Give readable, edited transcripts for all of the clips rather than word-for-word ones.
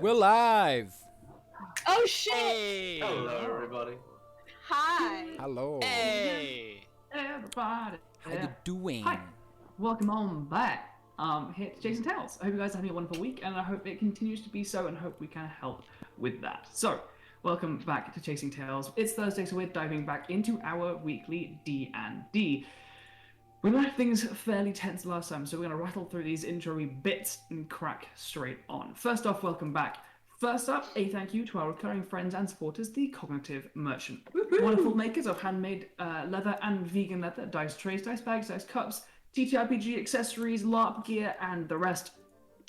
We're live. Oh shit! Hey! Hello, everybody. Hi! Hello. Hey! Everybody. How you doing? Hi. Welcome on back. Here to Chasing Tales. I hope you guys are having a wonderful week, and I hope it continues to be so, and hope we can help with that. So, welcome back to Chasing Tales. It's Thursday, so we're diving back into our weekly D&D. We left things fairly tense last time, so we're going to rattle through these intro bits and crack straight on. First off, welcome back. First up, a thank you to our recurring friends and supporters, the Cognitive Merchant. Woo-hoo! Wonderful makers of handmade leather and vegan leather, dice trays, dice bags, dice cups, TTRPG accessories, LARP gear, and the rest.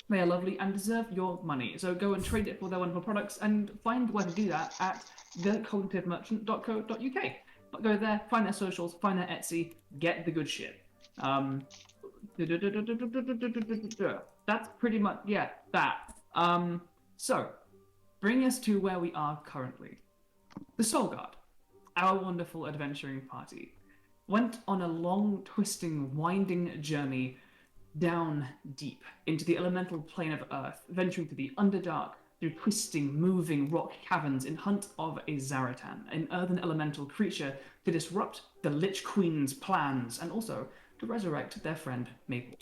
They are lovely and deserve your money, so go and trade it for their wonderful products and find where to do that at thecognitivemerchant.co.uk. But go there, find their socials, find their Etsy, get the good shit. That's pretty much, yeah, that. So, bring us to where we are currently. The Soul Guard, our wonderful adventuring party, went on a long, twisting, winding journey down deep into the elemental plane of Earth, venturing through the Underdark, through twisting, moving rock caverns in hunt of a Zaratan, an earthen elemental creature to disrupt the Lich Queen's plans and also to resurrect their friend Maple.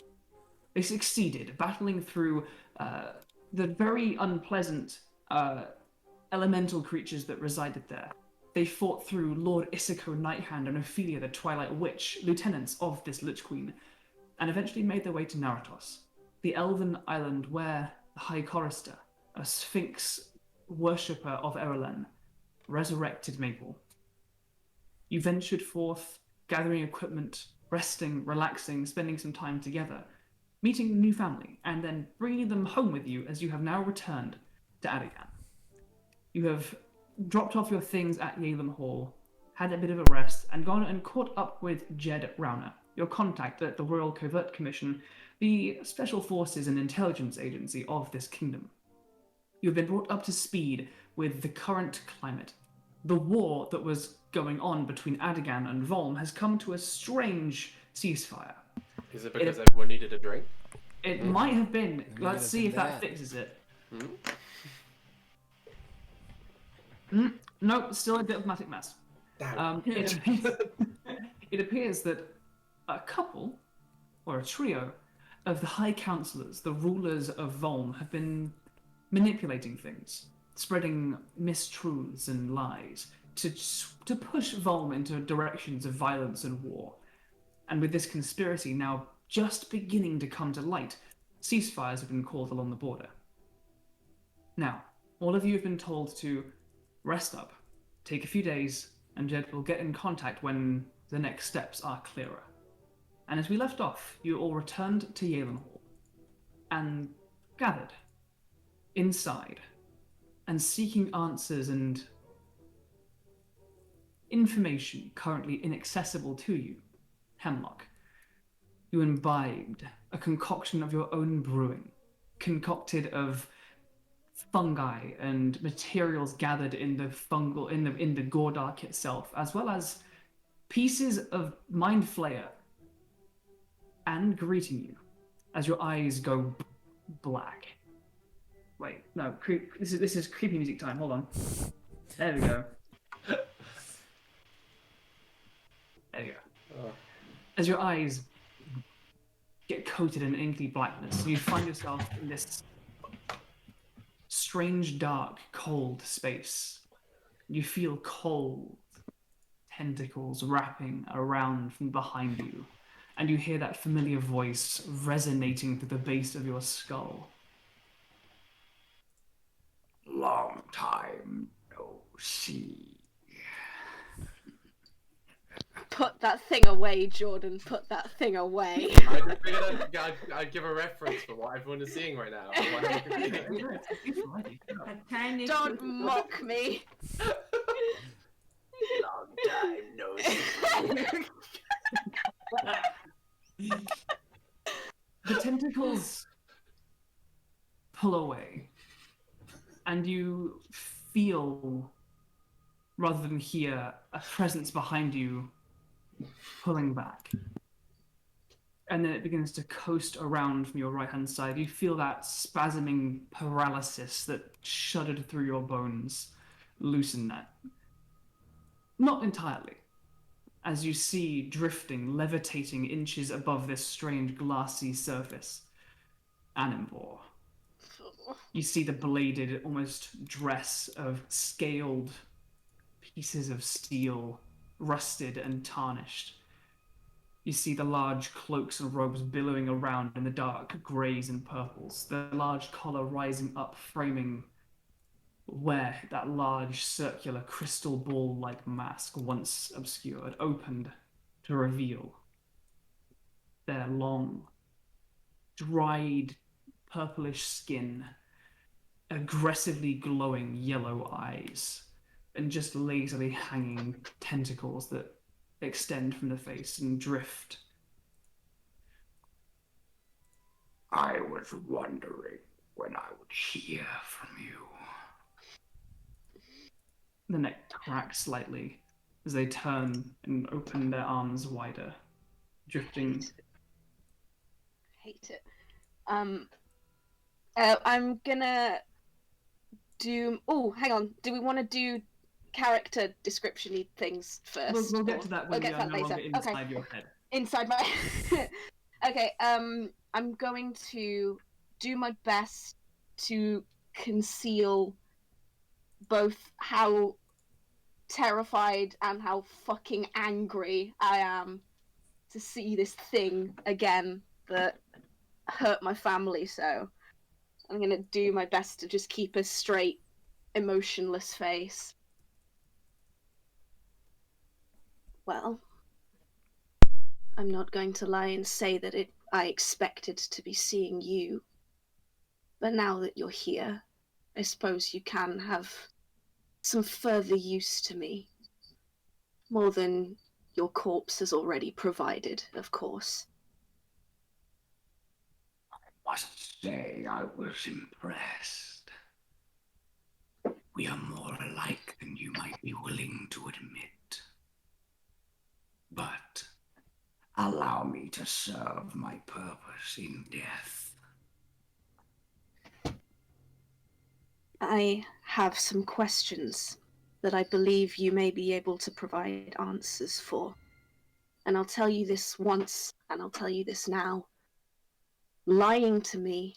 They succeeded, battling through the very unpleasant elemental creatures that resided there. They fought through Lord Isiko Nighthand and Ophelia the Twilight Witch, lieutenants of this Lich Queen, and eventually made their way to Naratos, the elven island where the High Chorister, a Sphinx worshipper of Erlen, resurrected Maple. You ventured forth, gathering equipment, resting, relaxing, spending some time together, meeting a new family, and then bringing them home with you as you have now returned to Adigan. You have dropped off your things at Yalem Hall, had a bit of a rest, and gone and caught up with Jed Rauner, your contact at the Royal Covert Commission, the special forces and intelligence agency of this kingdom. You have been brought up to speed with the current climate. The war that was going on between Adigan and Volm has come to a strange ceasefire. Is it because everyone needed a drink? It might have been. Maybe Let's it's see if that that. fixes it. Nope, still a diplomatic mess. It appears that a couple, or a trio, of the High Counselors, the rulers of Volm, have been manipulating things, spreading mistruths and lies to push Volm into directions of violence and war. And with this conspiracy now just beginning to come to light, ceasefires have been called along the border. Now, all of you have been told to rest up, take a few days, and Jed will get in contact when the next steps are clearer. And as we left off, you all returned to Yalem Hall and gathered inside and seeking answers and information currently inaccessible to you. Hemlock, you imbibed a concoction of your own brewing, concocted of fungi and materials gathered in the fungal in the Gordark itself, as well as pieces of Mind Flayer, and greeting you as your eyes go black. Wait, no, this is creepy music time. Hold on. There we go. There you go. Oh. As your eyes get coated in inky blackness, you find yourself in this strange, dark, cold space. You feel cold tentacles wrapping around from behind you, and you hear that familiar voice resonating through the base of your skull. Long time no see. Put that thing away, Jordan. Put that thing away. I just figured I'd give a reference for what everyone is seeing right now. Don't mock me. Long time no see. The tentacles pull away, and you feel, rather than hear, a presence behind you pulling back. and then it begins to coast around from your right-hand side. You feel that spasming paralysis that shuddered through your bones loosen that. Not entirely. As you see drifting, levitating inches above this strange glassy surface, Animvor. You see the bladed, almost dress of scaled pieces of steel, rusted and tarnished. You see the large cloaks and robes billowing around in the dark greys and purples, the large collar rising up, framing where that large circular crystal ball-like mask, once obscured, opened to reveal their long, dried, purplish skin, aggressively glowing yellow eyes, and just lazily hanging tentacles that extend from the face and drift. I was wondering when I would hear from you. The neck cracks slightly as they turn and open their arms wider, drifting. Hate it. I'm gonna do. Oh, hang on. Do we want to do character description-y things first? We'll get to that when we are no longer inside your head. Inside my. Okay. I'm going to do my best to conceal both how terrified and how fucking angry I am to see this thing again that hurt my family. So I'm gonna do my best to just keep a straight, emotionless face. Well, I'm not going to lie and say that I expected to be seeing you. But now that you're here, I suppose you can have some further use to me. More than your corpse has already provided, of course. I must say I was impressed. We are more alike than you might be willing to admit. But allow me to serve my purpose in death. I have some questions that I believe you may be able to provide answers for. And I'll tell you this once, and I'll tell you this now. Lying to me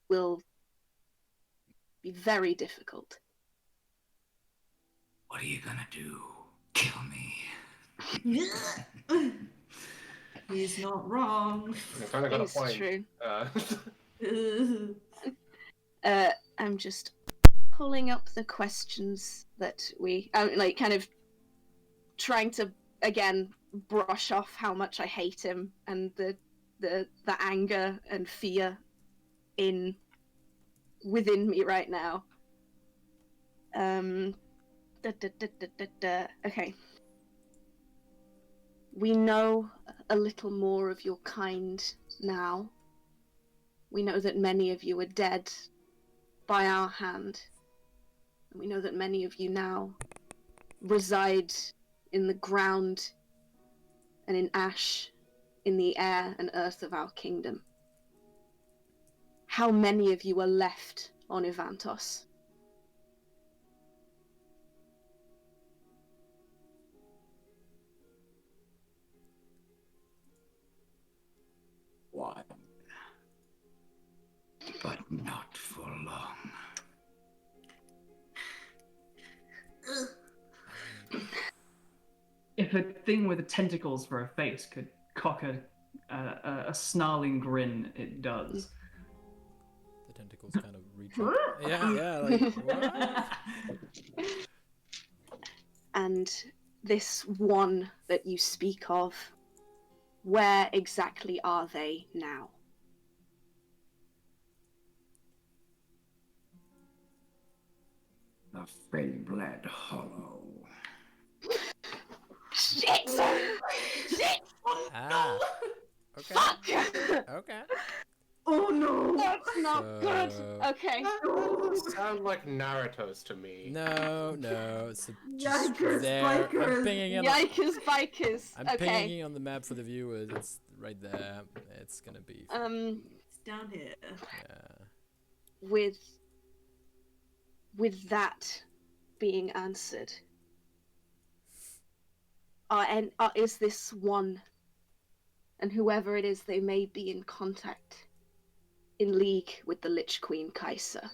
will be very difficult. What are you gonna do? Kill me? He's not wrong. I kind of got a It's point. true. I'm just pulling up the questions that we kind of trying to again brush off how much I hate him and the anger and fear within me right now. Okay. We know a little more of your kind now. We know that many of you are dead by our hand. We know that many of you now reside in the ground and in ash, in the air and earth of our kingdom. How many of you are left on Ivantos? One. But not for long. If a thing with tentacles for a face could cock a snarling grin, it does. The tentacles kind of reach up. Yeah, like, what? And this one that you speak of, where exactly are they now? The Fey-bled Hollow. Shit! Shit! Ah. Okay. Fuck! Okay. Oh no! That's not good. Okay. Those sound like Naruto's to me. No, it's just Yikers, there. I'm bikers. pinging it. Yikers, bikers. I'm Okay. pinging it on the map for the viewers. It's right there. It's gonna be. It's down here. Yeah. With that being answered, is this one, and whoever it is, they may be in contact, in league with the Lich Queen Kaiser.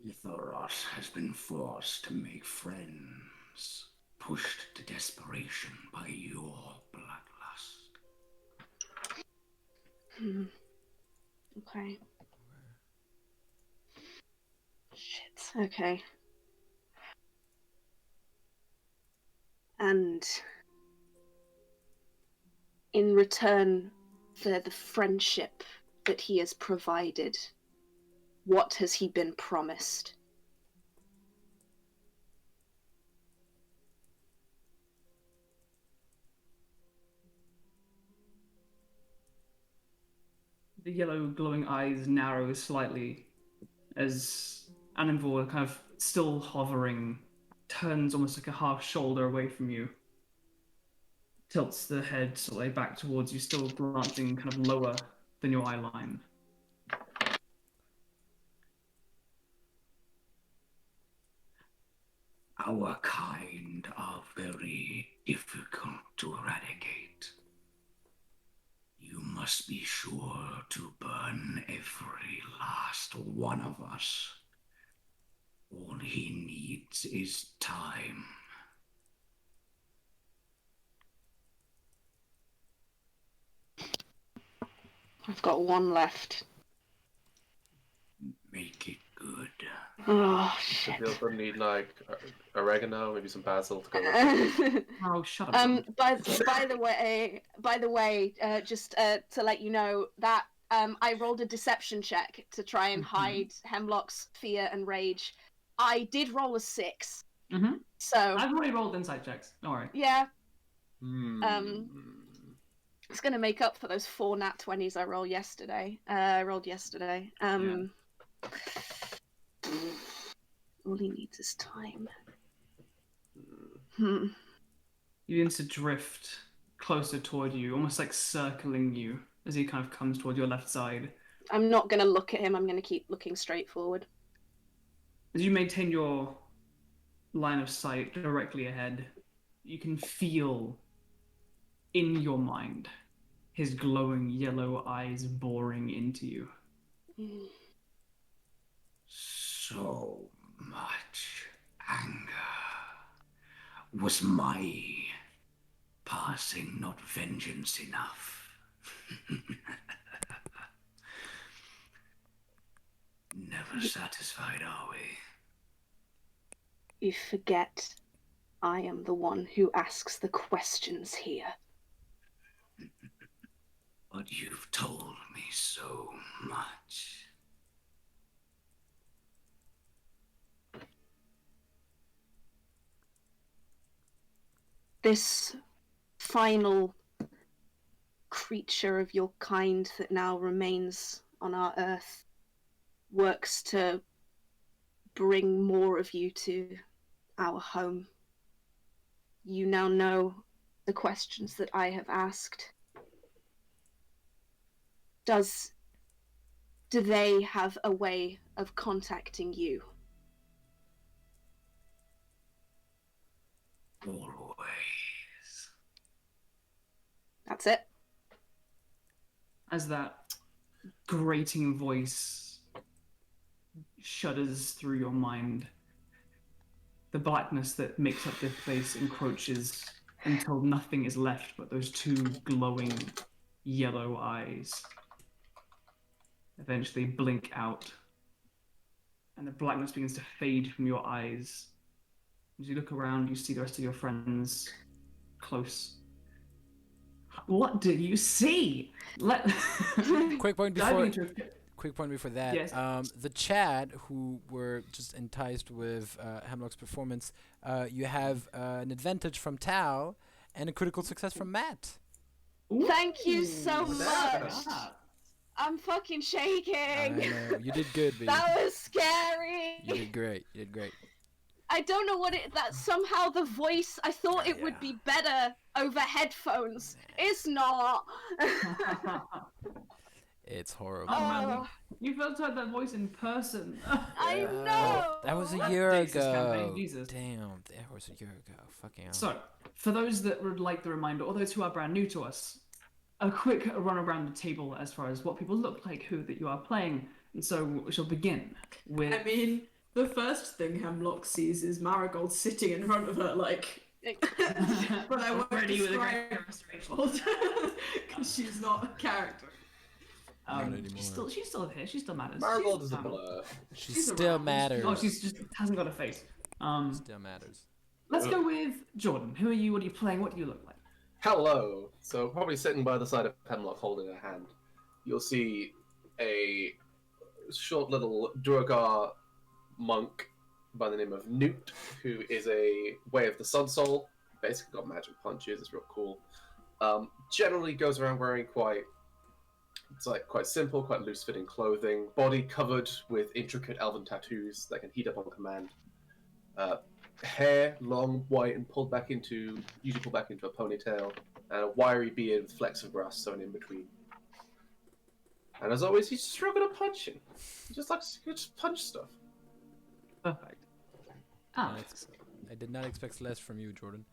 Ithoros has been forced to make friends, pushed to desperation by your bloodlust. Okay. Shit. Okay. And in return for the friendship that he has provided, what has he been promised? The yellow glowing eyes narrow slightly as Ananvor, kind of still hovering, turns almost like a half shoulder away from you. Tilts the head slightly back towards you, still glancing kind of lower than your eye line. Our kind are very difficult to eradicate. You must be sure to burn every last one of us. All he needs is time. I've got one left. Make it good. Oh, Should shit. we also need like oregano, maybe some basil to go with it? Oh, shut up. By the way, just to let you know that I rolled a deception check to try and hide Hemlock's fear and rage. I did roll a 6. Mm-hmm. So I've already rolled insight checks. Don't worry. yeah. It's gonna make up for those 4 nat 20s I rolled yesterday. All he needs is time. You begin to drift closer toward you, almost like circling you as he kind of comes toward your left side. I'm not gonna look at him. I'm gonna keep looking straight forward. As you maintain your line of sight directly ahead, you can feel in your mind his glowing yellow eyes boring into you. So much anger. Was my passing not vengeance enough? Never satisfied, are we? You forget I am the one who asks the questions here. But you've told me so much. This final creature of your kind that now remains on our earth works to bring more of you to our home. You now know the questions that I have asked. Do they have a way of contacting you? Always. That's it. As that grating voice shudders through your mind, the blackness that makes up this place encroaches until nothing is left but those 2 glowing yellow eyes. Eventually blink out, and the blackness begins to fade from your eyes. As you look around, you see the rest of your friends close. What do you see? Quick point before that. Yes. The chat who were just enticed with Hemlock's performance, you have an advantage from Tao and a critical success from Matt. Thank you so Ooh, much. yeah. I'm fucking shaking. I know. You did good, baby. That was scary. You did great. You did great. I don't know what that somehow the voice, I thought it would be better over headphones. It's not. It's horrible. Oh man, you first heard that voice in person. I know. That was a That year dates this ago. campaign, Jesus. Damn, that was a year ago. Fucking hell. So, for those that would like the reminder, or those who are brand new to us, a quick run around the table as far as what people look like, who that you are playing. And so we shall begin with... I mean, the first thing Hemlock sees is Marigold sitting in front of her, like... but I won't Ready with a describe great restoration. because she's not a character. Not anymore. She's still here. She still matters. Marigold She's is a around. blur. She She's still around. matters. Oh, she's just hasn't got a face. Still matters. Let's go with Jordan. Who are you? What are you playing? What do you look like? Hello. So probably sitting by the side of Hemlock holding her hand, you'll see a short little Duergar monk by the name of Nute, who is a Way of the Sun Soul. Basically got magic punches. It's real cool. Generally goes around wearing quite simple, quite loose-fitting clothing. Body covered with intricate elven tattoos that can heat up on command. Hair long, white, and usually pulled back into a ponytail, and a wiry beard with flecks of grass sewn in between. And as always, he's just real good at punching. He just likes to just punch stuff. Perfect. Alex. I did not expect less from you, Jordan.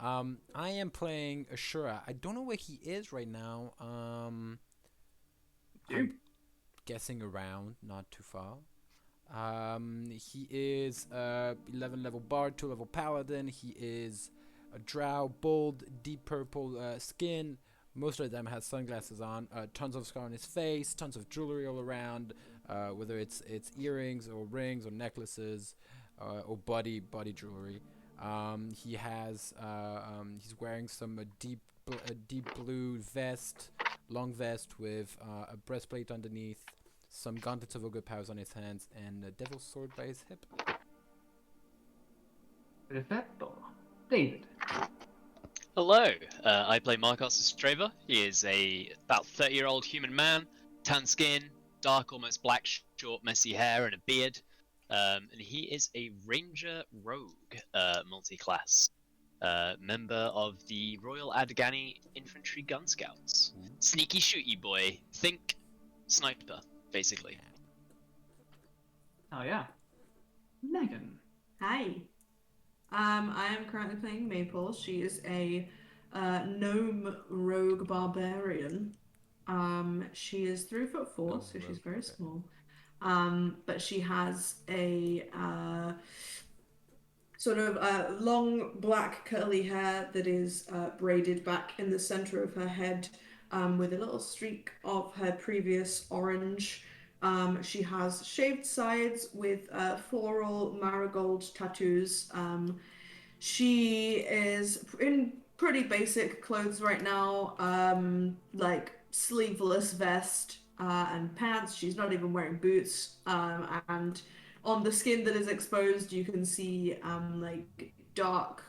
I am playing Ashura. I don't know where he is right now. I'm guessing around, not too far. He is 11 level bard, 2 level paladin. He is a drow, bold, deep purple skin. Most of the time has sunglasses on. Tons of scar on his face. Tons of jewelry all around. Whether it's earrings or rings or necklaces or body jewelry. He has he's wearing some deep blue vest, long vest with a breastplate underneath. Some gauntlets of ogre powers on his hands, and a devil's sword by his hip. Perfecto. David. Hello, I play Markos Astreva. He is a about 30-year-old human man, tan skin, dark, almost black, short, messy hair, and a beard. And he is a ranger rogue, multi-class, member of the Royal Adgani Infantry Gun Scouts. Sneaky shooty boy. Think sniper, basically. Oh yeah. Megan. Hi. I am currently playing Maple. She is a gnome rogue barbarian. She is 3'4", so she's very small. But she has a sort of long black curly hair that is braided back in the center of her head, with a little streak of her previous orange. She has shaved sides with floral marigold tattoos. She is in pretty basic clothes right now, like sleeveless vest and pants. She's not even wearing boots. And on the skin that is exposed, you can see like dark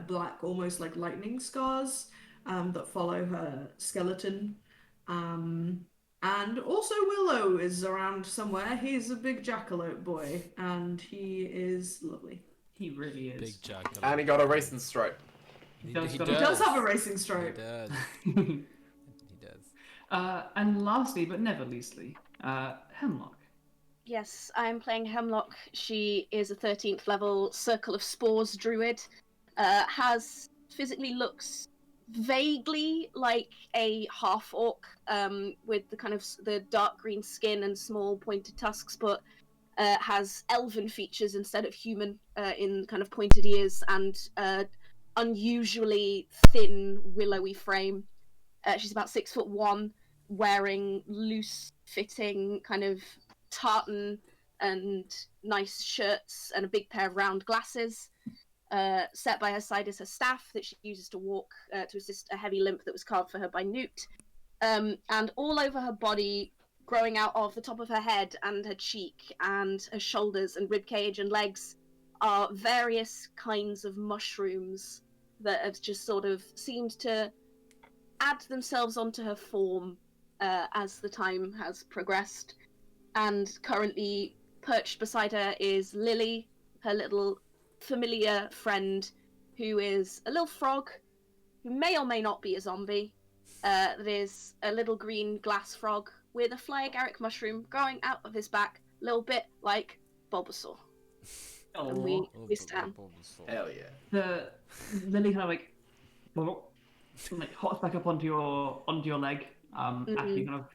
black, almost like lightning scars that follow her skeleton. And also Willow is around somewhere. He's a big jackalope boy, and he is lovely. He really is. Big jackalope. And he got a racing stripe. He does. He does have a racing stripe. He does. He does. And lastly, but never leastly, Hemlock. Yes, I'm playing Hemlock. She is a 13th level Circle of Spores druid. Physically looks vaguely like a half-orc, with the kind of the dark green skin and small pointed tusks, but has elven features instead of human, in kind of pointed ears and unusually thin, willowy frame. She's about 6'1", wearing loose-fitting kind of tartan and nice shirts and a big pair of round glasses. Set by her side is her staff that she uses to walk to assist a heavy limp that was carved for her by Nute. And all over her body, growing out of the top of her head and her cheek and her shoulders and ribcage and legs, are various kinds of mushrooms that have just sort of seemed to add themselves onto her form as the time has progressed. And currently perched beside her is Lily, her little familiar friend, who is a little frog, who may or may not be a zombie. That is a little green glass frog with a fly agaric mushroom growing out of his back, a little bit like Bulbasaur. And we stand. Hell yeah. The Lily kind of like hops back up onto your leg. After you kind of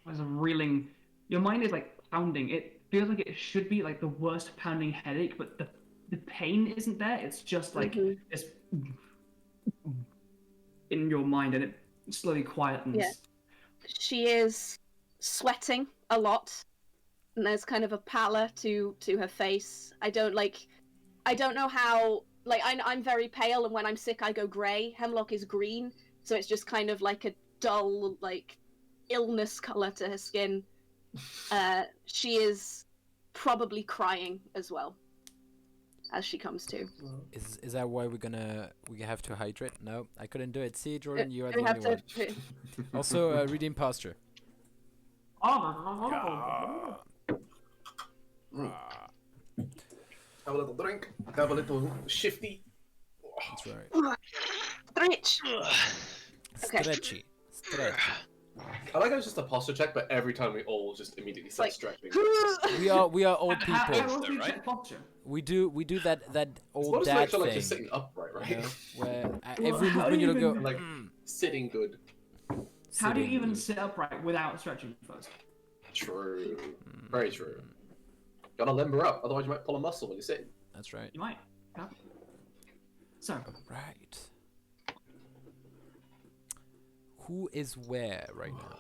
was reeling, your mind is like pounding. It feels like it should be like the worst pounding headache, but the pain isn't there. It's just like it's in your mind, and it slowly quietens. Yeah. She is sweating a lot, and there's kind of a pallor to her face. I don't know how. Like I'm very pale, and when I'm sick, I go grey. Hemlock is green, so it's just kind of like a dull, like illness color to her skin. She is probably crying as well as she comes to. Is that why we have to hydrate? No, I couldn't do it. See, Jordan, you are We the have only to. one. Also, reading posture. Have a little drink. Have a little shifty. That's right. Stretch. Okay. Stretchy. I like how it's just a posture check, but every time we all just immediately start Like, stretching. We are old How people. else do you right? check posture? We do that It's old not just to dad make sure like thing. you're sitting upright, right? You know, where Well, every how movement do you you go. even- Like sitting good. How do you sitting even good. sit upright without stretching first? True. Very true. Gotta limber up, otherwise you might pull a muscle when you're sitting. That's right. You might. Yeah. So, Right. Who is where right now?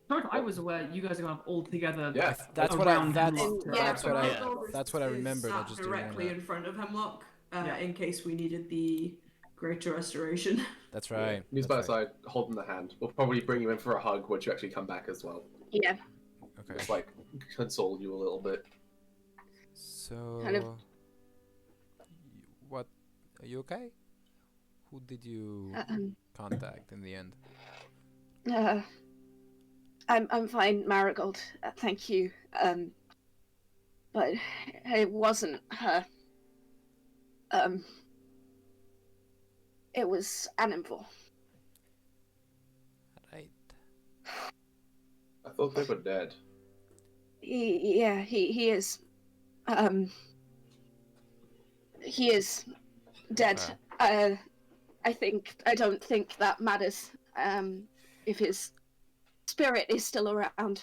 sorry if I was aware you guys are going all together. Yeah. That's what around that's Hemlock. that's what I Yeah. that's what I remembered. I Sat just didn't directly wanna... in front of Hemlock, Yeah. in case we needed the greater restoration. That's right. He's That's by right. the side, holding the hand. We'll probably bring you in for a hug once you actually come back as well. Yeah. Okay. Just like console you a little bit. So, Kind of- what? Are you okay? Who did you contact in the end? I'm fine, Marigold. Thank you. But it wasn't her. It was Animal. Right. I thought they were dead. He is. He is dead. Okay. I don't think that matters. If his spirit is still around.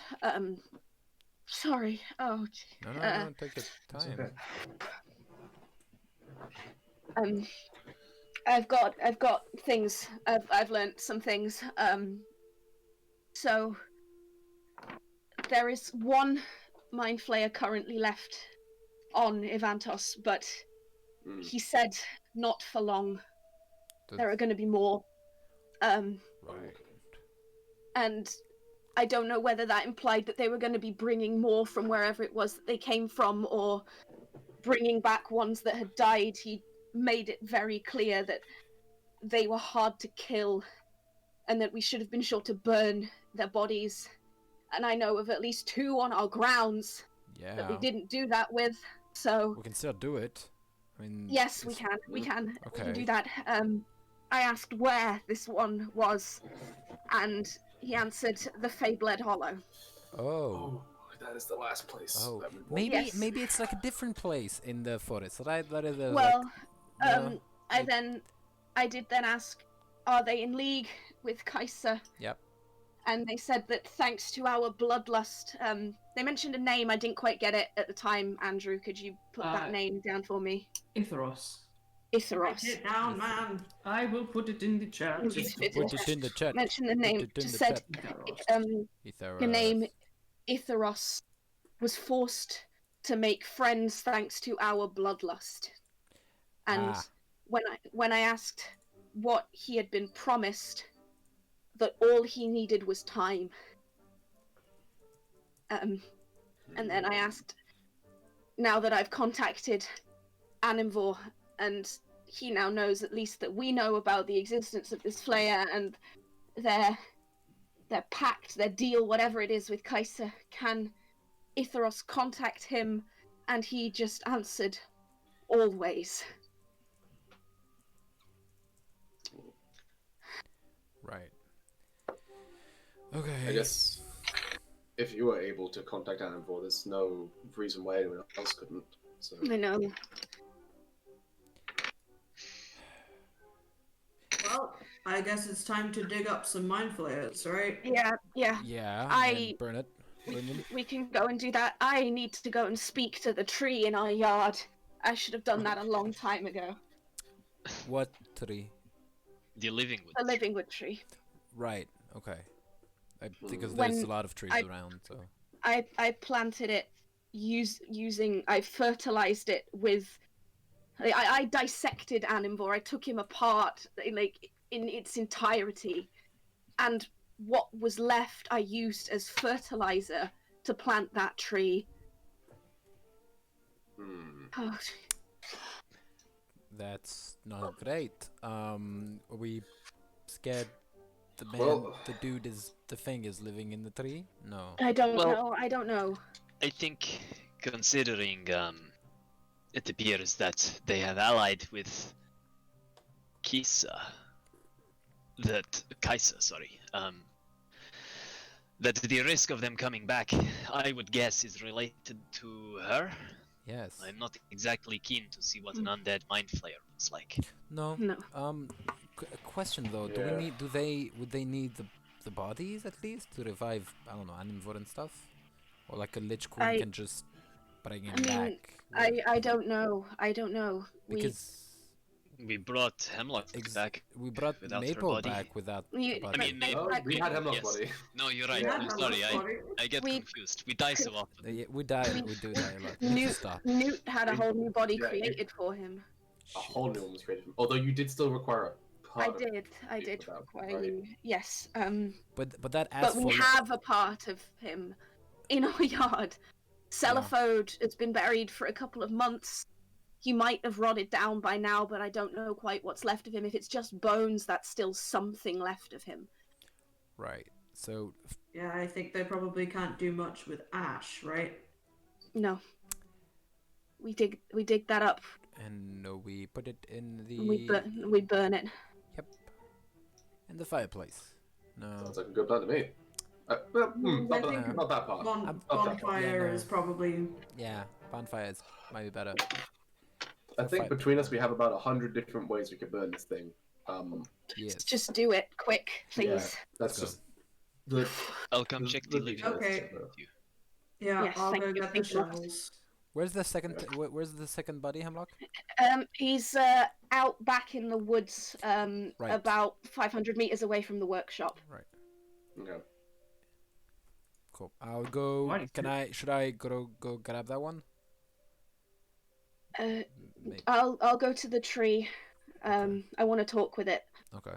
Sorry. Oh. No, take your time. Okay. I've got things. I've learned some things. So there is one mind flayer currently left on Ivantos, but he said not for long. There are going to be more. Right. And I don't know whether that implied that they were going to be bringing more from wherever it was that they came from, or bringing back ones that had died. He made it very clear that they were hard to kill, and that we should have been sure to burn their bodies. And I know of at least 2 on our grounds that we Yeah. didn't do that with. So We can still do it. I mean. yes, we it's- can. We can Okay. do that. I asked where this one was, and he answered the Fabled Hollow. Oh. Oh, that is the last place. Oh. that we want. Maybe Yes. maybe it's like a different place in the forest, right? That is Well, no, I did then ask, are they in league with Kaiser? Yep. And they said that thanks to our bloodlust, they mentioned a name, I didn't quite get it at the time. Andrew, could you put that name down for me? Itheros. Itheros. Get down, man. I will put it in the chat. Just fit Put it in the chat. Mention the name. Put it in Just the said, chat. the name Itheros was forced to make friends thanks to our bloodlust. And Ah. when I asked what he had been promised, that all he needed was time. And then I asked, now that I've contacted Animvor and he now knows at least that we know about the existence of this Flayer and their pact, their deal, whatever it is with Kaiser. Can Itheros contact him? And he just answered, always. Right. Okay. I guess if you were able to contact Anvor, there's no reason why anyone else couldn't. So. I know. Well, I guess it's time to dig up some mind flayers, right? Yeah. Yeah. I- And burn it. Burn them. We can go and do that. I need to go and speak to the tree in our yard. I should have done that a long time ago. What tree? The living wood. A living wood tree. Right. Okay. Because When there's a lot of trees around, so. I planted it I fertilized it with. I dissected Animvor. I took him apart, like in its entirety, and what was left I used as fertilizer to plant that tree. Oh, That's not great. Are we scared the man, Well- the dude is, the thing is living in the tree? No. I don't Well- know. I don't know. I think, considering it appears that they have allied with Kaisa, sorry, that the risk of them coming back, I would guess, is related to her. Yes. I'm not exactly keen to see what an undead mind flayer looks like. No. No. Question though, Yeah. would they need the bodies at least to revive, I don't know, Animvor and stuff? Or like a Lich Queen can just bring him I mean, back? I don't know. I don't know. Because We brought Hemlock back. we brought without her Maple body. back without We- the body. I mean, Oh, we had Hemlock Yes. Body. No, you're right. Yeah, I'm sorry. I get We- confused. We die so often. Yeah, we die. We do die a lot. We need to Nute, stop. Nute had a whole new body Yeah, you- created for him. A whole new one was created. Although you did still require a part I of did for that, require right? you. Yes. But that But asks we for have a part of him in our yard. Celephode has been buried for a couple of months. He might have rotted down by now, but I don't know quite what's left of him. If it's just bones, that's still something left of him. right. So Yeah, I think they probably can't do much with ash, right? No. We dig that up. and we put it in the And we burn it. in the fireplace. No. Sounds like a good plan to me. I think Not that part. Bonfire yeah, is no. probably. Yeah, bonfires might be better. I think Fire- between us we have about 100 different ways we could burn this thing. Yes. Just do it quick, please. That's Go. just the. I'll come check the the- living the- room Okay. with you. Yeah, Yes, I'll thank go you, get the thank you. shovels. Where's the second? Where's the second body, Hemlock? He's out back in the woods, Right. about 500 meters away from the workshop. Okay. Cool. I'll go. Alrighty. Should I go grab that one? Maybe. I'll go to the tree. I want to talk with it. Okay.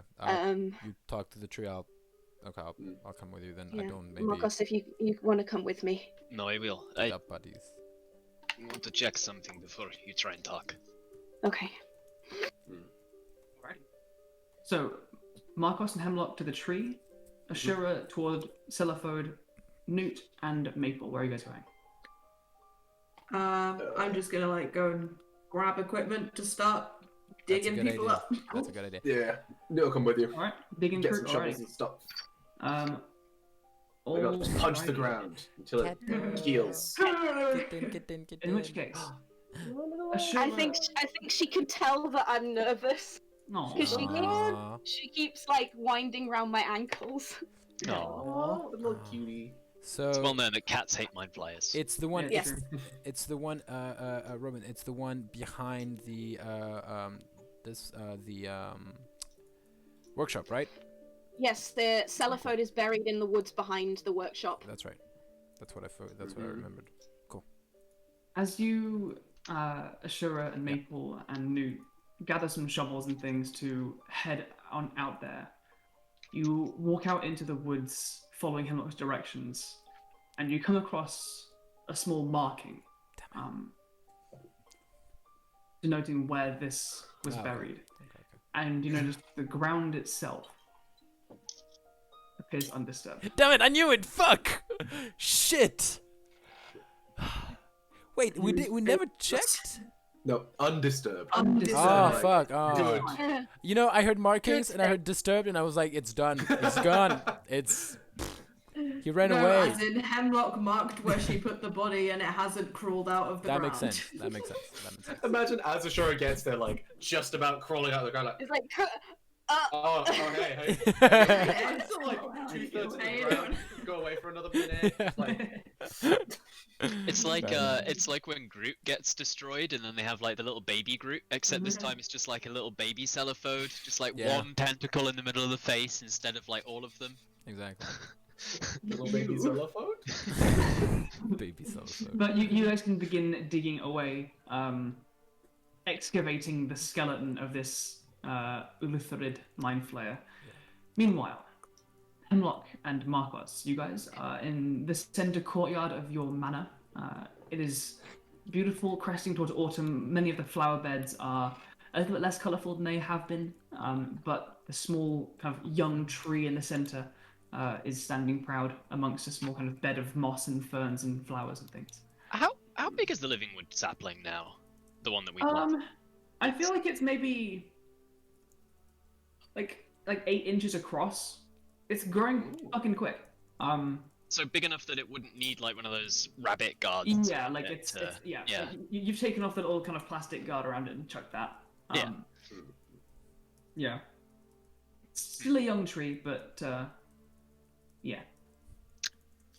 You talk to the tree. I'll come with you then. I Yeah. don't maybe Markos, if you want to come with me. No, I will. pick I up buddies. want to check something before you try and talk. Okay. Alrighty. So, Markos and Hemlock to the tree, Ashura toward Celephode, Nute, and Maple. Where are you guys going? I'm just gonna like go and grab equipment to start digging good people idea. up. That's a good idea. Yeah. Neil, come with you. Alright, digging Get through. some shovels Alright. and stuff. All I got just punch the righty. ground until it Cat- heals. Get in. In which case, I Ashura. think she can tell that I'm nervous. No. 'Cause she Aw. She keeps like winding round my ankles. No. Oh, little cutie. So It's well known that cats hate mind flyers. it's the one. Yeah, Yes. true. It's the one. Robin. It's the one behind the workshop, right? Yes, the Celephode is buried in the woods behind the workshop. That's right. That's what That's what I remembered. As you, Ashura and Maple and Newt gather some shovels and things to head on out there, you walk out into the woods following Hemlock's directions, and you come across a small marking. denoting where this was buried. Okay. And just the ground itself appears undisturbed. Damn it! I knew it. Fuck. Shit. Wait, we never checked. No, undisturbed. Undisturbed. Oh Like, fuck! Oh. Good. You know, I heard markings Good and I heard disturbed, and I was like, "It's done. It's gone. It's." He ran No, away. as in Hemlock marked where she put the body and it hasn't crawled out of the That ground. makes sense. That makes sense. That makes sense. Imagine as Ashura gets there, like just about crawling out of the ground, like, It's like, oh, hey. Yeah. It's still like 2/3 of Hey, the ground. Go away for another minute. Like, It's like Fair it's like when Groot gets destroyed, and then they have like the little baby Groot. Except this time it's just like a little baby celophode, just like Yeah. one tentacle in the middle of the face instead of like all of them. Exactly. little baby xylophone. Baby cells. But you guys can begin digging away, excavating the skeleton of this Uluthurid mind flayer. Meanwhile, Hemlock and Markos, you guys are in the center courtyard of your manor. It is beautiful, cresting towards autumn. Many of the flower beds are a little bit less colourful than they have been, but the small kind of young tree in the center is standing proud amongst a small kind of bed of moss and ferns and flowers and things. How big is the living wood sapling now? The one that we planted? I feel like it's maybe like 8 inches across. It's growing fucking quick. So big enough that it wouldn't need like one of those rabbit guards. Yeah, like to- it's yeah. like, you've taken off the little kind of plastic guard around it and chucked that. Yeah. Still a young tree, but yeah,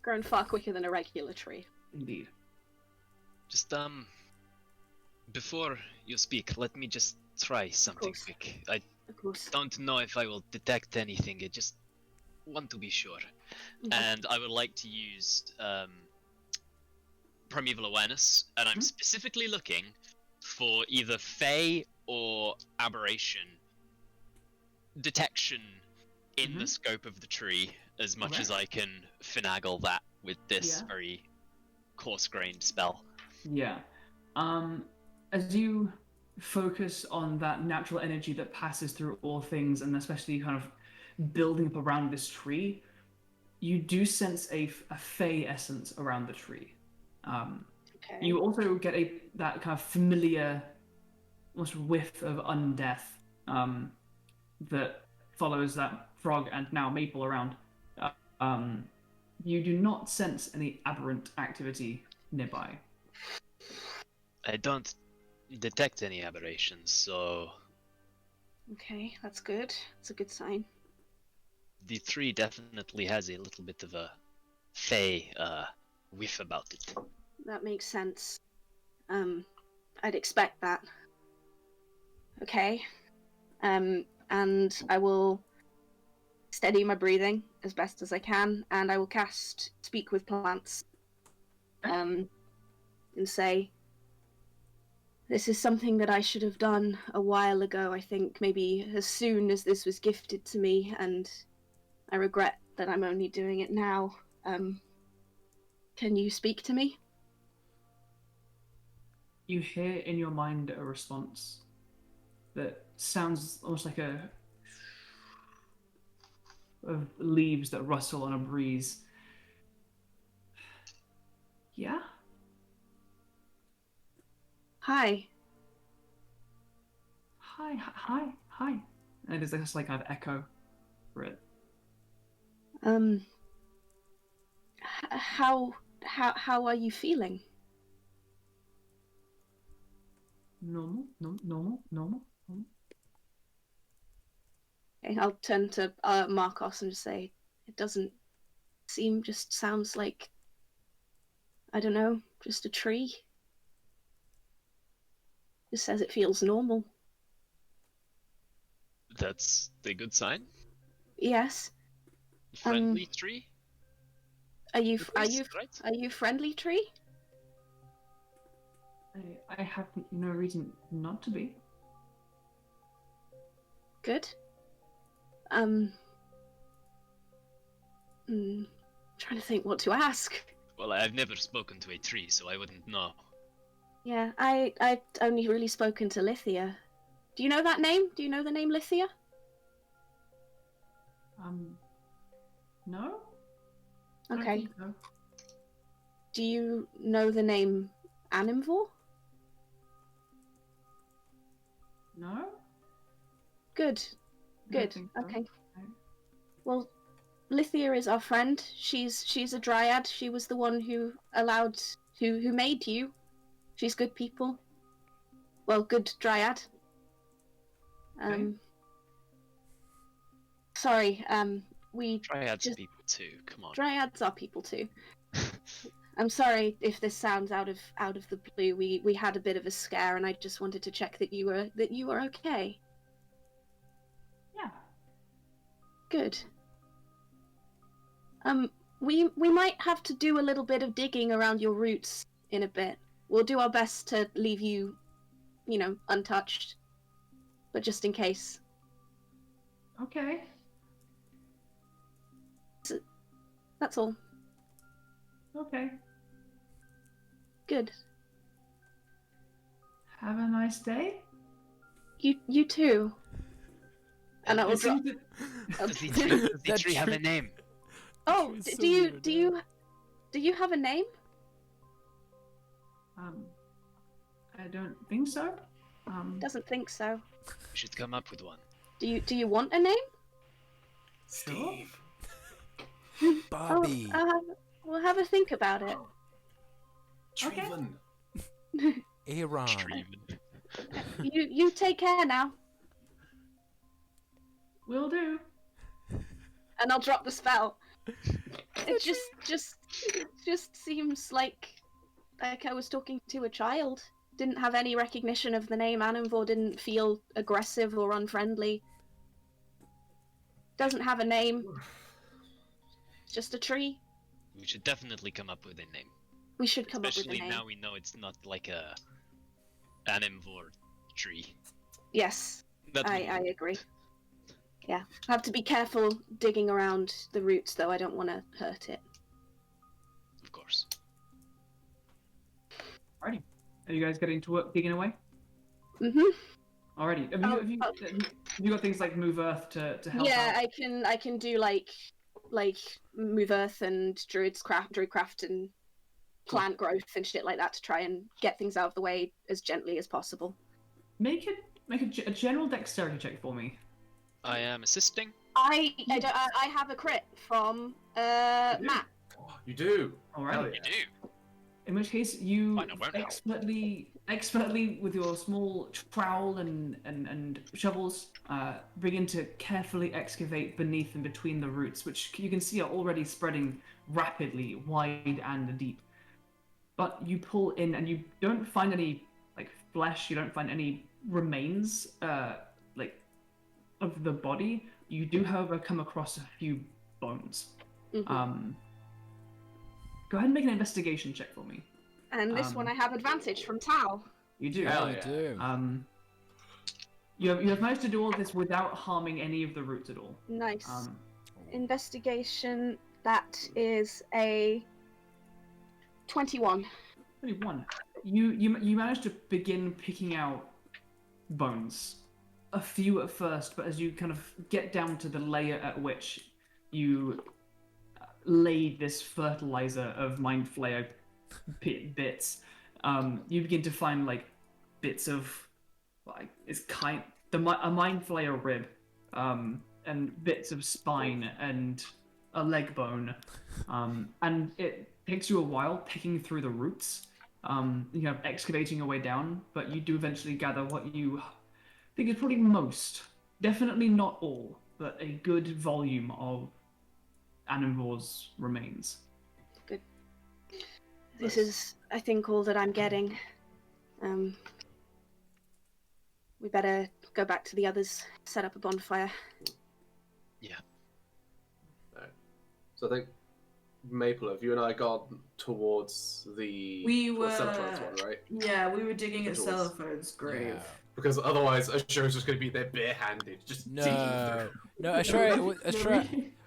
grown far quicker than a regular tree. indeed. Just before you speak, let me just try something course. quick. I Of course. don't know if I will detect anything. I just want to be sure. Okay. And I would like to use primeval awareness, and I'm specifically looking for either fey or aberration detection in the scope of the tree, as much as I can finagle that with this Yeah. very coarse-grained spell. Yeah. As you focus on that natural energy that passes through all things, and especially kind of building up around this tree, you do sense a fey essence around the tree. Okay. You also get that kind of familiar, almost whiff of undeath that follows that frog and now maple around. You do not sense any aberrant activity nearby. I don't detect any aberrations, so Okay, that's good. It's a good sign. the tree definitely has a little bit of a fey whiff about it. That makes sense. I'd expect that. Okay. And I will steady my breathing as best as I can, and I will cast Speak with Plants. And say, this is something that I should have done a while ago, I think, maybe as soon as this was gifted to me, and I regret that I'm only doing it now. Can you speak to me? You hear in your mind a response that sounds almost like of leaves that rustle on a breeze. Yeah? Hi. Hi. And there's this like kind of echo for it. How are you feeling? Normal. Okay, I'll turn to Markos and just say, it doesn't seem, just sounds like, I don't know, just a tree. Just says it feels normal. That's a good sign. Yes. Friendly tree? Are you Right? friendly, tree? I have no reason not to be. Good. Trying to think what to ask. Well, I've never spoken to a tree, so I wouldn't know. Yeah, I've only really spoken to Lithia. Do you know that name? Do you know the name Lithia? No? I don't Okay. think so. Do you know the name Animvor? No? Good. I don't Good. think so. Okay. Well, Lithia is our friend. She's a dryad. She was the one who made you. She's good people. Well, good dryad. Okay. Sorry, we Dryads just- people too. Come on. dryads are people too. I'm sorry if this sounds out of the blue. We had a bit of a scare, and I just wanted to check that you were okay. Yeah. Good. We might have to do a little bit of digging around your roots in a bit. We'll do our best to leave you, untouched. But just in case. Okay. That's all. Okay. Good. Have a nice day. You too. And I will It drop. seems that- Does the That tree have a tree- name? Oh, It's so do you weird, do you have a name? I don't think so. Doesn't think so. We should come up with one. Do you want a name? Steve. Bobby. We'll have a think about it. Treven. Aaron. Treven. You take care now. Will do. And I'll drop the spell. It just seems like I was talking to a child. Didn't have any recognition of the name Animvor, didn't feel aggressive or unfriendly. Doesn't have a name. Just a tree. We should definitely come up with a name. We should come up Especially with a name. now we know it's not like a animvore tree. Yes, That I agree. Yeah, have to be careful digging around the roots, though. I don't want to hurt it. Of course. Alrighty. Are you guys getting to work digging away? Mhm. Alrighty. Have you got things like move earth to help Yeah, out? I can do like move earth and druidcraft and plant growth and shit like that to try and get things out of the way as gently as possible. Make a general dexterity check for me. I am assisting. I have a crit from Matt. You do. Alright. Hell You yeah. do. In which case, you I know where now. expertly with your small trowel and shovels, begin to carefully excavate beneath and between the roots, which you can see are already spreading rapidly, wide and deep. But you pull in, and you don't find any flesh. You don't find any remains of the body. You do, however, come across a few bones. Mhm. Go ahead and make an investigation check for me. And this one I have advantage from Tao. You do. Hell You yeah. do. You have managed to do all this without harming any of the roots at all. Nice. Um, Investigation, that is a 21. 21. You managed to begin picking out bones. A few at first, but as you kind of get down to the layer at which you laid this fertilizer of mind flayer bits, you begin to find bits of a mind flayer rib, and bits of spine and a leg bone, and it takes you a while picking through the roots, excavating your way down, but you do eventually gather what you think is probably most, definitely not all, but a good volume of Animvor's remains. Good. This is, I think, all that I'm getting. We better go back to the others, set up a bonfire. Yeah. So I think, Maple, have you and I gone towards the We Celestron's were- one, right? Yeah, we were digging at Towards- Celophone's grave. Yeah. Because otherwise, Ashura's just going to be there barehanded, just digging No, through. no.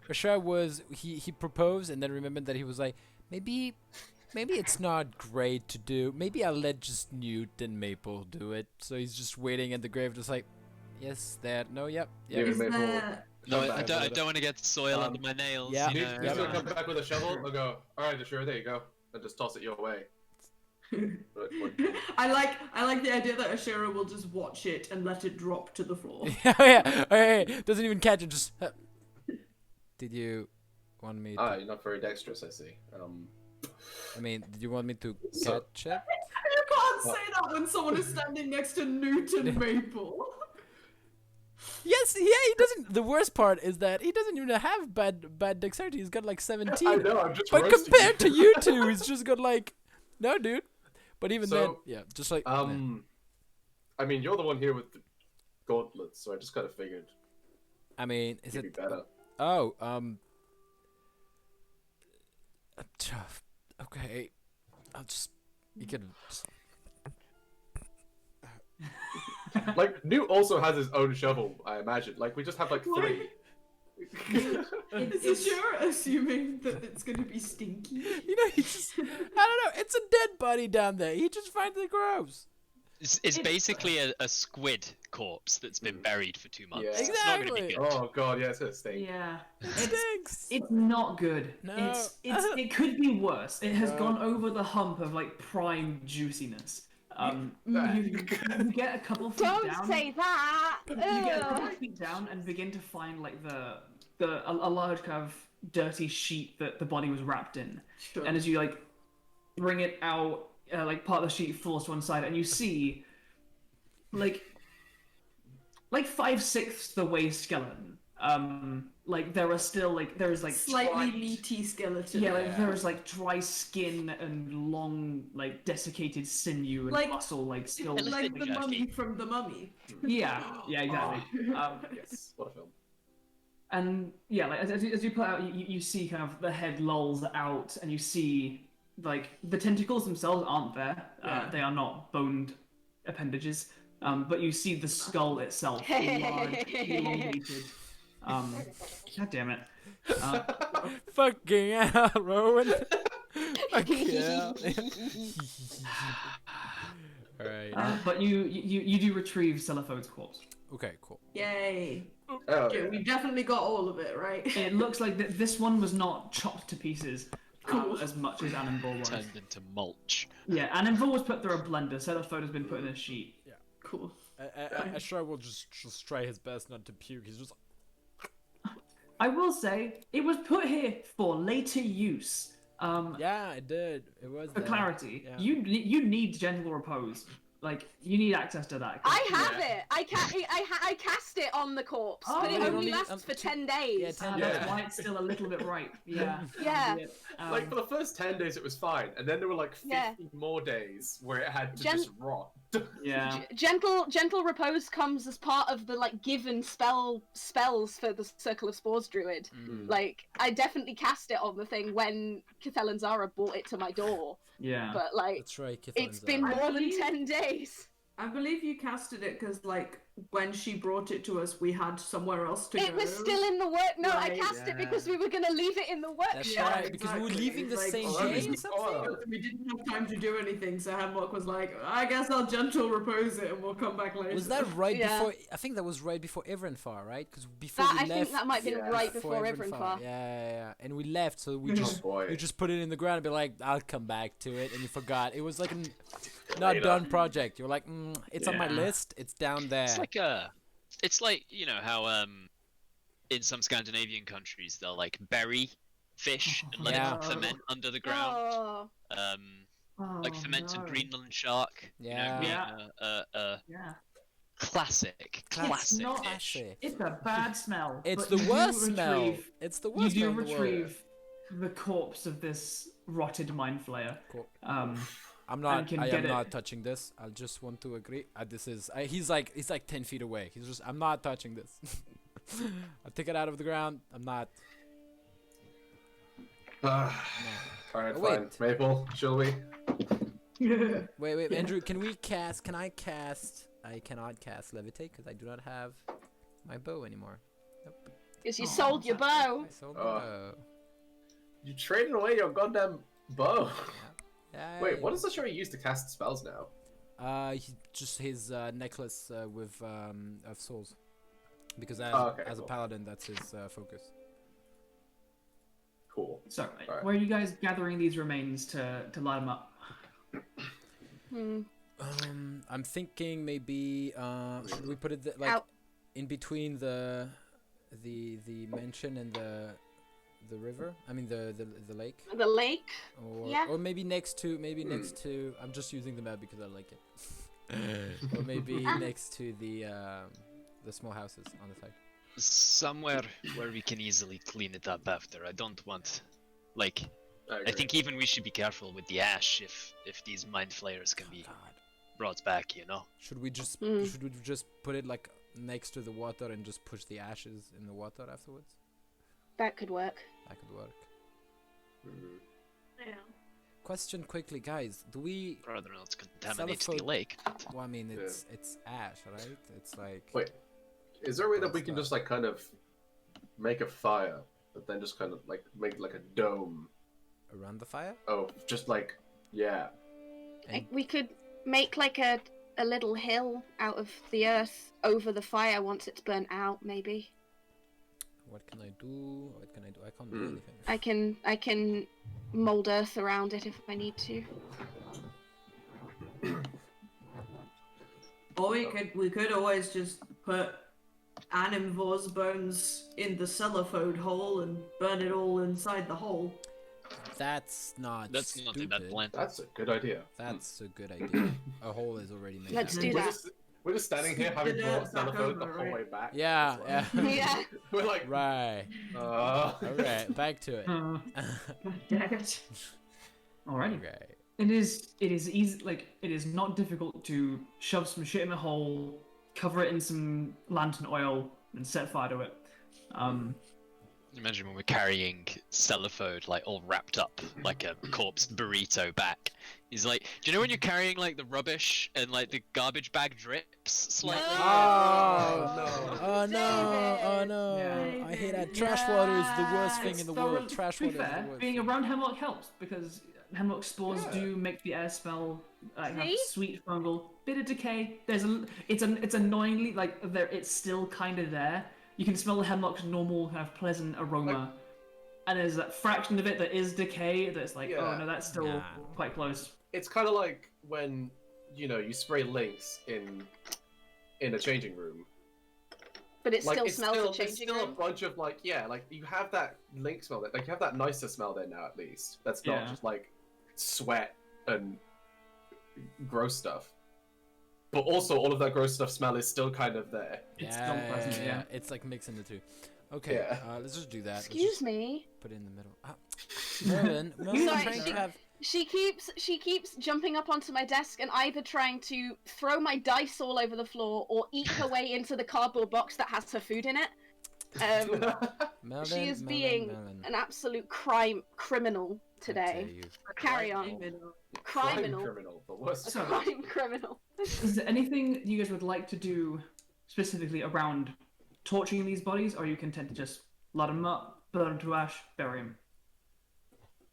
Ashura was he proposed and then remembered that he was like, maybe maybe it's not great to do. Maybe I'll let just Nute and Maple do it. So he's just waiting at the grave, just like, yes, that, no, yep. Maybe Is Maple. there... No, come I back. don't want to get soil under my nails. yeah. You He's know. gonna come back with a shovel. I'll go. All right, sure, there you go, and just toss it your way. I like the idea that Ashura will just watch it and let it drop to the floor. Yeah. Okay. Doesn't even catch it. Just. Did you want me? You're not very dexterous, I see. I mean, did you want me to So- catch it? You can't say that when someone is standing next to Nute and Maple. Yes. Yeah. He doesn't. The worst part is that he doesn't even have bad dexterity. He's got like 17. I know. I'm just. But roasting compared to you. you two, he's just got like, no, dude. But even then, So, yeah, just like. I mean, you're the one here with the gauntlets, so I just kind of figured I mean, is it'd be it? better. Oh, okay. I'll just. You can. Like, Newt also has his own shovel, I imagine. Like, we just have like What? 3. Is Ashura assuming that it's going to be stinky? You know, he just. I don't know. It's a dead body down there. He just finds it gross. It's basically a squid corpse that's been buried for 2 months. Yeah. It's not going to be Exactly. good. Oh god, yeah, it's gonna stink. Yeah. It stinks. It's not good. No. It could be worse. It has gone over the hump of like prime juiciness. You get a couple feet Don't down. say that. You get a couple Ugh. feet down and begin to find like a large kind of dirty sheet that the body was wrapped in. Sure. And as you like bring it out, like part of the sheet falls to one side, and you see like 5/6 the waist skeleton. Like there are still like there is like Slightly dry- meaty skeleton. Yeah, like there is like dry skin and long like desiccated sinew and Like- muscle like still. Like the Jerky. mummy from the mummy. Yeah, exactly. Yes, what a film. And yeah, like as you put out, you see kind of the head lolls out, and you see like the tentacles themselves aren't there. Yeah. They are not boned appendages. But you see the skull itself, large, elongated. God damn it. Fucking hell, Rowan. Fucking hell. Alright. But you do retrieve Celophode's corpse. Okay, cool. Yay. Oh, Okay, yeah. we definitely got all of it, right? It looks like this one was not chopped to pieces as much as Annenville was. Turned into mulch. Yeah, Annenville was put through a blender. Celephode has been put in a sheet. Cool. Ashura will just try his best not to puke. He's just. I will say it was put here for later use. Yeah, it did. It was. For there. clarity, Yeah. you need gentle repose. Like you need access to that. 'cause- I have it. I cast it on the corpse, Oh, but it it only only- lasts for 10 days. Yeah, 10 Yeah. That's why it's still a little bit ripe. Yeah. Yeah. Like for the first 10 days it was fine, and then there were like 50 Yeah. more days where it had to Gen- just rot. Yeah. Gentle repose comes as part of the like given spells for the Circle of Spores Druid. Like I definitely cast it on the thing when Cathel and Zara brought it to my door, Yeah. but like That's right. it's been I more than believe- 10 days. I believe you casted it because, like, when she brought it to us, we had somewhere else to go. It was still in the work. No, I Right, cast it yeah. because we were gonna leave it in the workshop. That's Yeah, right. Because we were exactly. leaving the Like, same oh, day that or was something. We didn't have time to do anything, so Hemlock was like, I guess I'll gentle repose it and we'll come back later. Was that right Yeah. before? I think that was right before Everenfar, right? Because before That we I left. think that might have been Yeah. right before Everenfar. Yeah. And we left, so we Oh, just boy. we just put it in the ground and be like, I'll come back to it, and you forgot. It was like a not Later. done project. You're like, it's on my Yeah. list. It's down there. It's like you know how in some Scandinavian countries they'll like bury fish and let Yeah. it ferment under the ground. Oh, Like fermented no. Greenland shark. Yeah. You know, being Yeah. classic. It's Classic not dish. Classic. It's a bad smell. It's but the you do worst smell. retrieve- It's the You worst do smell in the world. retrieve the corpse of this rotted mind flayer. Cool. Um, I'm not. can I get am it. not touching this. I just want to agree. This is. He's like 10 feet away. He's just. I'm not touching this. I'll take it out of the ground. I'm not. Alright, Oh, fine. wait. Maple, shall we? Wait, Andrew. Can we cast? Can I cast? I cannot cast levitate because I do not have my bow anymore. Nope. because you Oh, sold your bow. I sold the Oh. bow. You traded away your goddamn bow. Wait, what does Ashura use to cast spells now? Just his necklace with of souls, because as a cool. paladin, that's his focus. Cool. So, Alright. where are you guys gathering these remains to light them up? I'm thinking maybe should we put it Out. in between the mansion and the river? I mean the lake. The lake. Or maybe next to. I'm just using the map because I like it. Or maybe next to the small houses on the side. Somewhere where we can easily clean it up after. I don't want, like, I think even we should be careful with the ash if these mind flayers can be brought back, you know. Should we just put it like next to the water and just push the ashes in the water afterwards? That could work. That could work. Yeah. Question quickly, guys. Do we Rather not contaminate the Cellophane- lake. Well, I mean, it's ash, right? It's like. Wait, is there a way that we can just like kind of make a fire, but then just kind of like make like a dome? Around the fire? Oh, just like We could make like a little hill out of the earth over the fire once it's burnt out, maybe. What can I do? I can't do anything. I can mold earth around it if I need to. Or we could always just put Animvor's bones in the cellophane hole and burn it all inside the hole. That's not a stupid. bad plan. that's a good idea. That's a good idea. A hole is already made. Let's out. do that. We're just standing here having brought telephone the whole way back. Yeah, yeah. Yeah. We're like, Right. Alright, back to it. Damn it. Alrighty. Okay. It is easy. Like, it is not difficult to shove some shit in the hole, cover it in some lantern oil, and set fire to it. Imagine when we're carrying cellophane like all wrapped up like a corpse burrito back. He's like, do you know when you're carrying like the rubbish and like the garbage bag drips slightly? Oh no! Oh no! Yeah. I hate that. Trash water is the worst thing in the Though, world. Trash to be water is fair, the worst. being around hemlock helps because hemlock spores do make the air smell like have See? sweet fungal bit of decay. It's annoyingly like there. It's still kind of there. You can smell the hemlock's normal kind of pleasant aroma, and there's that fraction of it that is decay. That's like, oh no, that's still quite close. It's kind of like when you spray Lynx in a changing room. But it Like still it's smells still, of changing it's still room. a bunch of like you have that Lynx smell there. Like you have that nicer smell there now at least. That's not Yeah. just like sweat and gross stuff. But also all of that gross stuff smell is still kind of there. It's still pleasant, yeah. It's like mixing the two. Okay, Yeah. let's just do that. Let's Excuse just me. Put it in the middle. Merlin, I'm Sorry, trying to have. She keeps jumping up onto my desk and either trying to throw my dice all over the floor or eat her way into the cardboard box that has her food in it. Merlin, She is Merlin, being Merlin. an absolute criminal I today. tell you. Carry on. Criminal. criminal, but worse. A crime criminal. Is there anything you guys would like to do specifically around torturing these bodies, or are you content to just light them up, burn them to ash, bury them?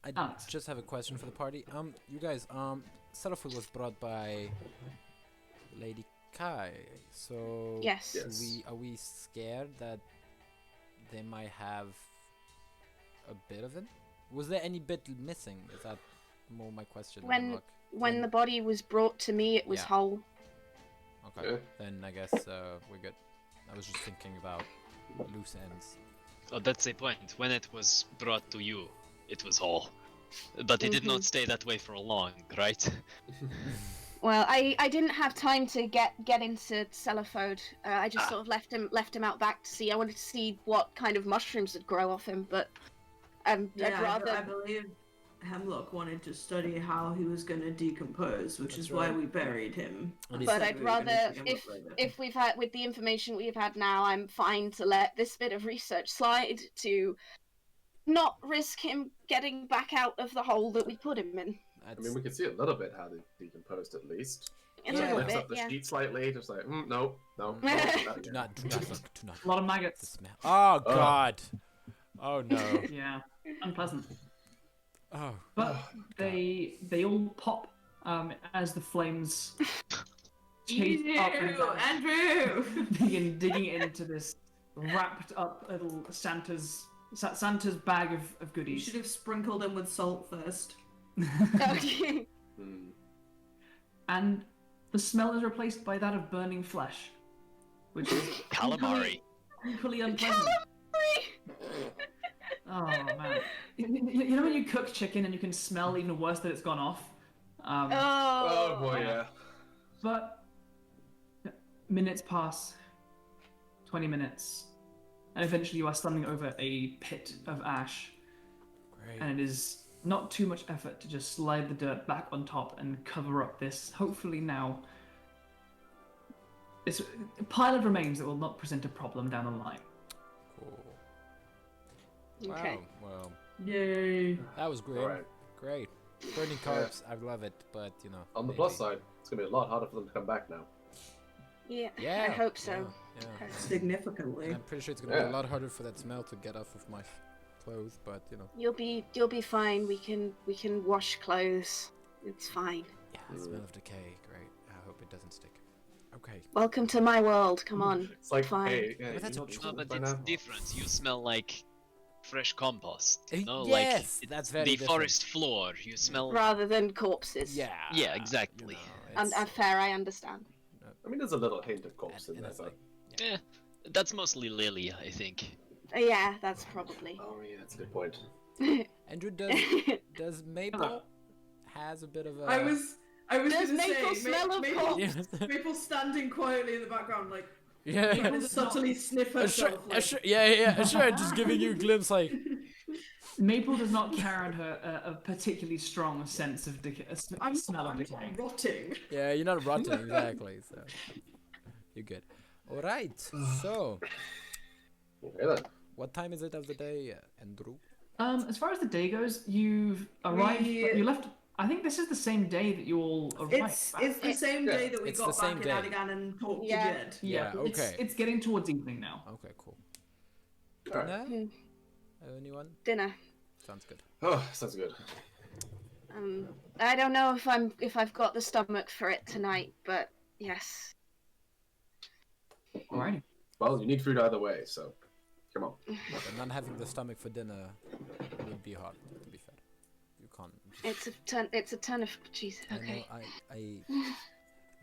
I Alex. just have a question for the party. You guys, Cellophane was brought by Lady Kai. So Yes. Yes. are we scared that they might have a bit of it? Was there any bit missing? Is that more my question? When Look. when the body was brought to me, it was Yeah. whole. Okay, Yeah. then I guess we're good. I was just thinking about loose ends. Oh, that's the point. When it was brought to you, it was whole. But it did not stay that way for long, right? Well, I didn't have time to get into Cellophode. I just sort of left him out back to see. I wanted to see what kind of mushrooms would grow off him, but I'd rather. I believe Hemlock wanted to study how he was going to decompose, which That's is why right. we buried him. But I'd rather, if we've had, with the information we've had now, I'm fine to let this bit of research slide to not risk him getting back out of the hole that we put him in. I mean, we can see a little bit how they decomposed at least. A Yeah. little Lifts bit, up the yeah. sheet slightly, just like, no, no. do not look, do not A lot of the maggots. smell. Oh god. Oh no. Yeah, unpleasant. Oh. But they all pop as the flames chase up and down, Andrew! begin digging into this wrapped up little Santa's bag of You goodies. should have sprinkled them with salt first. Okay. And the smell is replaced by that of burning flesh, which is Calamari. equally unpleasant. Oh man! You know when you cook chicken and you can smell even worse that it's gone off. Oh boy, yeah. But minutes pass, 20 minutes, and eventually you are standing over a pit of ash. Great. And it is not too much effort to just slide the dirt back on top and cover up this, hopefully now, it's a pile of remains that will not present a problem down the line. Cool. Okay. Wow. Well, Yay. that was great. Alright. Great. Burning corpse, I love it, but you know. On the maybe. plus side, it's gonna be a lot harder for them to come back now. Yeah. Yeah. I hope so. Yeah. Okay. Significantly. And I'm pretty sure it's gonna be Yeah. a lot harder for that smell to get off of my clothes, but you know. You'll be fine. We can wash clothes. It's fine. Yeah, the smell of decay. Great. I hope it doesn't stick. Okay. Welcome to my world. Come on. It's like, Fine. hey, yeah, But that's you a know, choice. No, but by it's now. different. You smell like fresh compost. No, Yes, like that's very the different. forest floor. You smell. Rather than corpses. Yeah. Yeah, exactly. You know, And it's- fair. I understand. I mean, there's a little hint of corpse in and there, it's but... like, Yeah, that's mostly Lily, I think. Yeah, that's probably. Oh yeah, that's a good point. Andrew, does Maple has a bit of a. I was Does gonna Maple say, smell of Maple, corpse? Yeah. Maple standing quietly in the background, like, Yeah. Maple subtly sniff herself. Ashura, just giving you a glimpse, like. Maple does not carry on her a particularly strong sense of decay, I'm smell of not decay. rotting. Yeah, you're not rotten, exactly, so. You're good. Alright, so. Okay then. What time is it of the day, Andrew? As far as the day goes, you've arrived. You left. I think this is the same day that you all arrived. It's the same day that we It's got the same back day. in Adigan and talked Yeah. to Jed. Yeah, Yeah, okay. It's getting towards evening now. Okay, cool. Alright. Dinner? Anyone? Dinner. Sounds good. Oh, sounds good. I don't know if I've got the stomach for it tonight, but yes. Alrighty. Well, you need food either way, so come on. But not having the stomach for dinner would be hard, to be fair. You can't. It's a ton of jeez. I Okay. know,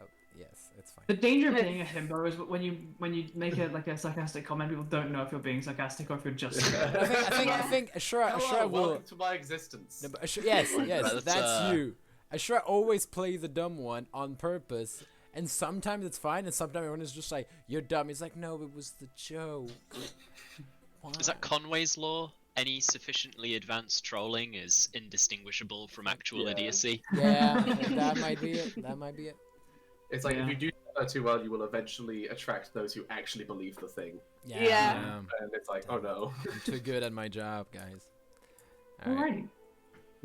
oh, yes, it's fine. The danger of being a himbo is when you make a sarcastic comment, people don't know if you're being sarcastic or if you're just. I think Ashura Hello, will. welcome to my existence. No, but yes, That's, that's you. Ashura always plays the dumb one on purpose, and sometimes it's fine, and sometimes everyone is just like, "You're dumb." He's like, "No, it was the joke." Why? Is that Conway's law? Any sufficiently advanced trolling is indistinguishable from actual Yeah. idiocy. Yeah, that might be it. That might be it. It's like Yeah. if you do that too well, you will eventually attract those who actually believe the thing. Yeah. And it's like, oh no. I'm too good at my job, guys. All right. Alrighty.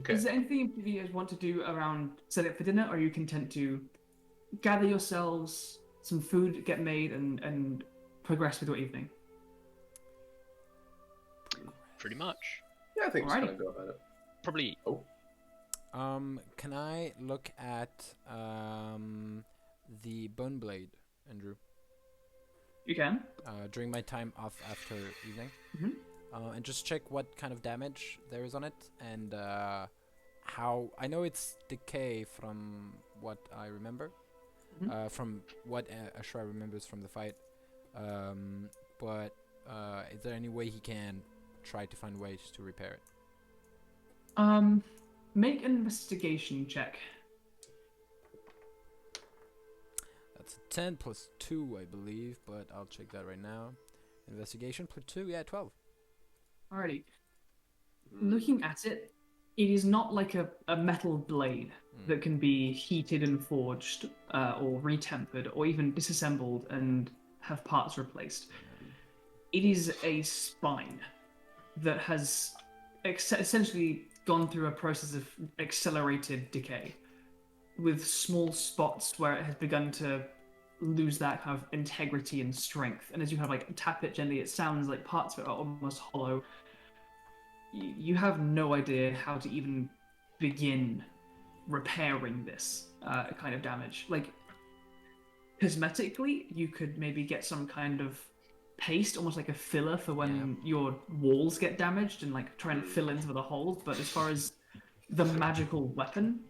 Okay. Is there anything you guys want to do around setting up for dinner, or are you content to gather yourselves some food, get made, and progress with your evening? Pretty much. Yeah, I think just Alrighty. kind of go about it. Probably. Can I look at the bone blade, Andrew, You can. during my time off after evening, and just check what kind of damage there is on it, and how I know it's decay from what I remember, from what Ashura remembers from the fight, but is there any way he can try to find ways to repair it? Make an investigation check. That's a 10 plus 2, I believe, but I'll check that right now. Investigation plus 2, yeah, 12. Alrighty. Looking at it, it is not like a metal blade that can be heated and forged, or retempered, or even disassembled and have parts replaced. It is a spine that has essentially gone through a process of accelerated decay, with small spots where it has begun to lose that kind of integrity and strength. And as you kind of like tap it gently, it sounds like parts of it are almost hollow. You have no idea how to even begin repairing this kind of damage. Like, cosmetically, you could maybe get some kind of paste, almost like a filler for when your walls get damaged, and like try and fill in some of the holes. But as far as the magical weapon,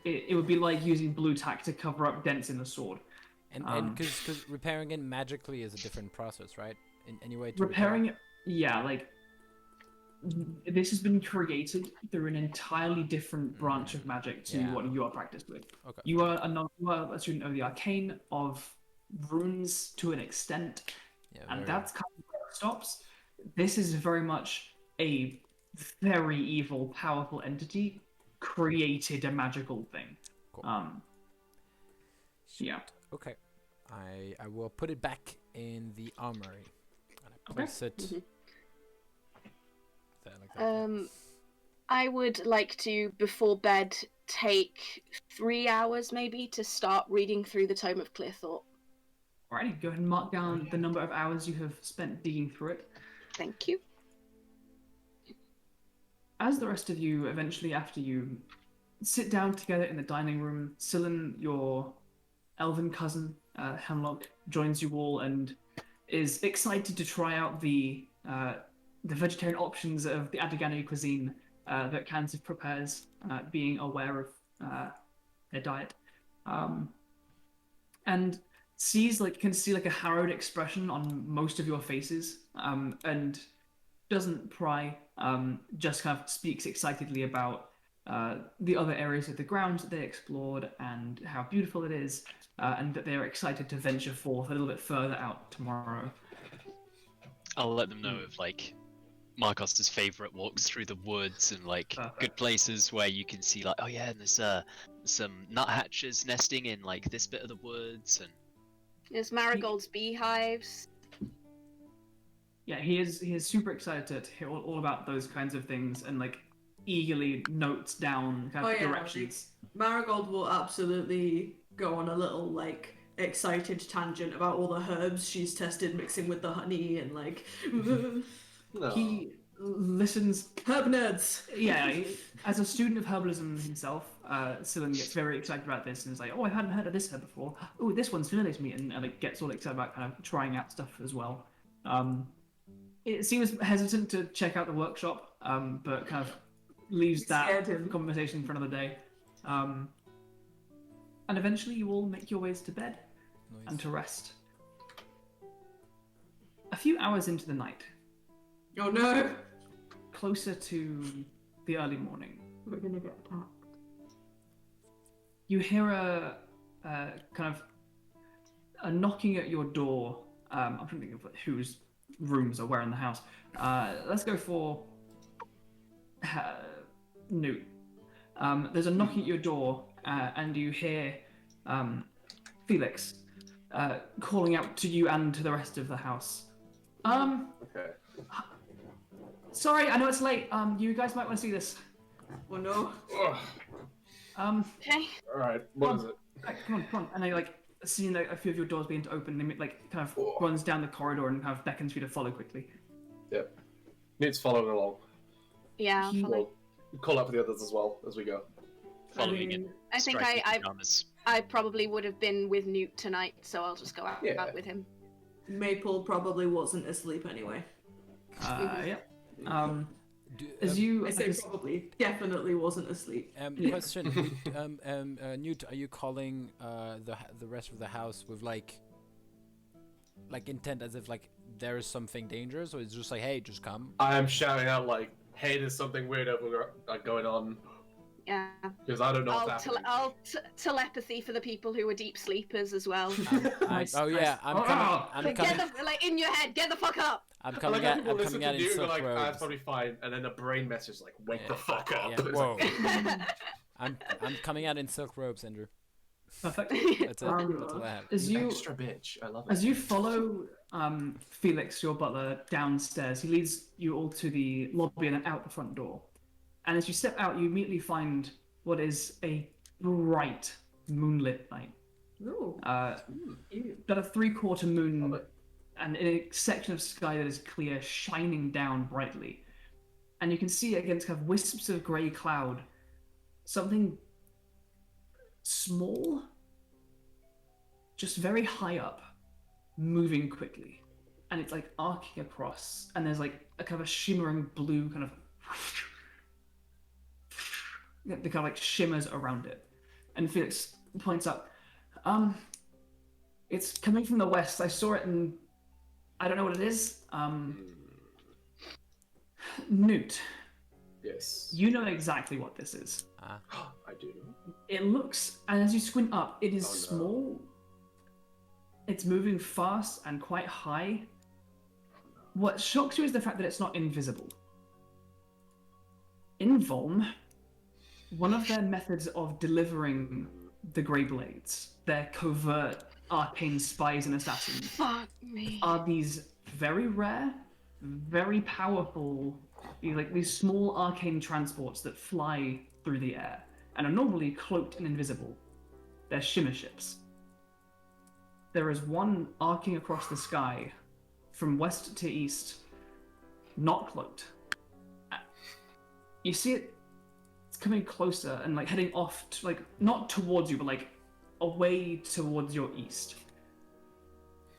it would be like using blue tack to cover up dents in the sword. And because repairing it magically is a different process, right? In any way to repairing it, yeah, like this has been created through an entirely different branch of magic to what you are practiced with. Okay. You are a student of the arcane, of runes to an extent, and that's kind of where it stops. This is very much a very evil, powerful entity created a magical thing. Cool. Yeah. Okay. I will put it back in the armory. And I place it there like that. I would like to, before bed, take 3 hours maybe to start reading through the Tome of Clear Thought. Alrighty, go ahead and mark down the number of hours you have spent digging through it. Thank you. As the rest of you, eventually after you sit down together in the dining room, Scylla, your elven cousin, Hemlock, joins you all and is excited to try out the vegetarian options of the Adagani cuisine that Kansas prepares, being aware of their diet. And can see like a harrowed expression on most of your faces, and doesn't pry, just kind of speaks excitedly about the other areas of the grounds that they explored and how beautiful it is, and that they're excited to venture forth a little bit further out tomorrow. I'll let them know of like Markos' favorite walks through the woods and like good places where you can see like, oh yeah, and there's some nuthatches nesting in like this bit of the woods, and there's marigolds beehives. Yeah, he is super excited to hear all about those kinds of things, and like eagerly notes down kind of directions. Marigold will absolutely go on a little like excited tangent about all the herbs she's tested mixing with the honey, and like he listens. Herb nerds. Yeah, as a student of herbalism himself, Scylla gets very excited about this and is like, oh, I hadn't heard of this herb before. Oh, this one's familiar to me, and like gets all excited about kind of trying out stuff as well. It seems hesitant to check out the workshop, but kind of leaves that conversation for another day. And eventually you all make your ways to bed and to rest. A few hours into the night. Oh no! Closer to the early morning. We're gonna get attacked. You hear a kind of a knocking at your door. I'm trying to think of whose rooms are where in the house. Let's go for Nute. There's a knocking at your door, and you hear Felix calling out to you and to the rest of the house. Okay. Sorry, I know it's late. You guys might want to see this. Oh no. Okay. All right. What is it? Come on. And I seeing a few of your doors begin to open, and like kind of runs down the corridor and kind of beckons for you to follow quickly. Yep. Nute's following along. Yeah, I'll follow. We'll call out for the others as well as we go. Following in. I think I probably would have been with Nute tonight, so I'll just go out with him. Maple probably wasn't asleep anyway. Yep. Probably definitely wasn't asleep. Question, Nute, are you calling the rest of the house with like intent as if like there is something dangerous, or it's just like, hey, just come? I am shouting out like, hey, there's something weird going on. Yeah. Because I don't know what's happening. I'll telepathy for the people who are deep sleepers as well. I'm coming. In your head, get the fuck up. I'm coming out in silk robes. That's probably fine, and then a brain message like, wake the fuck up. Yeah, whoa. I'm coming out in silk robes, Andrew. Perfect. That's it. That's all I have. Extra bitch. I love it. As you follow Felix, your butler, downstairs, he leads you all to the lobby and then out the front door. And as you step out, you immediately find what is a bright moonlit night. Ooh. About a 3/4 moon, and in a section of sky that is clear, shining down brightly. and you can see against kind of wisps of grey cloud something small, just very high up, moving quickly, and it's like arcing across, and there's like a kind of a shimmering blue kind of the kind of like shimmers around it. And Felix points out, it's coming from the west. I saw it and I don't know what it is. Nute. Yes. You know exactly what this is. I do know. It looks, and as you squint up, it is Oh, no. small. It's moving fast and quite high. What shocks you is the fact that it's not invisible. In Volm, one of their methods of delivering the Grey Blades, their covert arcane spies and assassins, Fuck me. are these very rare, very powerful, like these small arcane transports that fly through the air and are normally cloaked and invisible. They're shimmer ships. There is one arcing across the sky from west to east, not cloaked. You see it, it's coming closer and like heading off, to, like not towards you, but like away towards your east.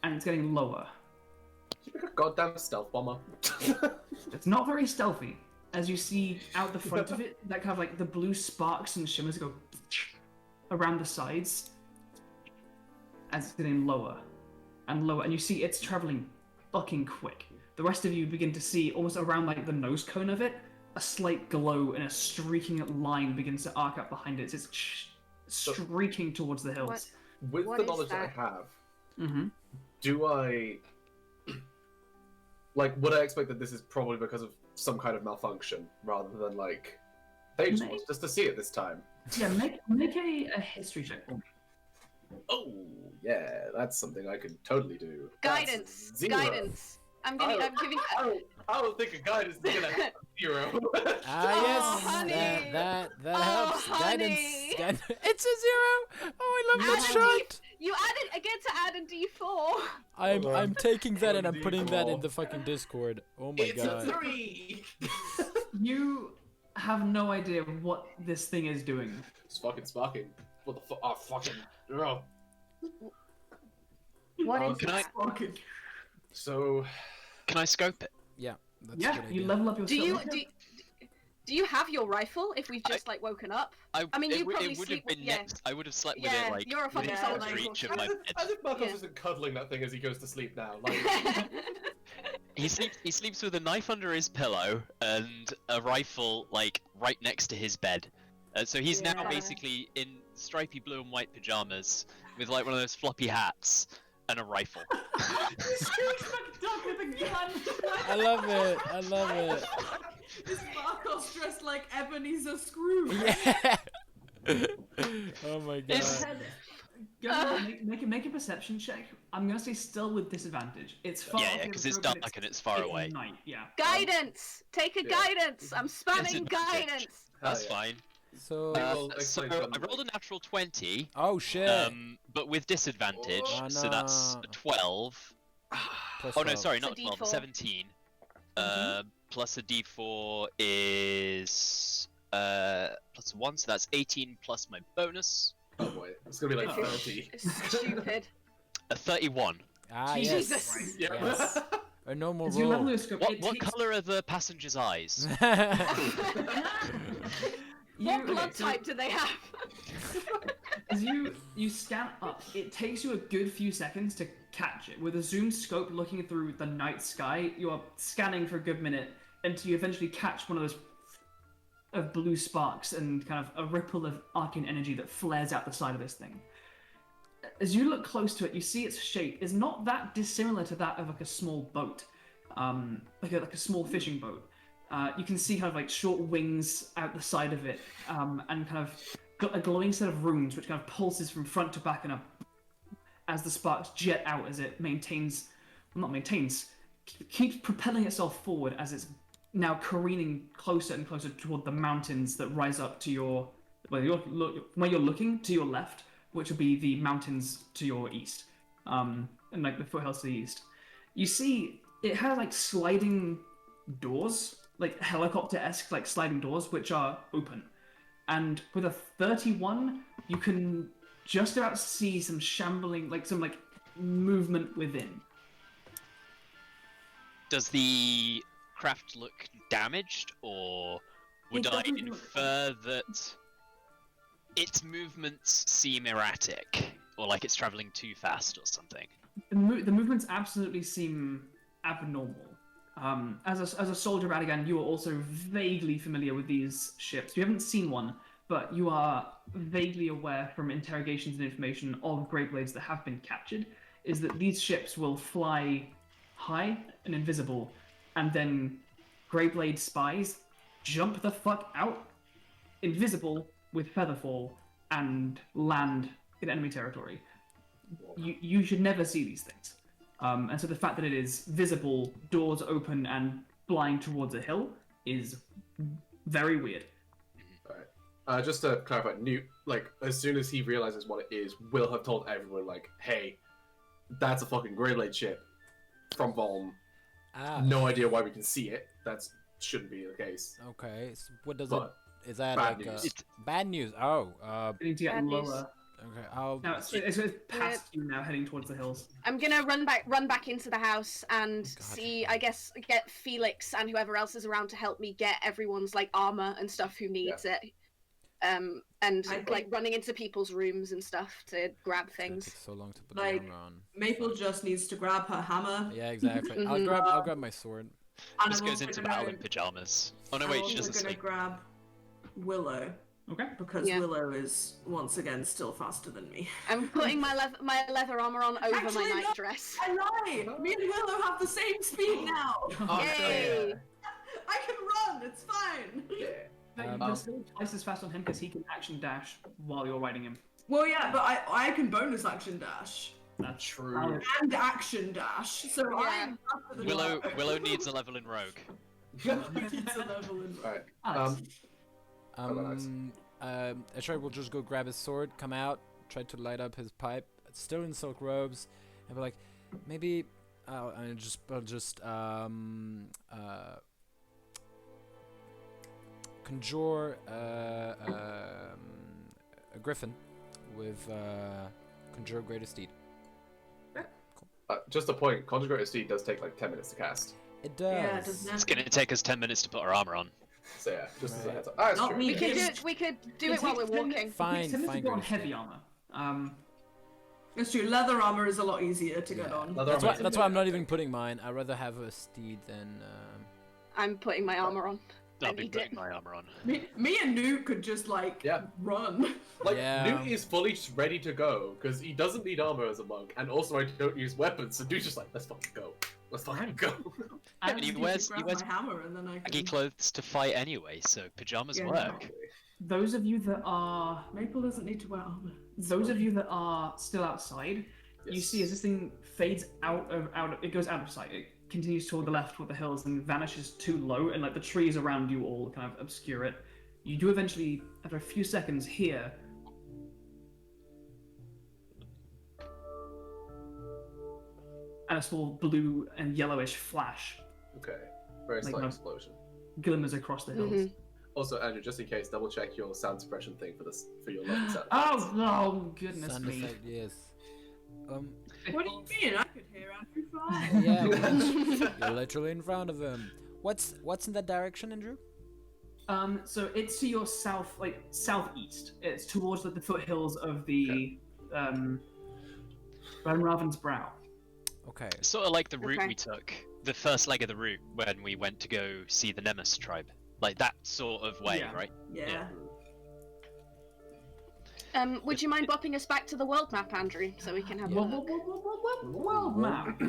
And it's getting lower. You like a goddamn stealth bomber. It's not very stealthy. As you see out the front of it, that kind of like the blue sparks and shimmers go around the sides as it's getting lower and lower, and you see it's traveling fucking quick. The rest of you begin to see almost around like the nose cone of it, a slight glow and a streaking line begins to arc up behind it. It's streaking towards the hills. With What the is knowledge that I that? have, Mm-hmm. do I like? Would I expect that this is probably because of some kind of malfunction rather than like they just wanted us to see it this time? Yeah, make a history check. Oh yeah, that's something I could totally do. Guidance. That's 0. Guidance. I'm giving. I don't think a guidance is gonna have 0. Yes, honey. that Oh, helps. honey. Guidance. It's a 0. Oh, I love that Add a shot. You added. I get to add a D4. I'm taking that and I'm D4. putting that in the fucking Discord. Oh my It's god. a 3. You have no idea what this thing is doing. It's fucking sparking. What the fuck? Oh, fucking. Oh. What Oh, is can I- that? So, Can I scope it? Yeah, that's a Yeah, good you idea. level up your Do you skill. do you have your rifle? If we've just like woken up. I mean, it, you would- probably it would sleep have been with- yeah. next. I would have slept with Yeah, it like you're a fucking within soul reach of knife. my bed. as if Markos Yeah. isn't cuddling that thing as he goes to sleep now. Like, He sleeps with a knife under his pillow and a rifle like right next to his bed. So he's now Yeah. basically in stripy blue and white pajamas with like one of those floppy hats and a rifle. Scrooge McDuck with a gun! I love it. I love it. Is Markos dressed like Ebenezer Scrooge? Yeah. Oh my god. It's- Go ahead, make a perception check. I'm gonna say still with disadvantage. It's far Yeah, off yeah, the 'cause it's other group, dark and it's far away. Night, yeah. Guidance. Take a Yeah. guidance. I'm spamming Disadvantage. guidance. That's Hell yeah. fine. So. Well, So explain I something. rolled a natural 20, Oh shit. but with disadvantage, Oh, so that's no. a 12. Plus Oh no, 12. sorry, Plus a not 12, D4. 17. Plus a d4 is plus 1, so that's 18 plus my bonus. Oh boy, it's gonna be like Oh. 30. It's stupid. A 31. Ah, Jesus. yes. Yeah. Yes. A normal As you level roll. your scope, What it what takes color are the passengers' eyes? What blood okay, so type do they have? As you scan up, it takes you a good few seconds to catch it. With a zoom scope looking through the night sky, you are scanning for a good minute until you eventually catch one of those of blue sparks and kind of a ripple of arcane energy that flares out the side of this thing. As you look close to it, you see its shape is not that dissimilar to that of like a small boat, like a small fishing boat. You can see kind of like short wings out the side of it, and kind of a glowing set of runes which kind of pulses from front to back and up as the sparks jet out as it keeps propelling itself forward as it's now careening closer and closer toward the mountains that rise up to where you're looking to your left, which will be the mountains to your east, and like the foothills to the east. You see it has like sliding doors like helicopter-esque like sliding doors, which are open. And with a 31, you can just about see some shambling, like some like movement within. Does the craft look damaged, or would It I doesn't look- infer that its movements seem erratic, or like it's traveling too fast or something? The movements absolutely seem abnormal. As a soldier, Radigan, you are also vaguely familiar with these ships. You haven't seen one, but you are vaguely aware from interrogations and information of Greyblades that have been captured, is that these ships will fly high and invisible, and then Greyblade spies jump the fuck out, invisible with featherfall, and land in enemy territory. You should never see these things. And so the fact that it is visible, doors open, and flying towards a hill is very weird. Alright. Just to clarify, Nute, like, as soon as he realizes what it is, will have told everyone, like, hey, that's a fucking Greyblade ship from Volm. No idea why we can see it. That shouldn't be the case. Okay, so what does But it? Is that bad like news. bad news? Oh, You need to get Bad news. lower. okay. I'll. Now it's past you now, heading towards the hills. I'm gonna run back into the house and Gotcha. see. I guess get Felix and whoever else is around to help me get everyone's like armor and stuff who needs it. And I think- like running into people's rooms and stuff to grab It's gonna things. take so long to put Like, the armor on. Maple just needs to grab her hammer. Yeah, exactly. Mhm. I'll grab my sword. And Just I'm goes also into gonna- battle in pajamas. Oh no, I'm wait, also she doesn't gonna sleep. grab Willow Okay. because Yeah. Willow is once again still faster than me. I'm putting my leather armor on over Actually, my no. nightdress. I lie. Me and Willow have the same speed now. Oh, Yay! I can run. It's fine. You're still twice as fast on him because he can action dash while you're riding him. Well, yeah, but I can bonus action dash That's True. and action dash. So Yeah. I'm faster than Willow needs a level in rogue. needs a level in. Alright. Alex. Alex. Ashura will just go grab his sword, come out, try to light up his pipe, still in silk robes, and be like, maybe I'll just conjure a griffin with conjure greater steed. Just a point, Conjure Greater Steed does take like 10 minutes to cast. It does. Yeah, doesn't It's it? gonna take us 10 minutes to put our armor on. So yeah, just as a Right. heads up. Ah, it's Not true. me. We could do it while we're walking. Fine, to fine, go on great heavy steed. armor. It's true. Leather armor is a lot easier to get Yeah. on. Leather That's armor why. is That's a why bit I'm not epic. even putting mine. I'd rather have a steed than. I'm putting my armor on. I I'll be need putting it. my armor on. Me and Nute could just like Yeah. run. Like, Yeah. Nute is fully just ready to go, because he doesn't need armor as a monk, and also I don't use weapons, so Nute's just like, let's fucking go. Let's fucking go. I but he You wears- grab wears my hammer and then I Baggy can. clothes to fight anyway, so pajamas Yeah, work. Those of you that are Maple doesn't need to wear armor. still outside, you Yes. see as this thing fades it goes out of sight. It continues toward the left toward the hills and vanishes too low, and like the trees around you all kind of obscure it. You do eventually, after a few seconds, hear and a small blue and yellowish flash Okay. Very Like slight no- explosion. glimmers across the hills. Mhm. Also, Andrew, just in case, double check your sound suppression thing for your lovely sound. Oh goodness sound me! effect, yes. What do you mean? I could hear Andrew fine. Yeah, well, you're literally in front of him. What's in that direction, Andrew? So it's to your south, like southeast. It's towards like, the foothills of the Raven's Brow. Okay. It's sort of like the route Okay. we took, the first leg of the route when we went to go see the Nemesis tribe. Like that sort of way, Yeah. right? Yeah. Would you mind bopping us back to the world map, Andrew, so we can have a look? World map.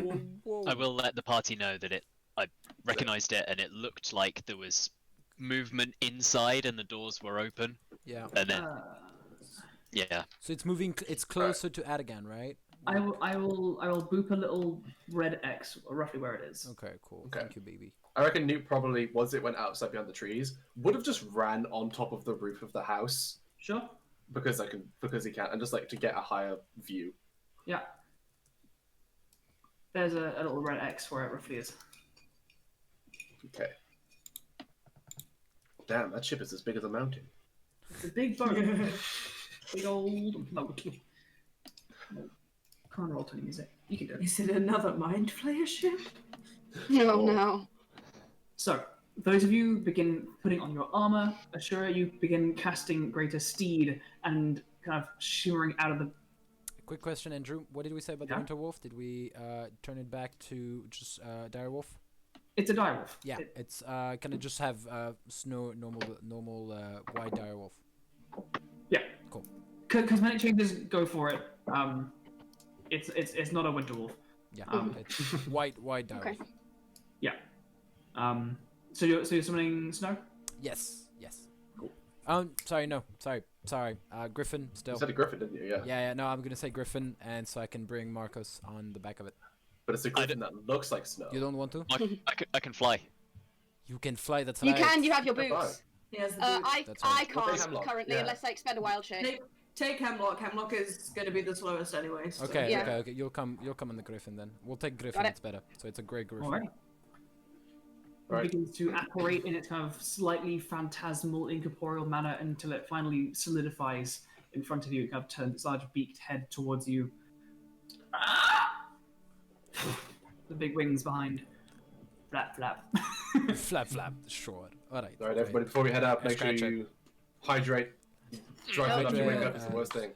I will let the party know that I recognized it and it looked like there was movement inside and the doors were open. Yeah. And then, yeah. So it's moving. It's closer to Adagan, right? I will boop a little red X roughly where it is. Okay, cool. Okay. Thank you, baby. I reckon Newt probably, once it went outside behind the trees, would have just ran on top of the roof of the house Sure. because he can, and just like to get a higher view. Yeah. There's a little red X where it roughly is. Okay. Damn, that ship is as big as a mountain. It's a big boat. Big old boat. Can't roll to music. You can do it. Is it another mind flayer ship? No, no. So, those of you begin putting on your armor. Ashura, you begin casting Greater Steed and kind of shimmering out of the... Quick question, Andrew. What did we say about the Yeah? Winter Wolf? Did we turn it back to just Dire Wolf? It's a direwolf. Yeah, it's can it just have normal white Dire Wolf? Yeah. Cool. Cosmetic changes, go for it. It's not a winter wolf. Yeah, it's white Dire Okay. Wolf. Yeah. So you're summoning snow? Yes. Cool. Sorry. Griffin still. You said a griffin, didn't you? Yeah. Yeah. No, I'm gonna say Griffin, and so I can bring Markos on the back of it. But it's a griffin that looks like snow. You don't want to? I can fly. You can fly. That's You hilarious. can. You have your Goodbye. boots. He has the I That's right. We'll take can't Hemlock, currently yeah. unless I expend a wild shape. Take Hemlock. Hemlock is going to be the slowest anyway. So. Okay, Yeah. okay. You'll come on the Griffin then. We'll take Griffin. Got it. It's better. So it's a great Griffin. Alright. Right. It begins to apparate in its kind of slightly phantasmal, incorporeal manner until it finally solidifies in front of you. It kind of turns its large beaked head towards you. The big wings behind. Flap, flap. flap. Sure. All right. All right, everybody. Before we head out, make sure Scratch it. you hydrate. Dry food after you wake up is the Hydrate. worst thing.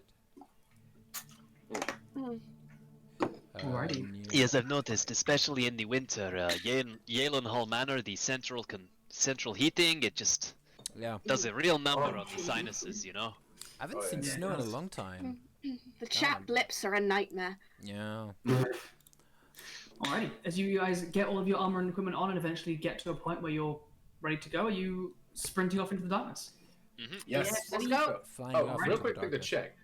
Alrighty. Yes, I've noticed, especially in the winter, Hall Manor, the central heating, it just Yeah. does a real number on the sinuses, you know? I haven't Oh, seen yeah. snow in a long time. The chapped lips are a nightmare. Yeah. Alrighty. As you guys get all of your armor and equipment on and eventually get to a point where you're ready to go, are you sprinting off into the darkness? Yes. Let's go. Flying Oh, off real into the quick thing to darkness. check.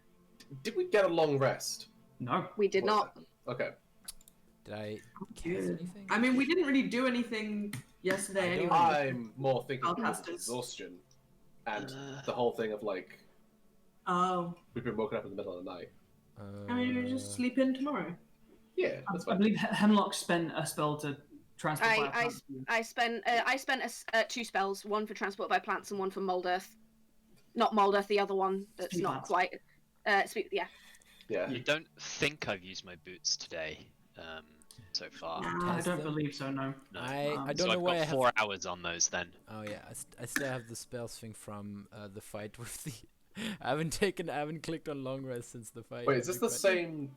Did we get a long rest? No. We did What's not. that? Okay. Did I cast Yeah. anything? I mean, we didn't really do anything yesterday I don't- anyway. I'm more thinking about Spellcasters. exhaustion and the whole thing of like Oh, we've been woken up in the middle of the night. I mean, we just sleep in tomorrow. Yeah, that's I fine. believe Hemlock spent a spell to transport by a I plant. I spent two spells, one for transport by plants and one for mold earth. Not mold earth, the other one that's Speak not plants. quite. Yeah. Yeah. I don't think I've used my boots today, so far. Nah. I Test don't them? believe so, no. No. I So don't So know I've why I got have. 4 hours on those then. Oh yeah, I still have the spells thing from the fight with the. I haven't clicked on long rest since the fight. Wait, is this the same?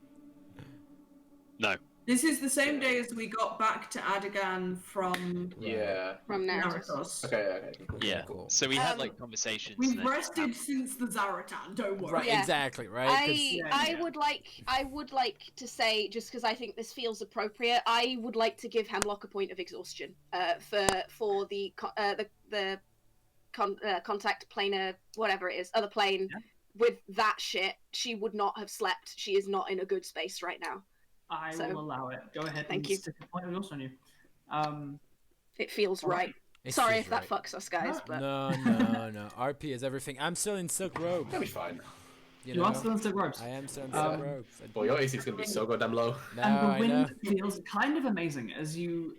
No. This is the same day as we got back to Adigan from Yeah. From Narrative. Narkos. Okay. Yeah. Cool. So we had Um, like conversations. We've and then- rested since the Zaratan, don't worry. Right, Yeah. exactly, right? 'Cause- I would like to say, just because I think this feels appropriate, I would like to give Hemlock a point of exhaustion for the contact planar, whatever it is, other plane. Yeah. With that shit, she would not have slept. She is not in a good space right now. I So- will allow it. Go ahead Thank and you. stick a point of yours on you. It feels Alright. right. it Sorry feels if that right. fucks us, guys, but No. RP is everything. I'm still in silk robes. That'll be fine. You are still in silk robes. I am still in Um, silk robes. Boy, your AC is gonna be so goddamn low. No, And the I know. wind feels kind of amazing as you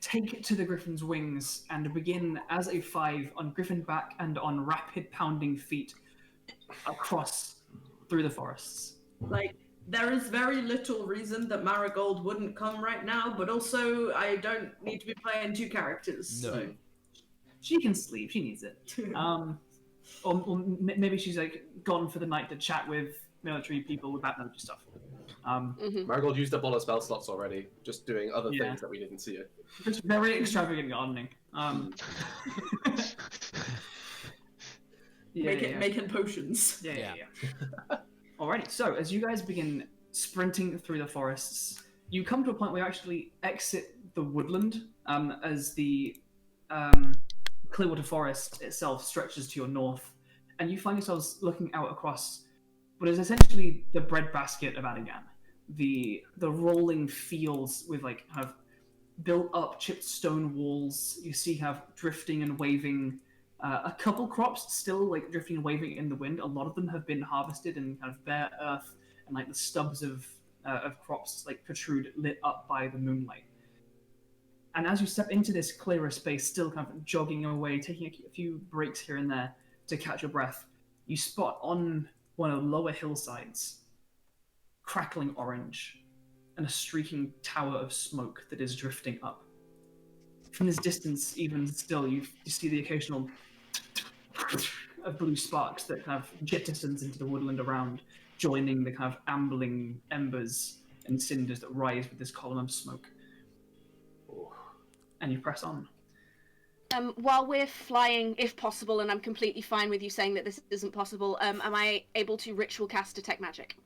take to the griffin's wings and begin as a 5 on griffin back and on rapid pounding feet across through the forests. Like, there is very little reason that Marigold wouldn't come right now, but also I don't need to be playing two characters. No. She can sleep. She needs it. So. Maybe she's like gone for the night to chat with military people about military stuff. mhm. Marigold used up all her spell slots already, just doing other Yeah. things that we didn't see it. It's very extravagant gardening. Making potions. Yeah. Alrighty, so as you guys begin sprinting through the forests, you come to a point where you actually exit the woodland as the Clearwater Forest itself stretches to your north, and you find yourselves looking out across what is essentially the breadbasket of Adigan. The rolling fields with like kind of built up chipped stone walls. You see kind of drifting and waving. A couple crops still like drifting and waving in the wind. A lot of them have been harvested and kind of bare earth, and like the stubs of crops like protrude lit up by the moonlight. And as you step into this clearer space, still kind of jogging away, taking a few breaks here and there to catch your breath, you spot on one of the lower hillsides, crackling orange, and a streaking tower of smoke that is drifting up. From this distance, even still, you see the occasional of blue sparks that kind of jettisons into the woodland around, joining the kind of ambling embers and cinders that rise with this column of smoke. And you press on. While we're flying, if possible, and I'm completely fine with you saying that this isn't possible, am I able to ritual cast detect magic?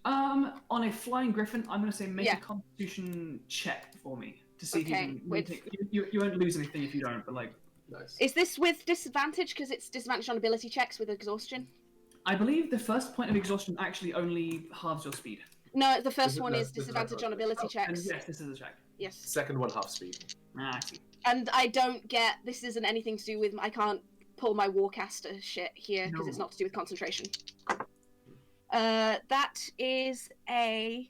On a flying griffin, I'm going to say make a constitution check for me to see if you won't lose anything if you don't, but like... Nice. Is this with disadvantage because it's disadvantage on ability checks with exhaustion? I believe the first point of exhaustion actually only halves your speed. No, the first one is disadvantage on ability checks. And yes, this is a check. Yes. Second one, half speed. Ah, I see. And I don't get... This isn't anything to do with... I can't pull my Warcaster shit here because it's not to do with concentration. That is a...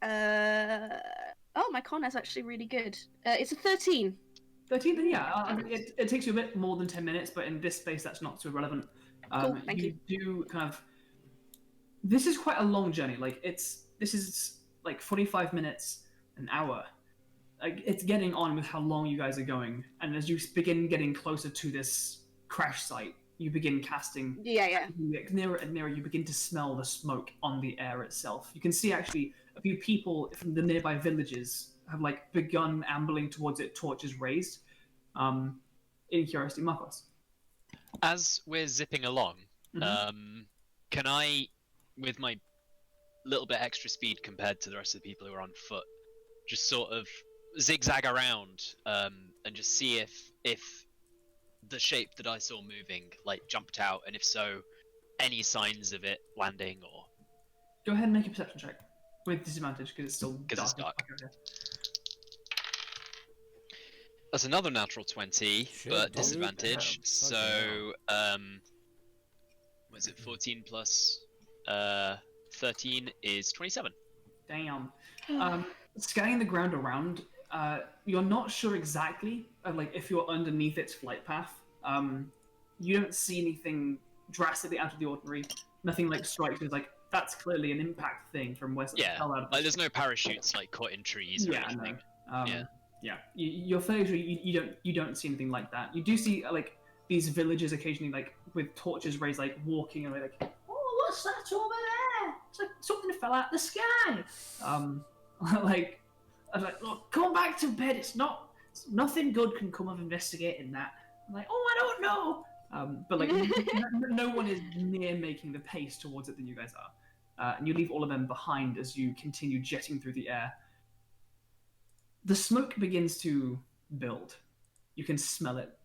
Oh, my con is actually really good. It's a 13. 13, then yeah. It takes you a bit more than 10 minutes, but in this space, that's not so relevant. Cool, thank you. You do kind of... This is quite a long journey. Like, this is like 45 minutes, an hour. Like, it's getting on with how long you guys are going. And as you begin getting closer to this crash site, you begin casting... Yeah. Nearer and nearer, you begin to smell the smoke on the air itself. You can see, actually, a few people from the nearby villages have, like, begun ambling towards it, torches raised. In curiosity, Markos. As we're zipping along, can I, with my little bit extra speed compared to the rest of the people who are on foot, just sort of zigzag around and just see if the shape that I saw moving like jumped out, and if so, any signs of it landing or... Go ahead and make a perception check with disadvantage because it's still dark. Because it's dark. That's another natural 20, but disadvantage. So, was it 14 plus 13 is 27. Damn. Scanning the ground around, you're not sure exactly, like, if you're underneath its flight path. You don't see anything drastically out of the ordinary. Nothing like strikes you as like, that's clearly an impact thing from where something fell out of like there's no parachutes like caught in trees or anything. No. You're fairly sure you don't see anything like that. You do see like these villagers occasionally like with torches raised, like walking and like, oh, what's that over there? It's like something fell out of the sky. Like, I was like, look, come back to bed. Nothing good can come of investigating that. I'm like, oh, I don't know. But like, no one is near making the pace towards it than you guys are. And you leave all of them behind as you continue jetting through the air. The smoke begins to build. You can smell it.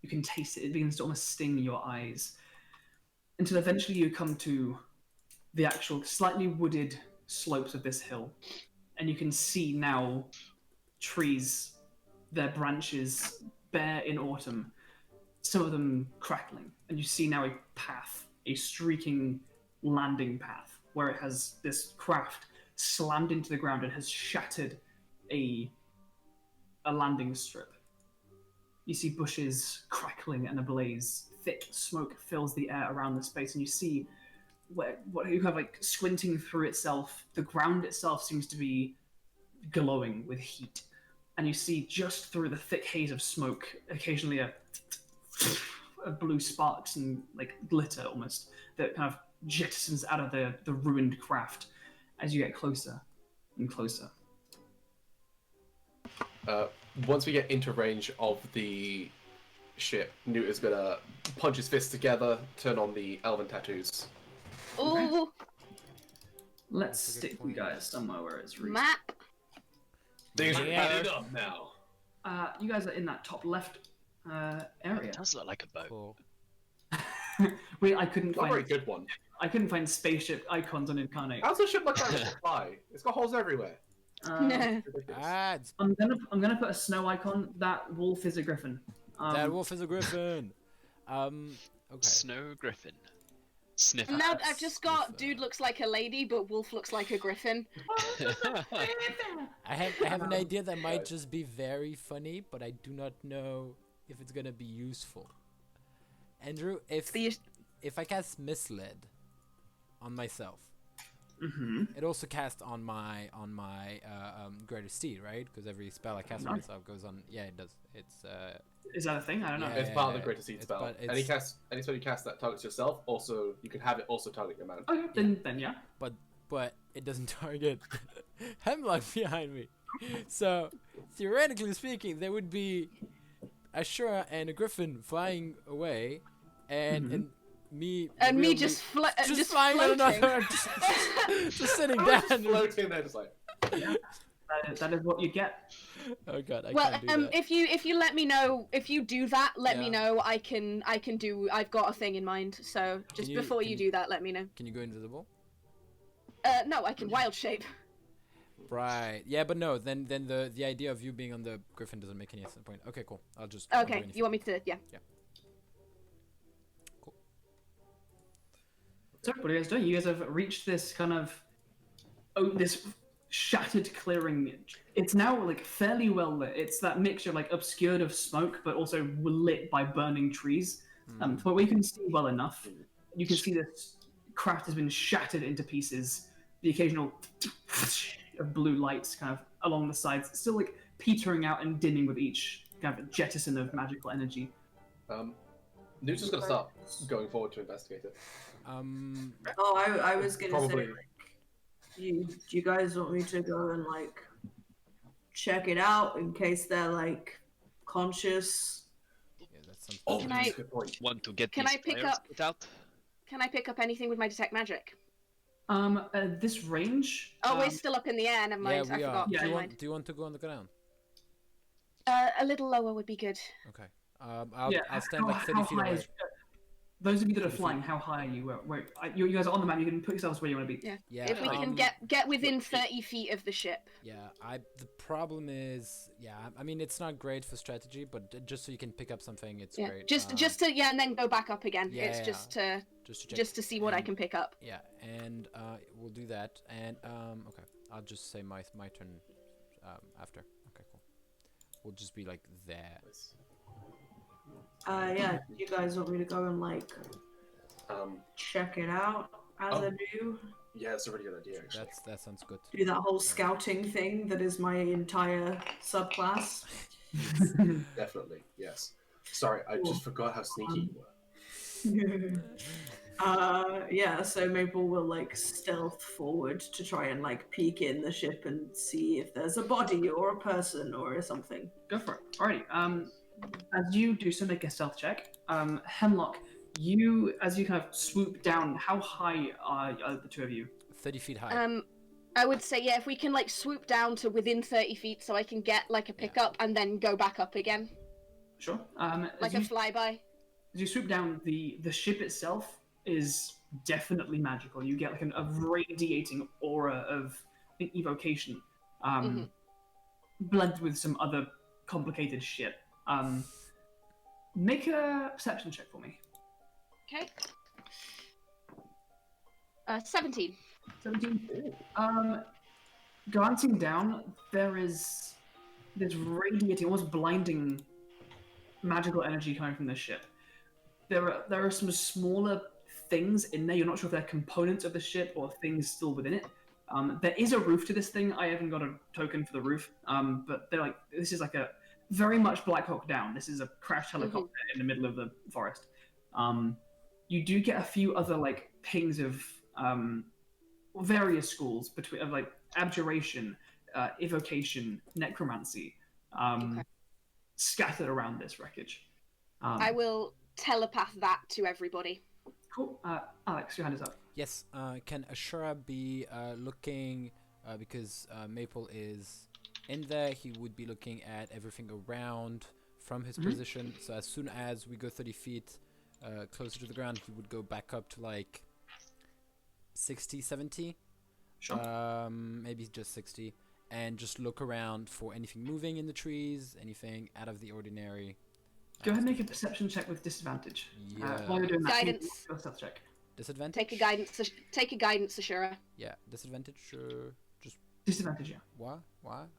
You can taste it. It begins to almost sting your eyes. Until eventually you come to the actual slightly wooded slopes of this hill. And you can see now trees, their branches bare in autumn, some of them crackling. And you see now a path, a streaking landing path, where it has this craft slammed into the ground and has shattered a landing strip. You see bushes crackling and ablaze. Thick smoke fills the air around the space, and you see what you have like squinting through itself. The ground itself seems to be glowing with heat, and you see just through the thick haze of smoke, occasionally a blue sparks and like glitter almost that kind of jettisons out of the ruined craft as you get closer and closer. Once we get into range of the ship, Nute is gonna punch his fists together, turn on the elven tattoos. Ooh. Let's stick you guys somewhere where it's reasonable. Map. Things are headed up now. You guys are in that top left area. It does look like a boat. Cool. I couldn't Not a very find. good one. I couldn't find spaceship icons on Incarnate. How's the ship look like a fly? It's got holes everywhere. Ads. I'm gonna put a snow icon. That wolf is a griffin. That wolf is a griffin. Okay. Snow Griffin. Sniff. And now at. I've just got dude looks like a lady, but wolf looks like a griffin. I have an idea that might just be very funny, but I do not know if it's gonna be useful. Andrew, if I cast Misled on myself, it also casts on my Greater Steed, right? Because every spell I cast on myself goes on. Yeah, it does. It's Is that a thing? I don't know. Yeah. It's part of the Greater Seed it's spell. part- Any it's- spell you cast that targets yourself, also you can have it also target your man. Okay, then yeah. but it doesn't target Hemlock behind me. So theoretically speaking, there would be Ashura and a griffin flying away, and me just flying on floating. another, just sitting down. Just floating there, just like. That is what you get. Oh god, I Well, can't do that. if you let me know, if you do that, let me Yeah. know. I can do. I've got a thing in mind. So just before you do that, let me know. Can you go invisible? No, I can wild shape. Right. Yeah, but no. Then the idea of you being on the griffin doesn't make any point. Okay, cool. I'll just. I'll do Okay, anything. you want me to? Yeah. So what are you guys doing? You guys have reached this kind of this shattered clearing. It's now like fairly well lit. It's that mixture of like obscured of smoke, but also lit by burning trees. But we can see well enough. You can see this craft has been shattered into pieces. The occasional of blue lights kind of along the sides, still like petering out and dimming with each kind of jettison of magical energy. Nute's just gonna start going forward to investigate it. Oh, I was gonna Probably. say, like, do you guys want me to go and like check it out in case they're like conscious? Yeah, that's something. Oh, Can that's I- a good point. Want to get Can these I pick fires up- put out? Can I pick up anything with my detect magic? This range. Oh, we're still up in the air. Never mind. Yeah, I we are. forgot. Do Never you mind. want? Do you want to go on the ground? A little lower would be good. Okay. I'll stand like 30 feet high away. is, those of you that are 30 flying, how high are you? You guys are on the map. You can put yourselves where you want to be. Yeah. Yeah. If we can get within 30 feet of the ship. Yeah. The problem is, I mean, it's not great for strategy, but just so you can pick up something, it's Yeah. great. Just to and then go back up again. Yeah, It's yeah. just to check. see what I can pick up. Yeah, and we'll do that. And okay, I'll just say my turn after. Okay, cool. We'll just be like there. Yeah, do you guys want me to go and like check it out as Oh. I do? Yeah, that's a really good idea. Actually. That sounds good. Do that whole scouting thing that is my entire subclass. Definitely, yes. Sorry, I just forgot how sneaky you were. Yeah, so Maple will like stealth forward to try and like peek in the ship and see if there's a body or a person or something. Go for it. Alrighty. As you do so, make a stealth check. Hemlock, as you kind of swoop down, how high are the two of you? 30 feet high. I would say if we can like swoop down to within 30 feet, so I can get like a pickup and then go back up again, Sure. like a flyby. As you swoop down, the ship itself is definitely magical. You get like a radiating aura of, I think, evocation, blended with some other complicated shit. Make a perception check for me. Okay. 17. 17. Glancing down, there's radiating, almost blinding magical energy coming from this ship. There are some smaller things in there. You're not sure if they're components of the ship or things still within it. There is a roof to this thing. I haven't got a token for the roof. But they're like, this is like a very much Black Hawk Down. This is a crashed helicopter in the middle of the forest. You do get a few other like pings of various schools of like abjuration, evocation, necromancy, scattered around this wreckage. I will telepath that to everybody. Cool. Alex, your hand is up. Yes. Can Ashura be looking because Maple is in there? He would be looking at everything around from his position. So as soon as we go 30 feet closer to the ground, he would go back up to like 60, 70. Sure. Maybe just 60, and just look around for anything moving in the trees, anything out of the ordinary. Go ahead and make a perception check with disadvantage. Yeah. While you're doing that, Guidance. do a stealth check. Disadvantage. Take a guidance, Ashura. Yeah, disadvantage. Just Disadvantage, yeah. why?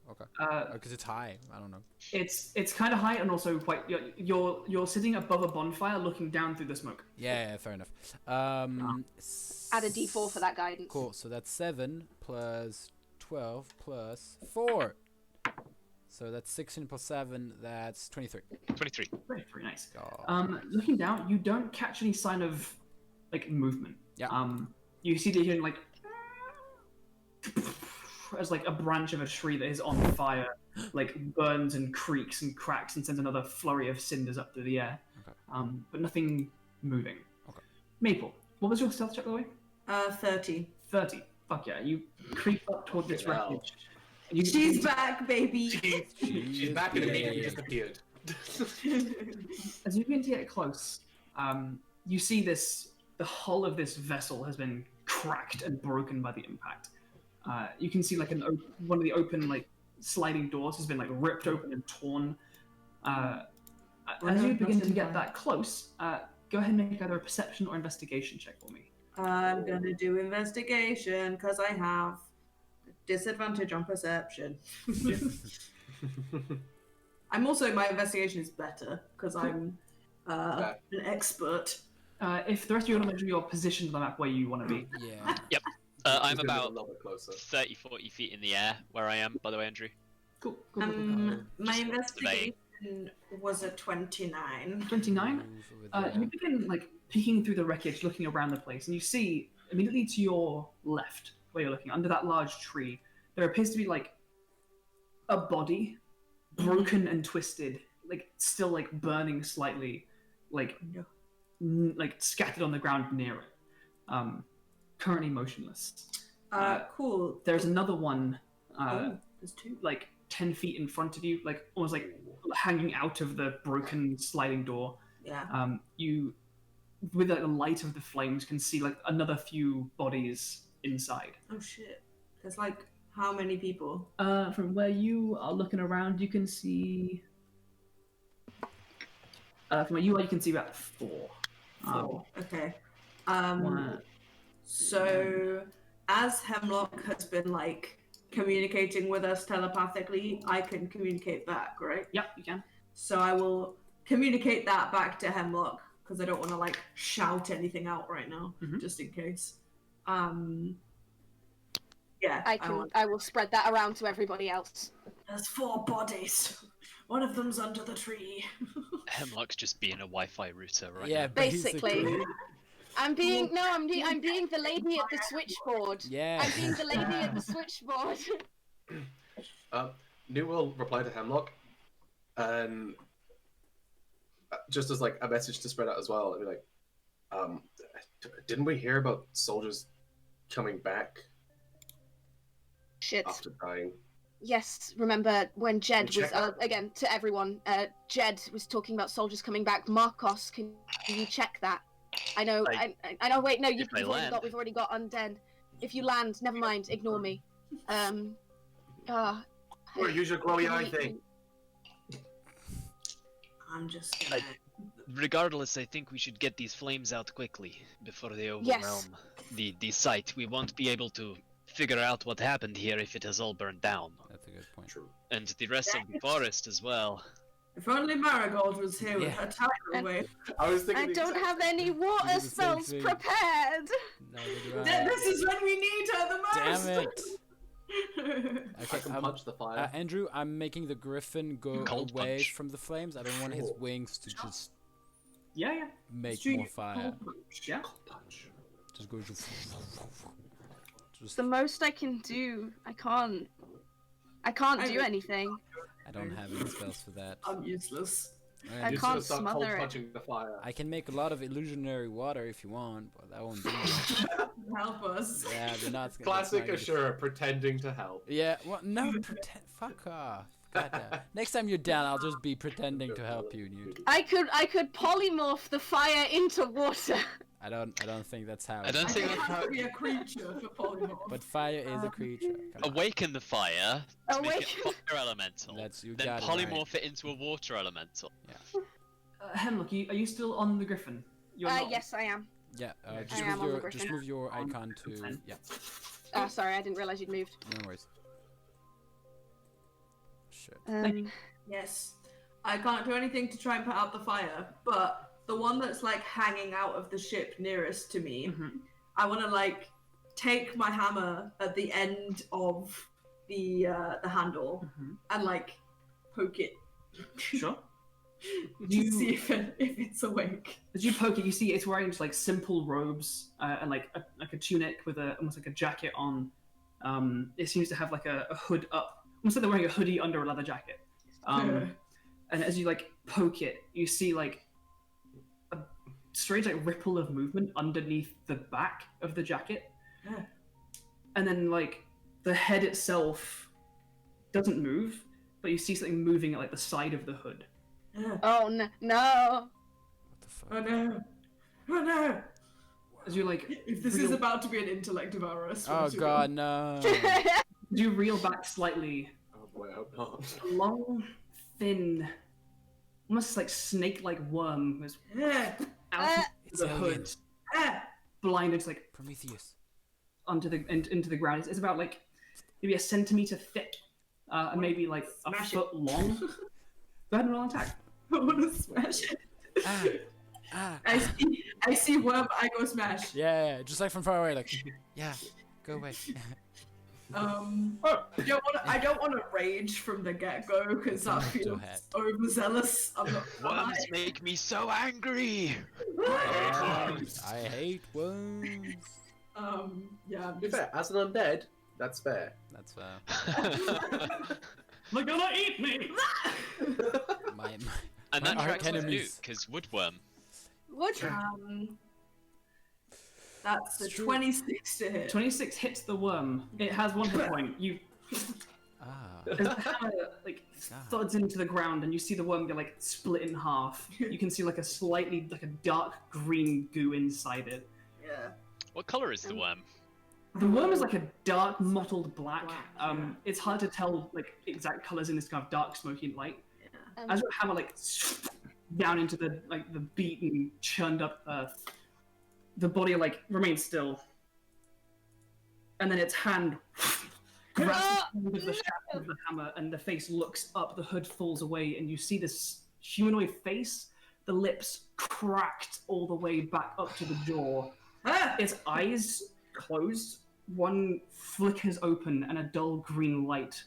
Okay. Because it's high. I don't know. It's kind of high and also quite. You're sitting above a bonfire, looking down through the smoke. Yeah, fair enough. Add a d4 for that guidance. Cool. So that's 7 plus 12 plus 4. So that's 16 plus 7. That's 23. 23. 23, nice. Oh. Looking down, you don't catch any sign of like movement. Yeah. You see the hearing like as like a branch of a tree that is on fire, like burns and creaks and cracks and sends another flurry of cinders up through the air. Okay. But nothing moving. Okay. Maple, what was your stealth check by the way? 30. 30. Fuck yeah! You creep up toward this Wow. wreckage. And you She's back, baby. She's back and immediately disappeared. As you begin to get close, you see the hull of this vessel has been cracked and broken by the impact. You can see like one of the open like sliding doors has been like ripped open and torn. As you begin to get that close, go ahead and make either a perception or investigation check for me. I'm gonna do investigation because I have disadvantage on perception. My investigation is better because I'm an expert. If the rest of you want to make sure you're positioned on the map where you want to be. Yeah. I'm He's gonna about move a little bit closer. 30, 40 feet in the air where I am, by the way, Andrew. Cool. My Just investigation was a 29. 29. Move over there. You begin like peeking through the wreckage, looking around the place, and you see immediately to your left, where you're looking, under that large tree, there appears to be like a body, broken and twisted, like still like burning slightly, like scattered on the ground near it, currently motionless. Cool. There's another one, There's 2. like 10 feet in front of you, like almost like hanging out of the broken sliding door. Yeah. You, with like, the light of the flames, can see like another few bodies inside. Oh shit. There's like how many people? From where you are looking around, you can see. From where you are, you can see about 4. Okay. One. So as Hemlock has been like communicating with us telepathically, I can communicate back, right? Yep, you can. So I will communicate that back to Hemlock because I don't want to like shout anything out right now, just in case. Yeah. I will spread that around to everybody else. There's 4 bodies. One of them's under the tree. Hemlock's just being a Wi-Fi router right Yeah, now. Basically. I'm being the lady at the switchboard. Yeah. I'm being the lady at the switchboard. Nute will reply to Hemlock, and just as like a message to spread out as well, I'd be like, didn't we hear about soldiers coming back Shit. after dying? Yes, remember when Jed was, Check that. again, to everyone, Jed was talking about soldiers coming back. Markos, can you check that? I know, I know, wait, no, we've already got undead. If you land, never mind, ignore me. Or use your glowy eye thing. I'm just gonna... Regardless, I think we should get these flames out quickly before they overwhelm the site. We won't be able to figure out what happened here if it has all burned down. That's a good point. True. And the rest of the forest as well. If only Marigold was here with her tiger away. I was thinking. I don't have any water the same spells thing. prepared. Neither do I. This is when we need her the most. Damn it. I Okay, can punch the fire. Andrew, I'm making the griffin go Cold away punch. from the flames. I don't want his wings to just Yeah. make Shoot. more fire. Yeah. Just go. Just, The most I can do, I can't do anything. I don't have any spells for that. I'm useless. I You can't should start cold smother it. punching the fire. I can make a lot of illusionary water if you want, but that won't do it. Help us. Yeah, they're not. Classic that's Ashura pretending to help. Yeah, well, no, pretend. Fuck off. Goddamn. Next time you're down, I'll just be pretending to help you, Nute. I could polymorph the fire into water. I don't think that's how. I don't I think think it that's has how. to be a creature for polymorph. But fire is a creature. Come on. Awaken the fire to make it Awaken- fire elemental. You Then got it polymorph it into a water elemental. Hemlock, are you still on the griffin? You're not... Yes, I am. Yeah, I am on the griffin. just move your icon to yeah. Oh, sorry, I didn't realize you'd moved. No worries. Shit. Yes. I can't do anything to try and put out the fire, but the one that's like hanging out of the ship nearest to me, I want to like take my hammer at the end of the handle and like poke it. Sure. To see if it's awake. As you poke it, you see it's wearing just like simple robes and like a tunic with almost like a jacket on. It seems to have like a hood up, almost like they're wearing a hoodie under a leather jacket. And as you like poke it, you see like a strange like ripple of movement underneath the back of the jacket, and then like the head itself doesn't move, but you see something moving at like the side of the hood. Oh no! What the fuck? Oh no! Oh no! As you like, If this is about to be an intellect devourer, I swear Oh to god, no. as you reel back slightly, Oh boy, I hope not. a long, thin, almost like snake-like worm was out of It's the hood, aliens. blinded like Prometheus. into the ground. It's about like maybe a centimeter thick, and maybe like a Smash foot long. Go ahead and roll an attack. I want to smash it. I see worm, I go smash. Yeah, just like from far away, like, yeah, go away. I don't want to rage from the get-go because that Go feels ahead. overzealous. I'm not gonna Worms lie. make me so angry. I hate worms. Yeah. To be fair, as an undead, that's fair. That's They're gonna eat me! my And My that arch tracks with enemies. Nute, because woodworm. What? That's a It's true. 26 to hit. 26 hits the worm. It has one hit point. You ah. as the hammer like thuds into the ground, and you see the worm get like split in half. You can see like a slightly like a dark green goo inside it. Yeah. What colour is the worm? The worm is like a dark mottled black. Black, It's hard to tell like exact colors in this kind of dark smoky light. Um, As your hammer like down into the like the beaten, churned up earth, the body like remains still, and then its hand grabs the end of the shaft of the hammer, and the face looks up. The hood falls away, and you see this humanoid face. The lips cracked all the way back up to the jaw. Its eyes closed. One flickers open, and a dull green light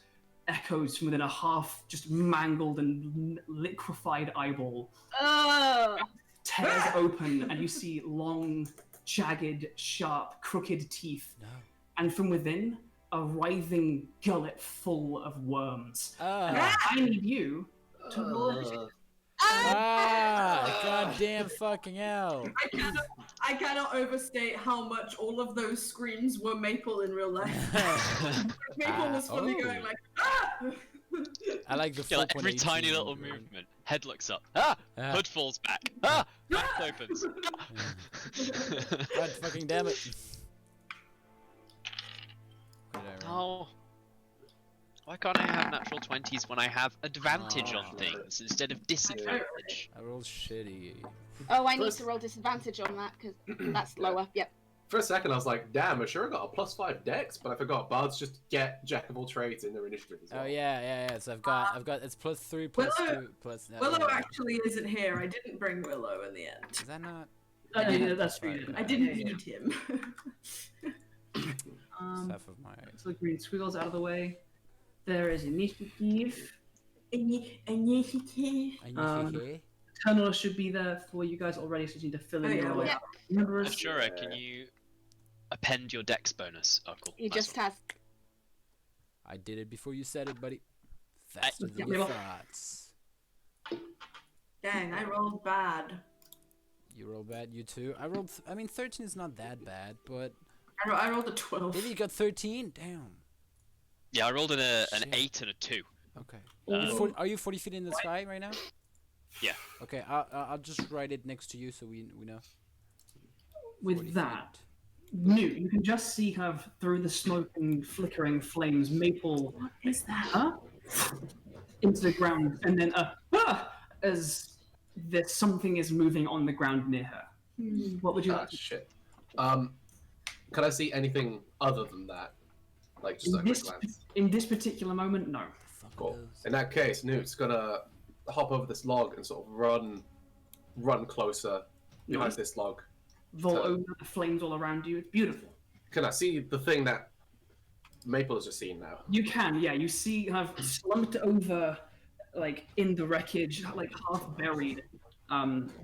echoes from within a half just mangled and liquefied eyeball. Oh! Tears open, and you see long, jagged, sharp, crooked teeth. No. And from within, a writhing gullet full of worms. And Ah. I need you to roll a Ah. Goddamn fucking hell. I cannot overstate how much all of those screams were Maple in real life. Maple was fully Oh. going like, ah! I like the Yeah, like flip every 180 tiny little movement. movement. Head looks up. Ah! Ah. Hood falls back. Ah! Mouth opens. God fucking damn it. What did I roll? Oh. Why can't I have natural 20s when I have advantage on Oh. things instead of disadvantage? I rolled shitty. Oh, I need to roll disadvantage on that because that's lower. Yep. For a second, I was like, damn, Ashura got a +5 dex, but I forgot bards just get jack of all trades in their initiative as well. Oh yeah. So I've got it's +3 +2 plus. Willow actually isn't here. I didn't bring Willow in the end. Is that not? that's true. I didn't need him. It's half of my. So the green squiggles out of the way. There is initiative. Initiative. Terminal should be there for you guys already, so you need to fill in Oh, your yeah. way Yeah. out. Remember, Ashura, can you append your dex bonus? Oh, cool. You Nice just one. have. I did it before you said it, buddy. Faster than yeah. your thoughts. Dang, I rolled bad. You roll bad, you too. I rolled. I mean, 13 is not that bad, but I rolled a 12. maybe you got 13. Damn. Yeah, I rolled an Shit. 8 and a 2. Okay. Um, Are you 40 feet in the sky right now? Yeah. Okay. I'll just write it next to you so we know. 40 with that, Nute, you can just see kind of through the smoke and flickering flames, Maple What is that? into the ground, and then as something is moving on the ground near her. What would you like? Shit. Can I see anything other than that? Like just a quick glance. In this particular moment, no. Cool. In that case, Nute's gonna hop over this log and sort of run closer behind this log. Vault over the flames all around you. It's beautiful. Can I see the thing that Maple has just seen now? You can, yeah. You see, kind of slumped over, like in the wreckage, like half buried.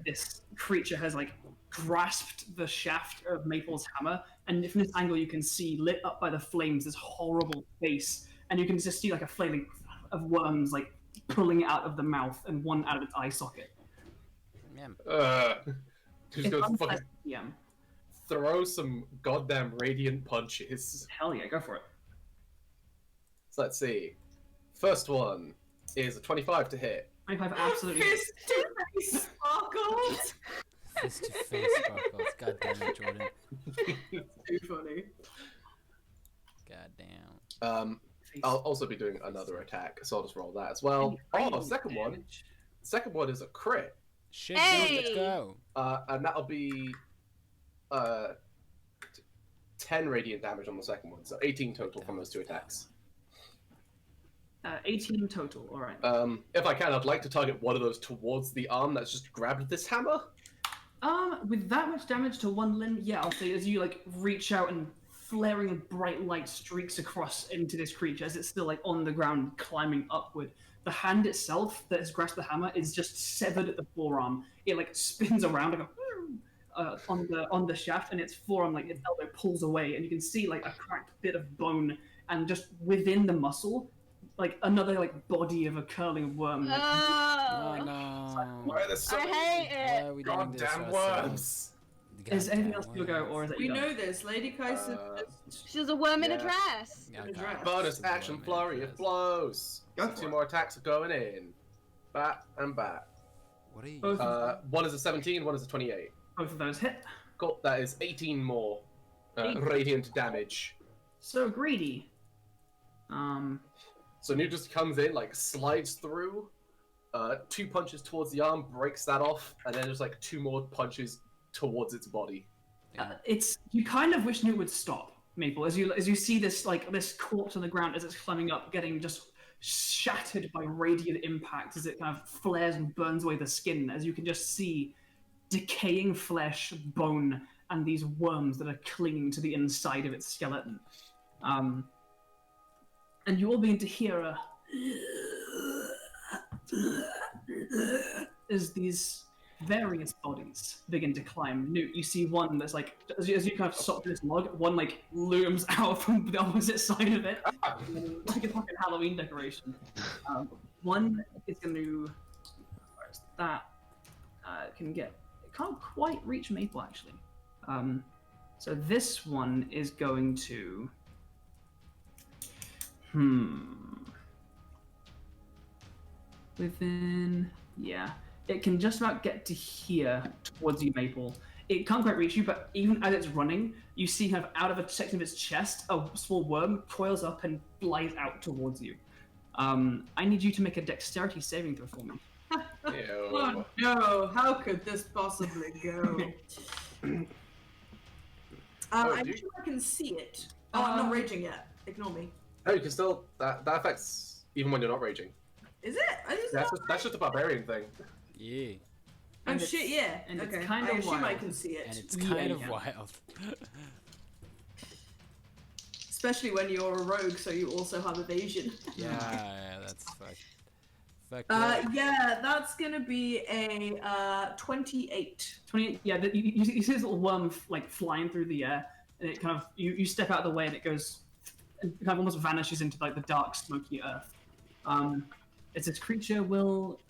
This creature has like grasped the shaft of Maple's hammer, and from this angle, you can see lit up by the flames this horrible face, and you can just see like a flailing of worms like pulling it out of the mouth and one out of its eye socket. Just go fucking throw some goddamn radiant punches. Hell yeah, go for it. So let's see. First one is a 25 to hit. 25 absolutely. Fist to face sparkles. Fist to face sparkles. God damn it, Jordan. Too funny. God damn. I'll also be doing another attack, so I'll just roll that as well. Oh, second one. Second one is a crit. Shit, dude, let's go. And that'll be 10 radiant damage on the second one, so 18 total from those two attacks. 18 total, alright. If I can, I'd like to target one of those towards the arm that's just grabbed this hammer. With that much damage to one limb, yeah, I'll say as you like reach out and flaring bright light streaks across into this creature as it's still like on the ground climbing upward. The hand itself that has grasped the hammer is just severed at the forearm. It like spins around like on the shaft, and its forearm, like its elbow, pulls away, and you can see like a cracked bit of bone, and just within the muscle, like another like body of a curling worm. Like, Oh no! Why are there so I many hate it. Why are we doing this goddamn to worms? ourselves? is anything else Goddamn you'll go, worms. or is it We you done? know this. Lady Kaiser She's a worm in a Yeah. dress. Yeah, Good God, draft. Bonus this is action worm, flurry man. of blows. Go So for 2 it. more attacks are going in. Bat and bat. What are you? Both, One is a 17, one is a 28. both of those hit. Cool, that is 18 more 18. radiant damage. So greedy. So Nute just comes in, like slides through, 2 punches towards the arm, breaks that off, and then just like 2 more punches towards its body. It's you kind of wish Nute would stop, Maple, as you see this like this corpse on the ground as it's climbing up, getting just shattered by radiant impact as it kind of flares and burns away the skin, as you can just see decaying flesh, bone, and these worms that are clinging to the inside of its skeleton. And you all begin to hear as these various bodies begin to climb. Nute, you see one that's like, as you kind of stop this log, one like looms out from the opposite side of it, like a fucking Halloween decoration. One is going to, where's that? It can't quite reach Maple actually. So this one is going to, within, yeah. It can just about get to here towards you, Maple. It can't quite reach you, but even as it's running, you see kind of out of a section of its chest, a small worm coils up and flies out towards you. I need you to make a dexterity saving throw for me. Ew. Oh no, how could this possibly go? I'm dude. sure I can see it. Oh, I'm not raging yet. Ignore me. Oh, you can still, that affects even when you're not raging. Is it? That's just a barbarian thing. Yeah, Oh And shit, it's- yeah. and it's Okay, kinda I assume I wild. can see and it. it's kind of Yeah. wild. Especially when you're a rogue, so you also have evasion. Yeah, that's fucked. Fuck Yeah, that's gonna be a 28. 28. Yeah, you see this little worm like flying through the air, and it kind of you step out of the way, and it goes, and kind of almost vanishes into like the dark, smoky earth. It's this creature will.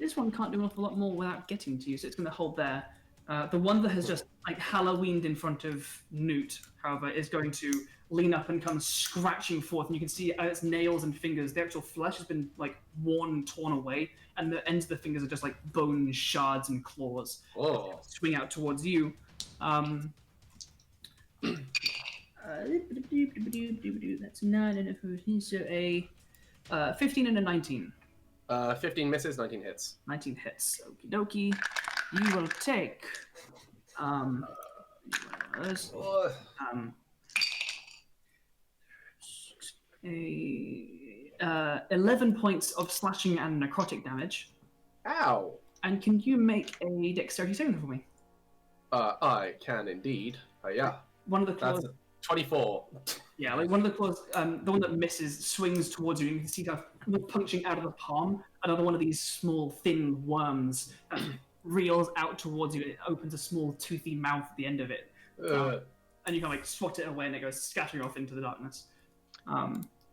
This one can't do an awful lot more without getting to you, so it's going to hold there. The one that has just like Halloweened in front of Nute, however, is going to lean up and come scratching forth, and you can see its nails and fingers. The actual flesh has been like worn, torn away, and the ends of the fingers are just like bone shards and claws. Oh. Swing out towards you. That's 9 and a 14, so a 15 and a 19. 15 misses, 19 hits. 19 hits. Okie dokie. you will take those, a 11 points of slashing and necrotic damage. Ow! And can you make a dexterity saving for me? I can indeed. Yeah. One of the claws. That's a 24. Yeah, like one of the claws, the one that misses swings towards you, and you can see kind of punching out of the palm. Another one of these small, thin worms reels out towards you. It opens a small, toothy mouth at the end of it, and you can like swat it away, and it goes scattering off into the darkness.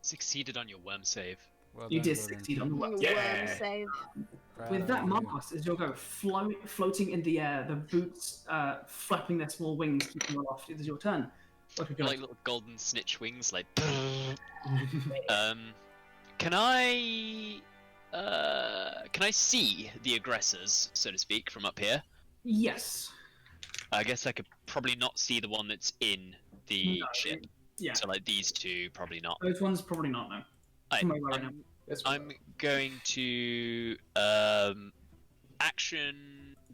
Succeeded on your worm save. Well You done, did Gordon. succeed on the worm. Worm save. Proud With of that, you. Markos, as you'll go floating in the air, the boots flapping their small wings, keeping aloft. It is your turn. What would you Like little golden snitch wings, like. Can I see the aggressors, so to speak, from up here? Yes. I guess I could probably not see the one that's in the No, ship. Yeah. So like these two, probably not. Those ones probably not, no. I, From where we are right now. I'm going to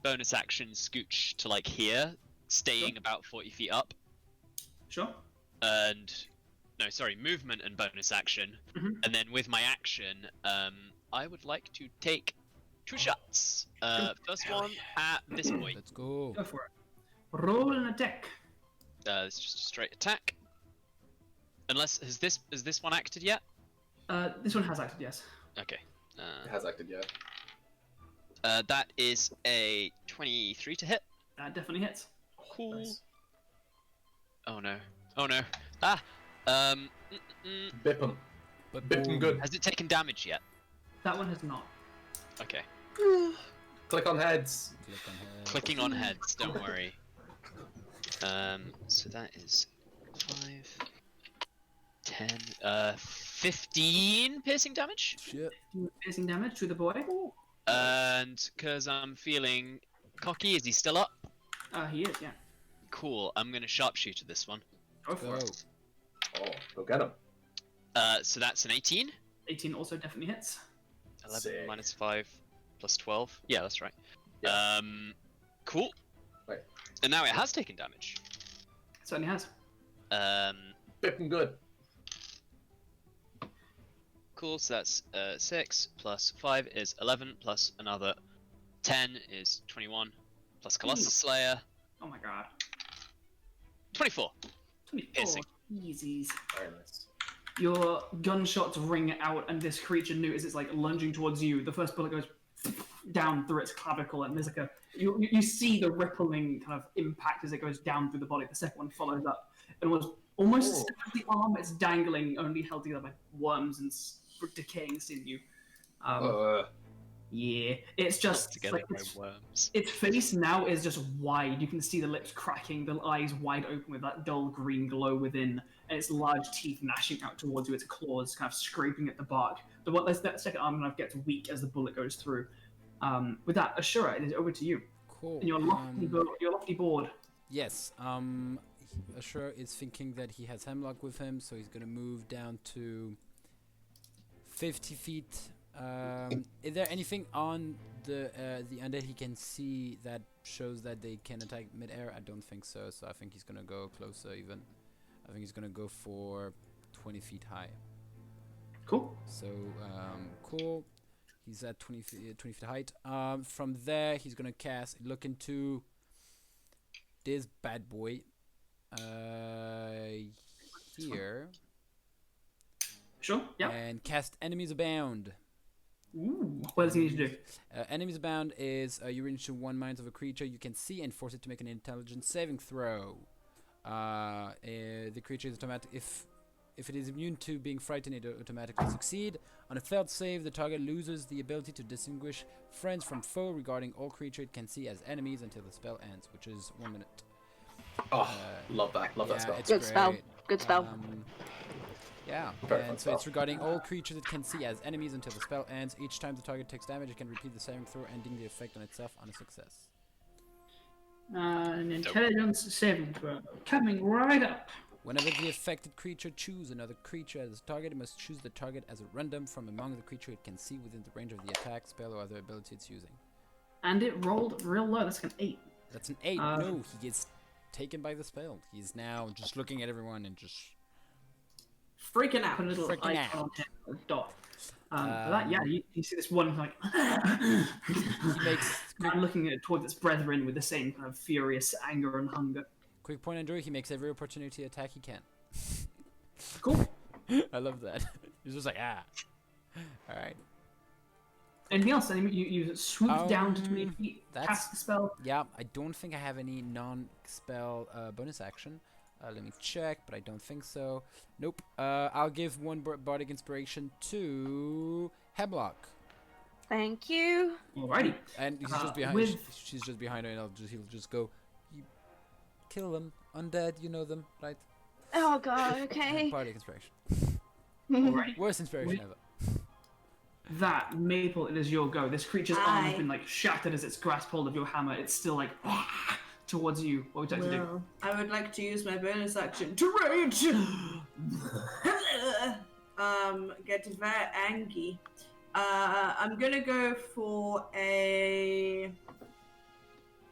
bonus action scooch to like here, staying about 40 feet up. Sure. And no, sorry, movement and bonus action. Mhm. And then with my action, I would like to take 2 shots. First one at this boy. Let's go. Go for it. Roll an attack. It's just a straight attack. Unless has this one acted yet? This one has acted, yes. Okay. It has acted yet. That is a 23 to hit. That definitely hits. Cool. Nice. Oh no. Oh no. Ah. Bip him. But Bip him good. Has it taken damage yet? That one has not. Okay. Click on heads. Click on head. Clicking on heads. Don't worry. So that is 5, 10, 15 piercing damage. Shit. Piercing damage to the boy. And because I'm feeling cocky, is he still up? He is, yeah. Cool. I'm gonna sharpshooter this one. Go for Go. it. Oh, go get him. So that's an 18. 18 also definitely hits. 11 Sick. minus 5 plus 12. Yeah, that's right. Yeah. Cool. Right. And now it has taken damage. Certainly has. Bip him good. Cool. So that's 6 plus 5 is 11 plus another 10 is 21 plus Colossus Slayer Oh my god. 24. 24. Piercing. Easies. Very nice. Your gunshots ring out, and this creature, Nute, as it's like lunging towards you, the first bullet goes down through its clavicle, and there's like you see the rippling kind of impact as it goes down through the body. The second one follows up, and was almost the arm it's dangling, only held together by worms and decaying sinew. Yeah, it's just Together like, by worms. its face now is just wide. You can see the lips cracking, the eyes wide open with that dull green glow within, and its large teeth gnashing out towards you, its claws kind of scraping at the bark. That second arm kind of gets weak as the bullet goes through. With that, Ashura, it is over to you. Cool. And your lofty board. Yes. Ashura is thinking that he has Hemlock with him, so he's gonna move down to 50 feet. Is there anything on the undead he can see that shows that they can attack mid-air? I don't think so. So I think he's gonna go closer. Even I think he's gonna go for 20 feet high. Cool. So cool. He's at 20 feet height. From there, he's gonna look into this bad boy. Here. Sure. Yeah. And cast Enemies Abound. Ooh. What does he need to do? Enemies Abound is you reach to one mind of a creature you can see and force it to make an intelligence saving throw. The creature is automatic. If it is immune to being frightened, it automatically succeed. On a failed save, the target loses the ability to distinguish friends from foe regarding all creature it can see as enemies until the spell ends, which is 1 minute. Oh, love that. Love that spell. It's Good spell. great. Good spell. Yeah, Very and fun so it's spell. regarding all creatures it can see as enemies until the spell ends. Each time the target takes damage, it can repeat the saving throw, ending the effect on itself on a success. An intelligence saving throw. Coming right up. Whenever the affected creature chooses another creature as a target, it must choose the target as a random from among the creature it can see within the range of the attack, spell, or other ability it's using. And it rolled real low. That's like an 8. That's an 8. No, he gets taken by the spell. He's now just looking at everyone and just Freaking out. Put a little Freaking icon out. on him, a dot. You see this one like he makes looking at towards its brethren with the same kind of furious anger and hunger. quick point on Drew. He makes every opportunity attack he can. Cool. I love that. He's just like All right. Anything else? You swoop down to 20 feet, that's- cast the spell. Yeah, I don't think I have any non-spell bonus action. Let me check, but I don't think so. Nope. I'll give one bardic inspiration to Hemlock. Thank you. Alrighty. And he's just behind. with- She's just behind her, and he'll just go. You kill them, undead. You know them, right? Oh god, okay. Bardic inspiration. Alrighty. Worst inspiration ever. That Maple, it is your go. This creature's arm has Aye. been like shattered as it's grasped hold of your hammer. It's still like towards you. What would you like to do? Well, I would like to use my bonus action to rage. Get very angry. I'm gonna go for a.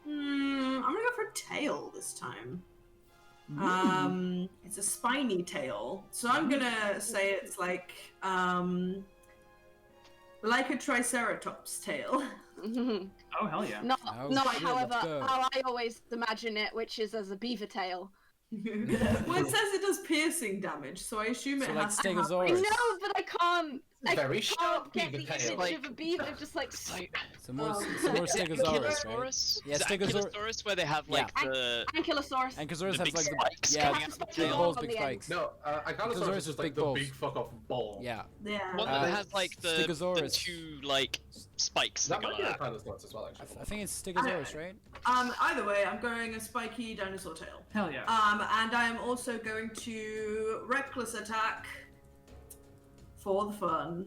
I'm gonna go for a tail this time. It's a spiny tail, so I'm gonna say it's like a triceratops tail. Oh hell yeah! Not, Oh, not shit, however, let's go. how I always imagine it, which is as a beaver tail. Well, it says it does piercing damage, so I assume So it like has to have. I Stegosaurus. know, but I can't. I Very can't sharp get the beaver image tail. of a beaver just like. So more, Oh. so more Stegosaurus, right? Ankylosaurus? Yeah, Is it Stegosaur- Ankylosaurus where they have like Yeah. the Ankylosaurus. Ankylosaurus The has big like spikes the coming out of the big tail. balls, On big the end. spikes. No, Ankylosaurus Ankylosaurus is is like big the balls. big fuck off ball. Yeah. Yeah. one that Uh, has like the Stegosaurus. two like spikes That that go might be like a that. Ankylosaurus as well, actually. I think it's Stegosaurus, right? Either way, I'm going a spiky dinosaur tail. Hell yeah! And I am also going to reckless attack for the fun.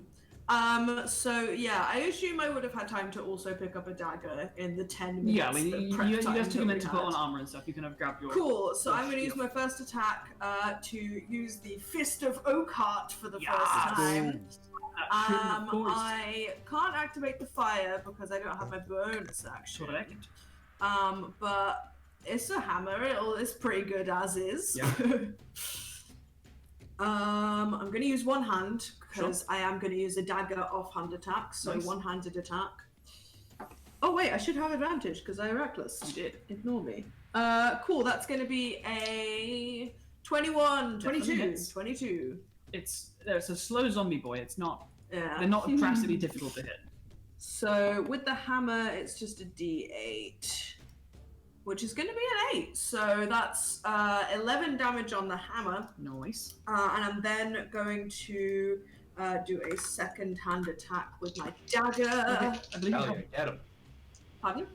So yeah, I assume I would have had time to also pick up a dagger in the 10 minutes. Yeah, I mean, that you prep guys time took a that minute we to put on had. armor and stuff. You can have grabbed your. Cool. So your I'm going to use shield. my first attack to use the Fist of Oakheart for the Yeah. first time. Of course. I can't activate the fire because I don't have my bonus action. Correct. But it's a hammer. It's pretty good as is. Yeah. I'm going to use one hand because I am going to use a dagger offhand attack. So Nice. one-handed attack. Oh wait, I should have advantage because I reckless. You did. Ignore me. Cool. That's going to be a 21, Definitely 22, hits. 22. It's a slow zombie boy. It's not. Yeah. They're not drastically difficult to hit. So with the hammer, it's just a D8, which is going to be an 8. So that's 11 damage on the hammer, Nice. and I'm then going to do a second-hand attack with my dagger. I believe you Hell have. yeah, get him. Pardon?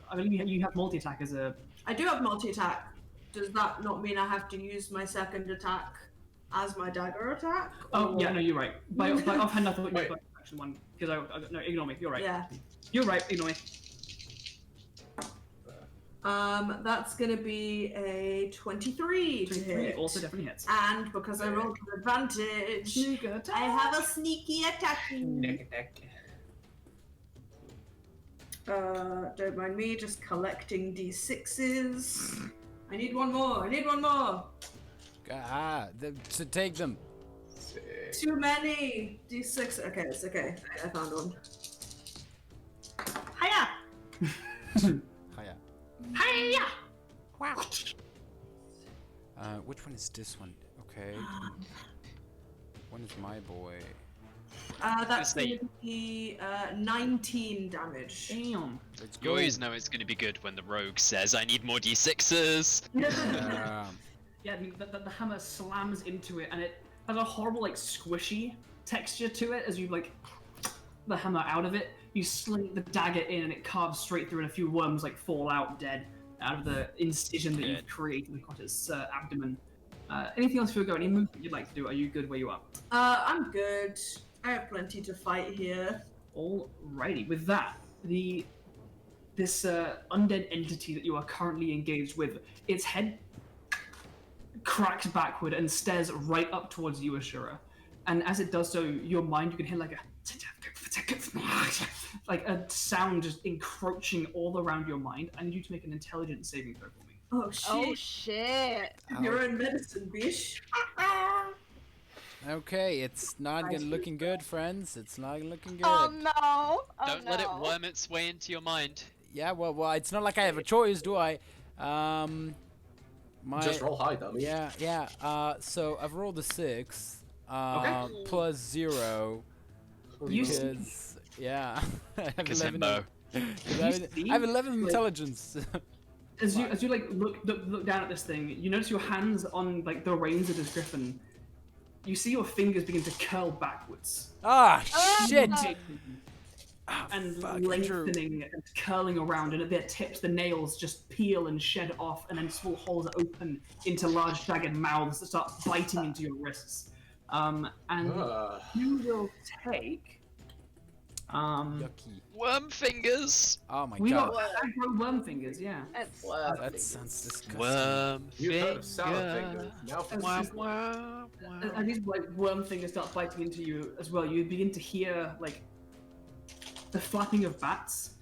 I believe you have multi-attack as a. I do have multi-attack. Does that not mean I have to use my second attack as my dagger attack? Oh or- yeah, no, you're right. By offhand, I thought you Wait. were action one because no, ignore me. You're right. Yeah. You're right. Ignore me. That's gonna be a 23 to 23 hit. also definitely hits. And because I rolled with advantage, I have a sneaky attack. Don't mind me, just collecting d6s. I need one more. To take them. Too many d6. Okay, it's okay. I found one. Hiya! Hiya. Hiya! Which one is this one? Okay. One is my boy. That's Say- going to be 19 damage. Damn. Let's You go. always know it's going to be good when the rogue says, "I need more d6s." Yeah, I mean, the hammer slams into it, and it has a horrible, like, squishy texture to it as you, like, the hammer out of it. You sling the dagger in, and it carves straight through, and a few worms, like, fall out dead out of the incision that you've Good. created across its abdomen. Anything else before we go? Any movement you'd like to do? Are you good where you are? I'm good. I have plenty to fight here. Alrighty, with that, this undead entity that you are currently engaged with, its head cracks backward and stares right up towards you, Ashura. And as it does so, your mind, you can hear like a like a sound just encroaching all around your mind. I need you to make an intelligence saving throw for me. Oh shit! Oh shit! Your own medicine, bish. Okay, it's not looking good, friends. It's not looking good. Oh no! Oh, Don't let it worm its way into your mind. Yeah, well, it's not like I have a choice, do I? Just roll high damage. Yeah. So I've rolled a 6, Okay. plus 0, You see, because I have Because 11. Hembo. I have 11 intelligence. as you like look down at this thing, you notice your hands on like the reins of this griffin. You see your fingers begin to curl backwards. Ah, shit! And fuck, lengthening and curling around, and at their tips, the nails just peel and shed off, and then small holes open into large, jagged mouths that start biting into your wrists. And you will take. Yucky. Worm fingers. Oh my We god. got aggro worm fingers, yeah. It's That sounds disgusting. Worm You've heard of fingers. sour fingers. Now for And these like worm fingers start biting into you as well. You begin to hear like the flapping of bats,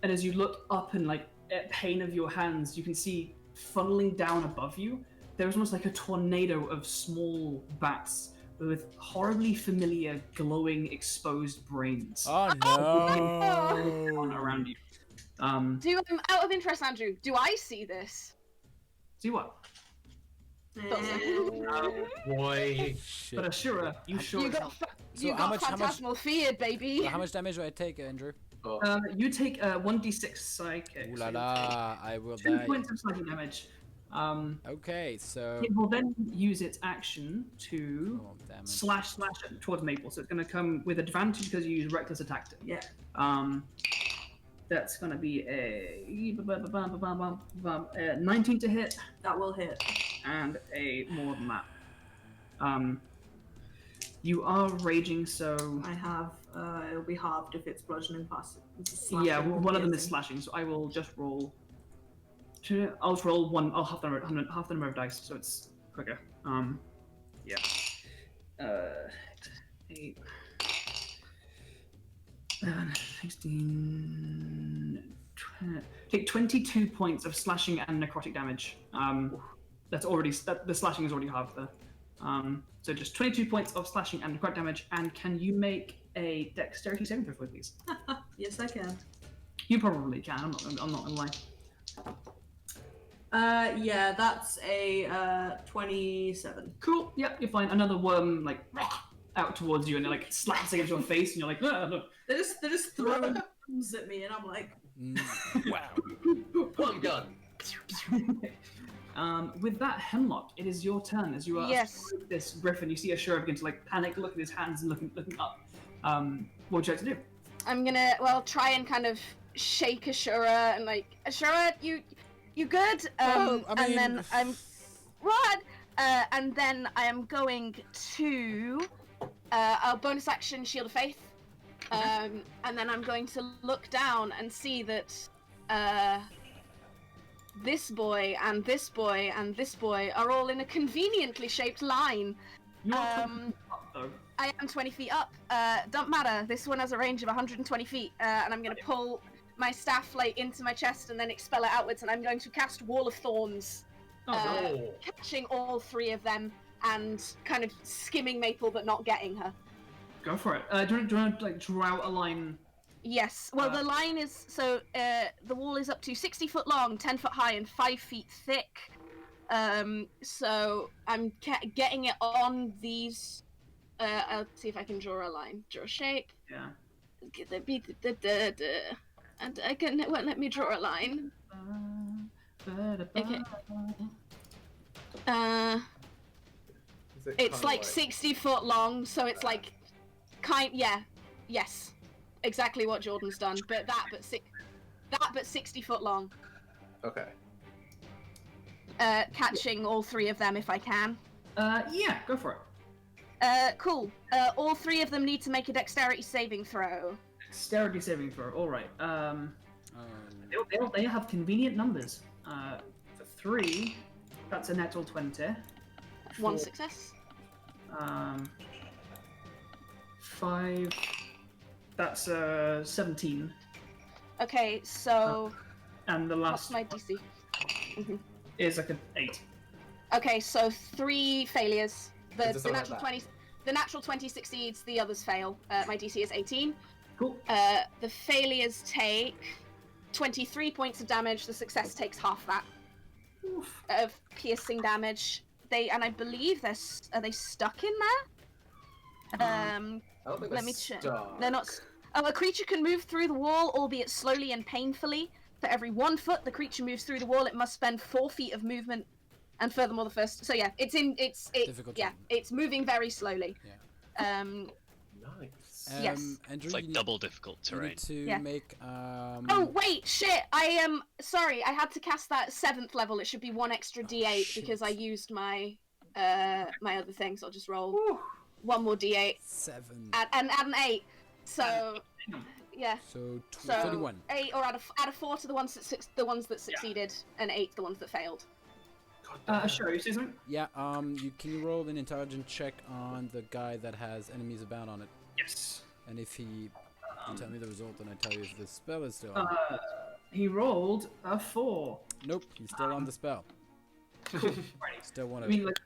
and as you look up and like at pain of your hands, you can see funneling down above you. There's almost like a tornado of small bats with horribly familiar, glowing, exposed brains Oh no! around you. out of interest, Andrew, do I see this? See what? boy. Shit. But Ashura, you sure You as got, hell. you how got much- how much- phantasmal fear, baby. So how much damage do I take, Andrew? You take 1d6 psychic. Ooh so la you'll la! I will take 2 die. points of psychic damage. Okay, so. It will then use its action to Oh, damage. slash towards Maple. So it's going to come with advantage because you use reckless attack. Yeah. That's going to be a 19 to hit That will hit. and a more than that. You are raging, so I have. It'll be halved if it's bludgeoning past. yeah, one of them is slashing. So I will just roll. I'll just roll one. I'll half the number of dice, so it's quicker. Yeah. 8, 16, 20. Take 22 points of slashing and necrotic damage. That's already the slashing is already halved there. So just 22 points of slashing and necrotic damage. And can you make a dexterity saving throw, please? Yes, I can. You probably can. I'm not gonna lie. Yeah, that's a 27. Cool. Yep, you're fine. Another worm like out towards you, and it like slaps against your face, and you're like, ah, no. They're just throwing bombs at me, and I'm like, Wow. One gun. With that, Hemlock, it is your turn. As you are Yes. astride this griffin, you see Ashura begin to like panic, look at his hands, and looking up. What would you like to do? I'm gonna try and kind of shake Ashura and like Ashura, you good? I and mean- then I'm what? And then I am going to a bonus action Shield of Faith. And then I'm going to look down and see that this boy and this boy and this boy are all in a conveniently shaped line. You are 20 up, though. I am 20 feet up. Don't matter. This one has a range of 120 feet, and I'm going to pull my staff like into my chest and then expel it outwards, and I'm going to cast Wall of Thorns, catching all 3 of them and kind of skimming Maple but not getting her. Go for it. Do you want to like draw out a line? Yes. Well, the line is so the wall is up to 60 foot long, 10 foot high, and 5 feet thick. So I'm getting it on these. I'll see if I can draw a line. Draw a shape. Yeah. And I can. It won't let me draw a line. Okay. Is it It's kinda like 60 foot long, so it's like yes, exactly what Jordan's done, but 60 foot long. Okay. Catching all 3 of them if I can. Yeah, go for it. Cool. All 3 of them need to make a dexterity saving throw. Dexterity saving throw. All right. They have convenient numbers. For 3, that's a natural 20. 1 success. 5, That's 17. Okay, so And the what's last my DC? is like an 8. Okay, so 3 failures. The Is this natural like 20, the natural 20 succeeds. The others fail. My DC is 18. Cool. The failures take 23 points of damage. The success takes half that of piercing damage. I believe are they stuck in there? I don't think Let they're me check. stuck. They're not. A creature can move through the wall, albeit slowly and painfully. For every 1 foot the creature moves through the wall, it must spend 4 feet of movement. And furthermore, the first. So yeah, Difficult yeah, terrain. it's moving very slowly. Yeah. Nice. Yes. Andrew, It's like double difficult you terrain. need to Yeah. make Oh wait, shit! I am sorry. I had to cast that 7th level. It should be 1 extra D8 because I shit. used my my other thing. So I'll just roll 1 more D8 7. and add an 8. So yeah. So So 31. 8 or add a 4 to the ones that succeeded, and 8 to the ones that failed. Sure, you say something? Yeah, can you roll an intelligence check on the guy that has enemies abound on it? Yes. And if you tell me the result, then I tell you if the spell is still on. He rolled a 4. Nope, he's still on the spell. Cool. Still one I of mean, like,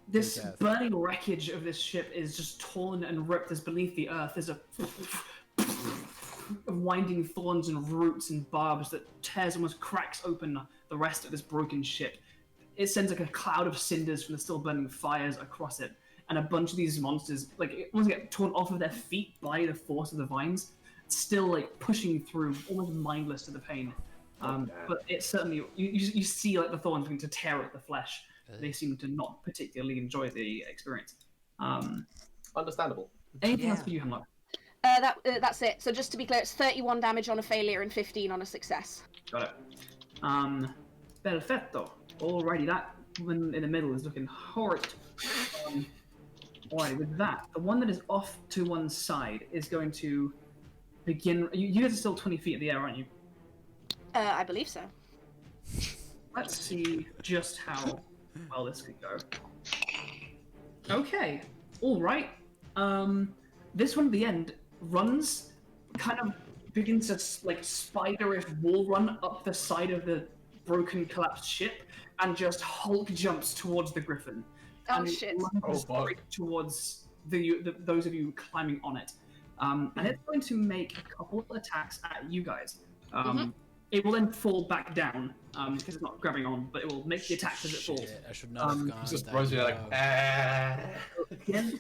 this Fantastic. burning wreckage of this ship is just torn and ripped as beneath the earth. There's a of winding thorns and roots and barbs that tears, almost cracks open the rest of this broken ship. It sends like a cloud of cinders from the still burning fires across it, and a bunch of these monsters, like, almost get torn off of their feet by the force of the vines, still like pushing through, almost mindless to the pain. But it certainly, you see like the thorns begin to tear at the flesh. They seem to not particularly enjoy the experience. Understandable. Anything else for you, Hemlock? That's it. So just to be clear, it's 31 damage on a failure and 15 on a success. Got it. Perfetto. Alrighty, that one in the middle is looking horrid. Alright, with that, the one that is off to one side is going to begin. You guys are still 20 feet in the air, aren't you? I believe so. Let's see just how well this could go. Okay, alright. This one at the end runs, kind of begins to like spiderish wall run up the side of the broken, collapsed ship, and just Hulk jumps towards the griffin. Oh And it shit! lunges Oh, fuck. straight towards those of you climbing on it. And it's going to make a couple of attacks at you guys. It will then fall back down because it's not grabbing on, but it will make the attacks as it falls. Shit, I should not have gone. Just that throws you like, low. Again,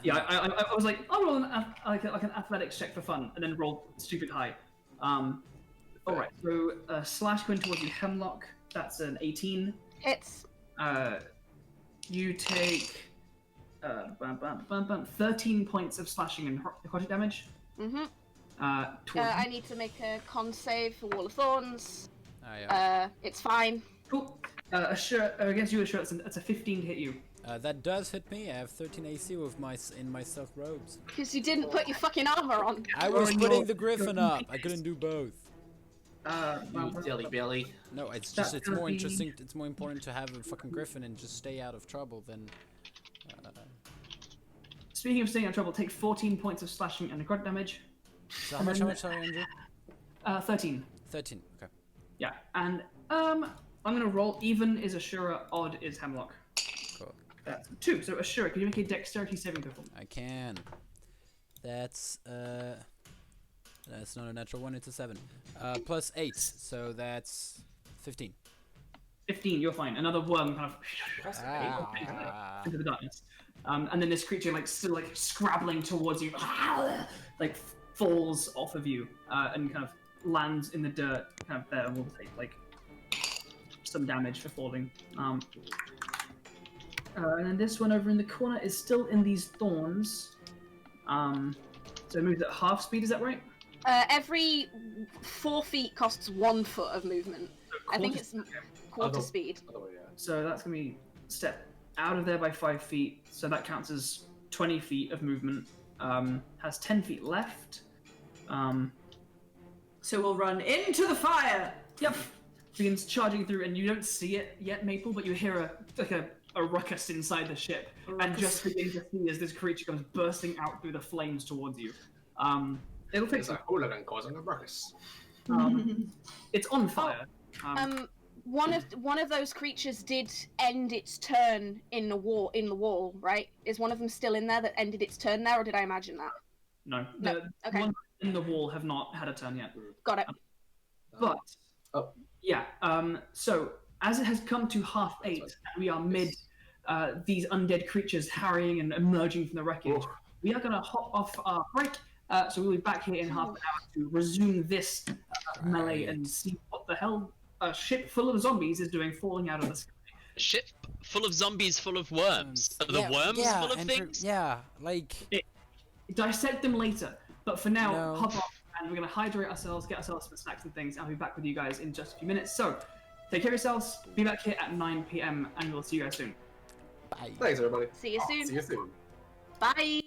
yeah, I was like, I'll roll like an athletics check for fun, and then roll stupid high. Alright, so slash going towards you, Hemlock. That's an 18. Hits. You take 13 points of slashing and necrotic damage. Towards I need to make a con save for Wall of Thorns. Yeah. It's fine. Cool. Ashura, against you, Ashura, that's a 15 to hit you. That does hit me. I have 13 AC with my stealth robes. Because you didn't put your fucking armor on. I was Throwing putting your- the griffin your up. I weakness. couldn't do both. you dilly billy. No, it's That's just it's gonna more be- interesting. It's more important to have a fucking griffin and just stay out of trouble than. Speaking of staying out of trouble, take 14 points of slashing and necrotic damage. So how much? How much? Sorry, Andrew. 13. 13. Okay. Yeah, and I'm gonna roll. Even is Ashura, odd is Hemlock. Cool. That's 2. So Ashura, can you make a dexterity saving throw for me? I can. That's not a natural one. It's a 7. Plus 8. So that's 15. 15, you're fine. Another worm kind of Ah. into the darkness. And then this creature, like, still, like, scrabbling towards you, like, falls off of you, and kind of lands in the dirt, kind of there, and will take, like, some damage for falling. And then this one over in the corner is still in these thorns. So it moves at half speed, is that right? Every 4 feet costs 1 foot of movement. I think it's quarter speed. Oh, yeah. So that's going to be step out of there by 5 feet. So that counts as 20 feet of movement. Has 10 feet left. So we'll run into the fire. Yep. Begins charging through, and you don't see it yet, Maple, but you hear a ruckus inside the ship, and just begin to see as this creature comes bursting out through the flames towards you. It'll fix It's a hooligan causing a ruckus. it. It's on fire. One of those creatures did end its turn in the wall, right? Is one of them still in there that ended its turn there, or did I imagine that? No, No, the okay. ones in the wall have not had a turn yet. Got it. But Oh. yeah, so as it has come to 8:30, and we are mid these undead creatures harrying and emerging from the wreckage. Oh. We are going to hop off our break, so we'll be back here in half an hour to resume this melee and see what the hell a ship full of zombies is doing falling out of the sky. A ship full of zombies, full of worms. Are the worms full of things? Dissect them later, but for now, No. hop off and we're going to hydrate ourselves, get ourselves some snacks and things, and I'll be back with you guys in just a few minutes. So, take care of yourselves, be back here at 9 p.m, and we'll see you guys soon. Bye. Thanks, everybody. See you soon. See you soon. Bye.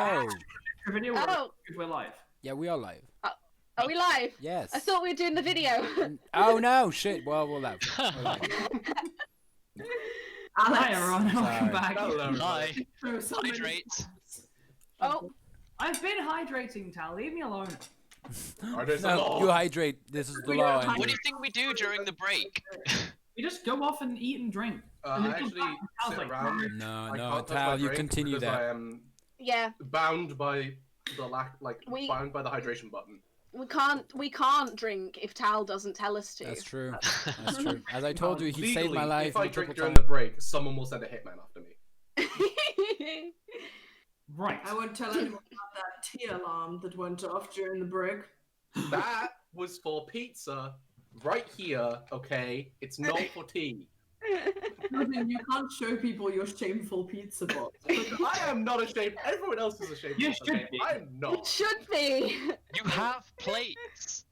Oh, Video. Oh. We're live. yeah, we are live. Are we live? Yes. I thought we were doing the video. Oh no, shit. Well, we're live. We're live. Hi everyone, Sorry. welcome back. Hello. Hi. So, so many- Hydrate. Oh, I've been hydrating, Tal. Leave me alone. No, you hydrate. This is the We law. don't What do Andrew. you think we do during the break? We just go off and eat and drink. I actually Tal's sit like, around. No, I no, can't touch Tal, my you drink continue because I that. am yeah. bound by the bound by the hydration button. We can't drink if Tal doesn't tell us to. That's true. That's true. As I told you, he saved Legally, my life. if I multiple drink during times. the break, someone will send a hitman after me. Right. I won't tell anyone about that tea alarm that went off during the break. That was for pizza, right here. Okay, it's not for tea. Nothing, you can't show people your shameful pizza box. I am not ashamed. Everyone else is ashamed. You of should it. be. I am It not. should be. You have plates.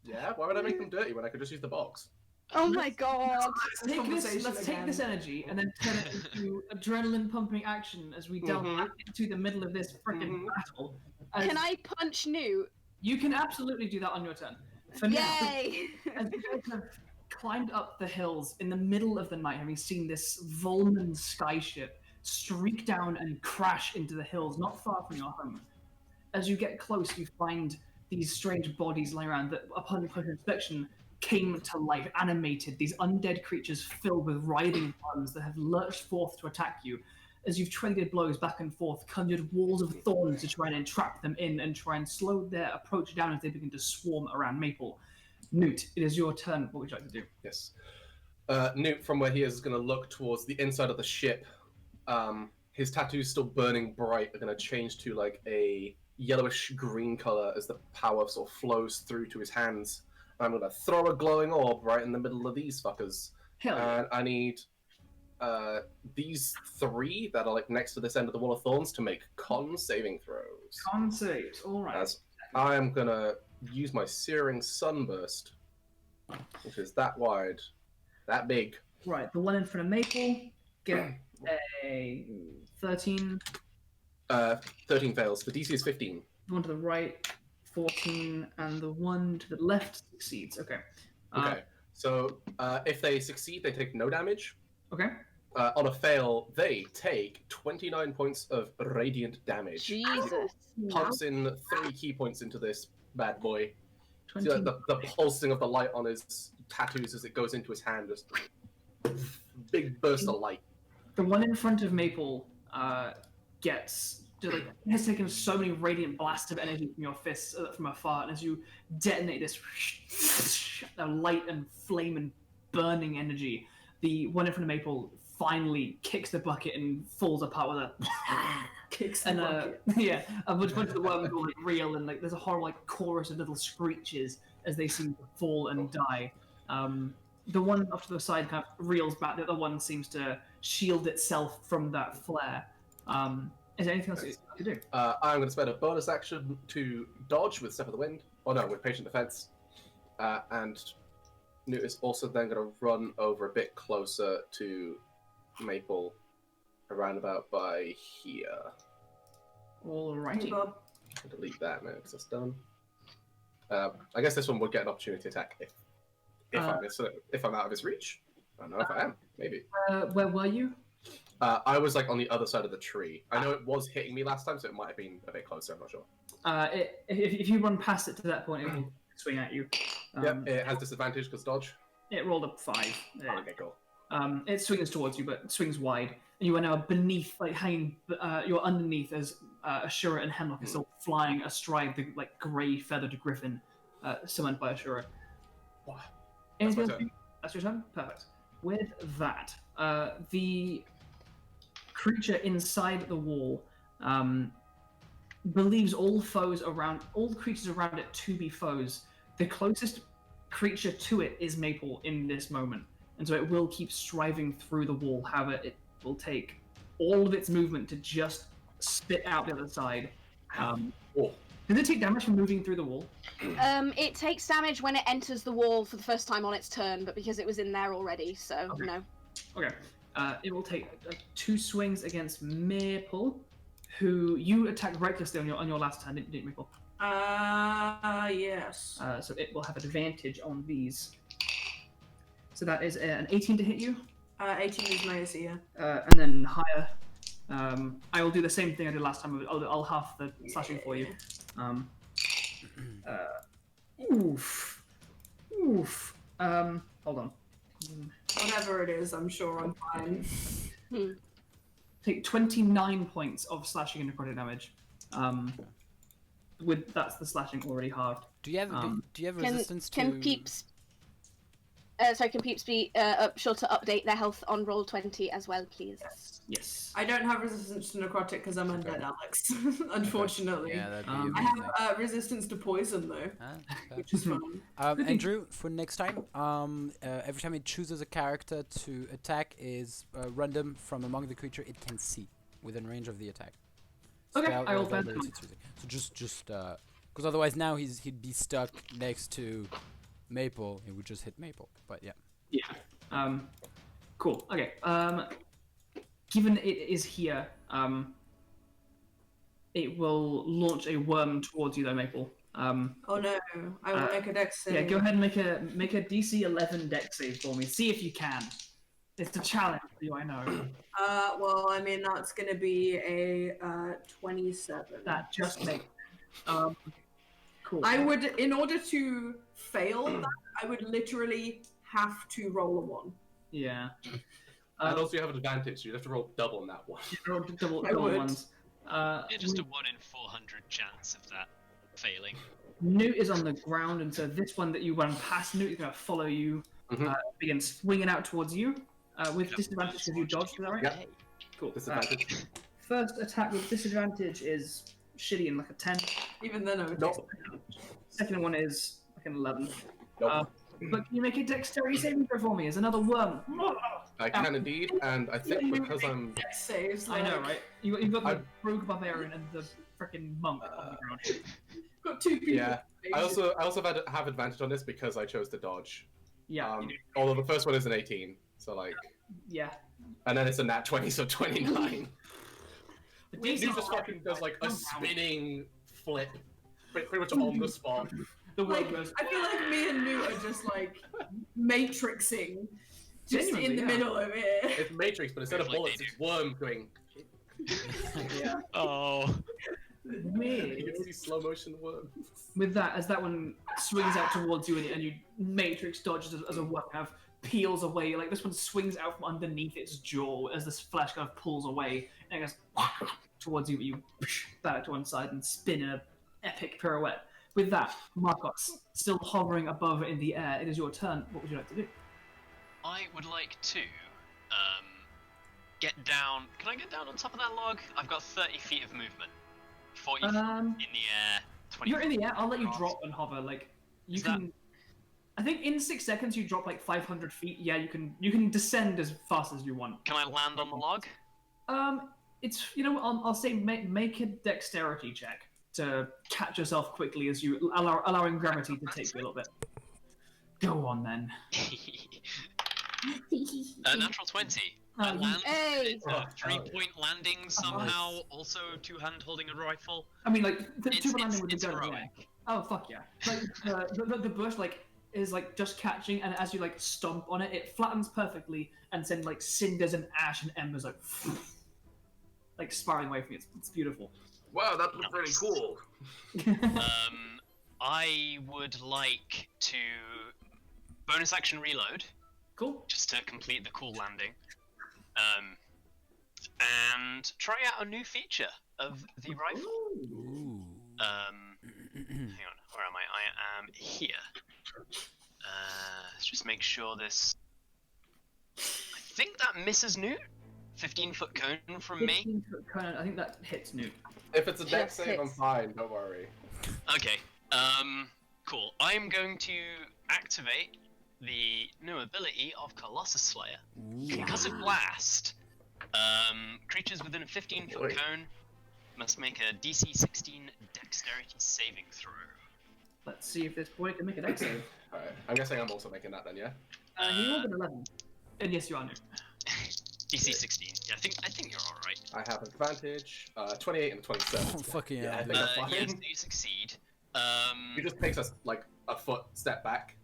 Yeah, why would I make them dirty when I could just use the box? Oh my god. Let's take this energy and then turn it into adrenaline pumping action as we delve Mhm. back into the middle of this freaking Mhm. battle. As Can I punch Nute? You can absolutely do that on your turn. For now, Yay! as you guys have climbed up the hills in the middle of the night, having seen this Volman skyship streak down and crash into the hills not far from your home. As you get close, you find these strange bodies lying around that, upon close inspection, came to life, animated, these undead creatures filled with writhing bugs that have lurched forth to attack you. As you've traded blows back and forth, conjured walls of thorns to try and entrap them in and try and slow their approach down as they begin to swarm around Maple. Nute, it is your turn. What would you like to do? Yes. Newt, from where he is going to look towards the inside of the ship. His tattoos still burning bright are going to change to like a yellowish green color as the power sort of flows through to his hands. I'm going to throw a glowing orb right in the middle of these fuckers. Hell yeah. And I need these three that are like next to this end of the wall of thorns to make con saving throws. Con saves. All right. As I am going to use my Searing Sunburst, which is that wide, that big. Right, the one in front of Maple, get a 13. 13 fails. The DC is 15. The one to the right, 14, and the one to the left succeeds. Okay. Okay. So if they succeed, they take no damage. Okay. On a fail, they take 29 points of radiant damage. Jesus. Pumps in 3 key points into this bad boy. 20. See, like, the pulsing of the light on his tattoos as it goes into his hand, just big burst of light. The one in front of Maple has taken so many radiant blasts of energy from your fists from afar, and as you detonate this light and flame and burning energy, the one in front of Maple finally kicks the bucket and falls apart with a Kicks the and bucket. yeah, a bunch of the worms go like real, and like there's a horrible like chorus of little screeches as they seem to fall and die. The one off to the side kind of reels back. The other one seems to shield itself from that flare. Is there anything else you like to do? I'm going to spend a bonus action to dodge with Step of the Wind. Oh no, with Patient Defense. And Newt is also then going to run over a bit closer to Maple, around about by here. Alrighty. Bob. I'll delete that now because that's done. I guess this one would get an opportunity attack if I'm out of his reach. I don't know if I am. Maybe. Where were you? I was like on the other side of the tree. I know it was hitting me last time, so it might have been a bit closer. I'm not sure. If you run past it to that point, it will swing at you. Yep, it has disadvantage because dodge. It rolled up 5. Okay, cool. It swings towards you, but swings wide, and you are now beneath, like hanging. You're underneath as Ashura and Hemlock are still flying astride the like grey feathered griffin, summoned by Ashura. Wow. Anything my else? turn. That's your turn. Perfect. With that, the creature inside the wall believes all creatures around it to be foes. The closest creature to it is Maple in this moment, and so it will keep striving through the wall. However, it will take all of its movement to just spit out the other side. Does it take damage from moving through the wall? It takes damage when it enters the wall for the first time on its turn, but because it was in there already, so Okay. no. Okay. It will take 2 swings against Maple, who you attacked recklessly on your last turn, didn't you, Michael? Yes. So it will have advantage on these. So that is an 18 to hit you. 18 is my AC, yeah. And then higher. I will do the same thing I did last time. I'll half the slashing for you. Oof. Oof. Hold on. Whatever it is, I'm sure I'm fine. Take 29 points of slashing and necrotic damage. That's the slashing already halved. Do you have resistance to? Can peeps? Can peeps be sure to update their health on roll 20 as well, please? Yes. I don't have resistance to necrotic because I'm undead, Alex. Unfortunately. Yeah, that'd be I amazing. have resistance to poison though, which is fun. Andrew, for next time, every time it chooses a character to attack is random from among the creature it can see within range of the attack. Okay, Spell I or will plan ability that. it's using. So just because otherwise now he'd be stuck next to Maple. He would just hit Maple. But yeah. Yeah. Cool. Okay. Given it is here, it will launch a worm towards you, though, Maple. Oh no! I will make a dex save. Yeah, go ahead and make a DC 11 dex save for me. See if you can. It's a challenge for you, I know. Well, I mean that's gonna be a 27. That just makes. Cool. I would, in order to fail that, I would literally have to roll a 1. Yeah. And also you have an advantage, so you have to roll double on that one. Double I would. ones. Yeah, just a 1 in 400 chance of that failing. Nute is on the ground, and so this one that you run past Nute is going to follow you, begin swinging out towards you with disadvantage because you dodged, is that right? Yep. Cool. Disadvantage. First attack with disadvantage is shitty and like a 10. Even then, I would. Nope. Second one is like an 11. Nope. But can you make a dexterity saving throw for me? As another worm. I can indeed, and I think because I'm... Dex saves. I know, like- right? You've got the rogue barbarian and the freaking monk on the ground. Got 2 people. Yeah. I also have advantage on this because I chose to dodge. Yeah. Although the first one is an 18, so like... Yeah. And then it's a nat 20, so 29. The He DC just fucking does like a spinning flip, pretty much on the spot. The worm Like, goes. I feel like me and Nute are just like matrixing, just Genuinely, in the yeah. middle of it. It's Matrix, but instead of Like bullets, they it's worm going. Yeah. Oh. Weird. You can see slow motion worm. With that, as that one swings out towards you and you matrix dodges as a worm kind of peels away, like this one swings out from underneath its jaw as this flesh kind of pulls away and it goes towards you, but you bat it to one side and spin in an epic pirouette. With that, Markos, still hovering above in the air, it is your turn. What would you like to do? I would like to get down. Can I get down on top of that log? I've got 30 feet of movement. 40 feet in the air. 20 You're in the air. I'll let you across. drop and hover. Like you Is can. I think in 6 seconds you drop like 500 feet. Yeah, you can. You can descend as fast as you want. Can I land on the log? It's I'll say make a dexterity check to catch yourself quickly as you allowing gravity to take you a little bit. Go on then. Natural 20. I land. Hey! It's a 3-point landing somehow. Also, 2-hand holding a rifle. I mean, like the It's- two landing it's- would be it's good. Yeah. heroic. Oh fuck yeah! Like the bush like is like just catching, and as you like stomp on it, it flattens perfectly and send like cinders and ash and embers like spiraling away from you. It's beautiful. Wow, that looks really cool. I would like to bonus action reload Cool. just to complete the cool landing, and try out a new feature of the rifle. Ooh. Hang on, where am I? I am here. Let's just make sure this. I think that misses Nute. 15-foot cone from me. 15-foot cone, I think that hits Nute. If it's a dex Yes, save, I'm hits. fine. Don't worry. Okay. Cool. I'm going to activate the new ability of Colossus Slayer. Concussive Blast. Creatures within a 15-foot Wait. cone must make a DC 16 Dexterity saving throw. Let's see if this boy can make a dex save. Alright, I'm guessing I'm also making that then, yeah? He rolled an 11. And yes, you are Nute. DC 16. Yeah, I think you're all right. I have advantage. 28 and 27. Oh, fucking Yeah, I hell. think that's fine. Yes, you succeed. It just takes us like a foot step back.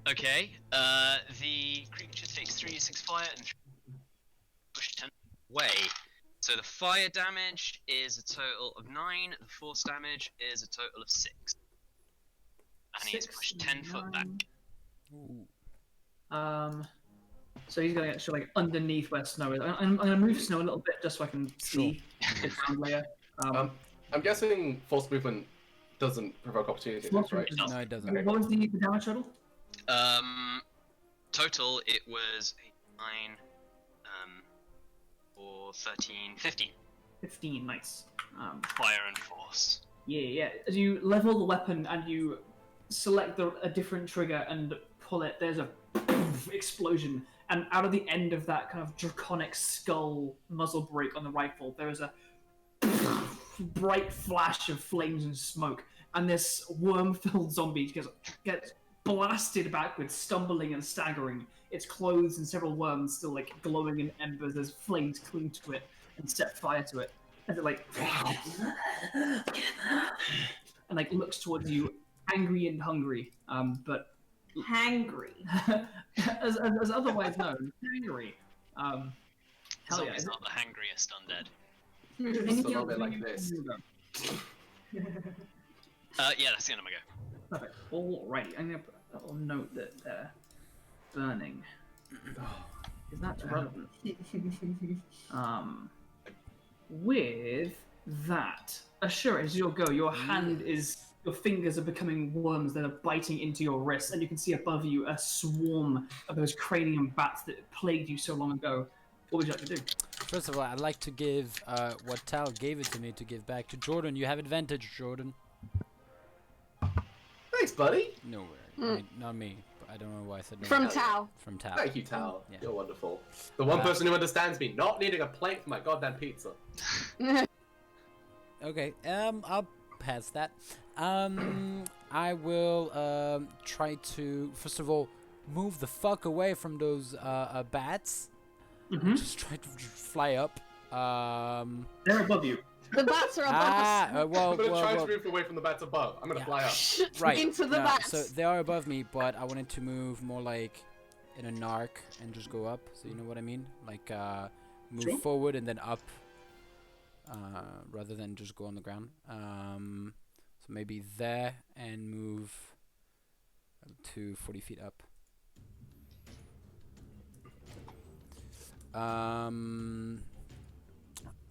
Okay. The creature takes 3d6 fire and push 10 away. So the fire damage is a total of 9. The force damage is a total of 6. And he's pushed 10 foot back. Ooh. So he's going to like underneath where snow is. I'm going to move snow a little bit just so I can see the ground layer. I'm guessing force movement doesn't provoke opportunity, Force right? movement No, it doesn't. What was the damage total? Total it was 9, 4, 13, 15. 15, nice. Fire and force. Yeah. As you level the weapon and you select a different trigger and pull it, there's a explosion. And out of the end of that kind of draconic skull muzzle break on the rifle, there is a bright flash of flames and smoke. And this worm-filled zombie gets blasted backwards, stumbling and staggering. Its clothes and several worms still like glowing in embers as flames cling to it and set fire to it. As it like and like looks towards you, angry and hungry. But Hangry. as otherwise known, hungry. Hell yeah! Zombies not the hangriest undead. It's a little bit like this. Yeah, that's the end of my go. Perfect. Alrighty, I'm gonna put a little note that they're burning. Is that relevant? With that, Ashura, as you'll go, your fingers are becoming worms that are biting into your wrists, and you can see above you a swarm of those cranium bats that plagued you so long ago. What would you like to do? First of all, I'd like to give what Tal gave it to me to give back to Jordan. You have advantage, Jordan. Thanks, buddy. No, not me. But I don't know why I said no. From Tao. From Tal. Thank you, Tal. Yeah. You're wonderful. The one person who understands me, not needing a plate for my goddamn pizza. Okay, I'll pass that. I will try to first of all move the fuck away from those bats. Mm-hmm. Just try to fly up. They're above you. The bats are above us. Well, I'm gonna try well, to move away from the bats above. I'm gonna Yeah. fly up. right. Into the bats. So they are above me, but I wanted to move more like in an arc and just go up. So you know what I mean? Like move Sure. forward and then up, rather than just go on the ground. So maybe there and move to 40 feet up.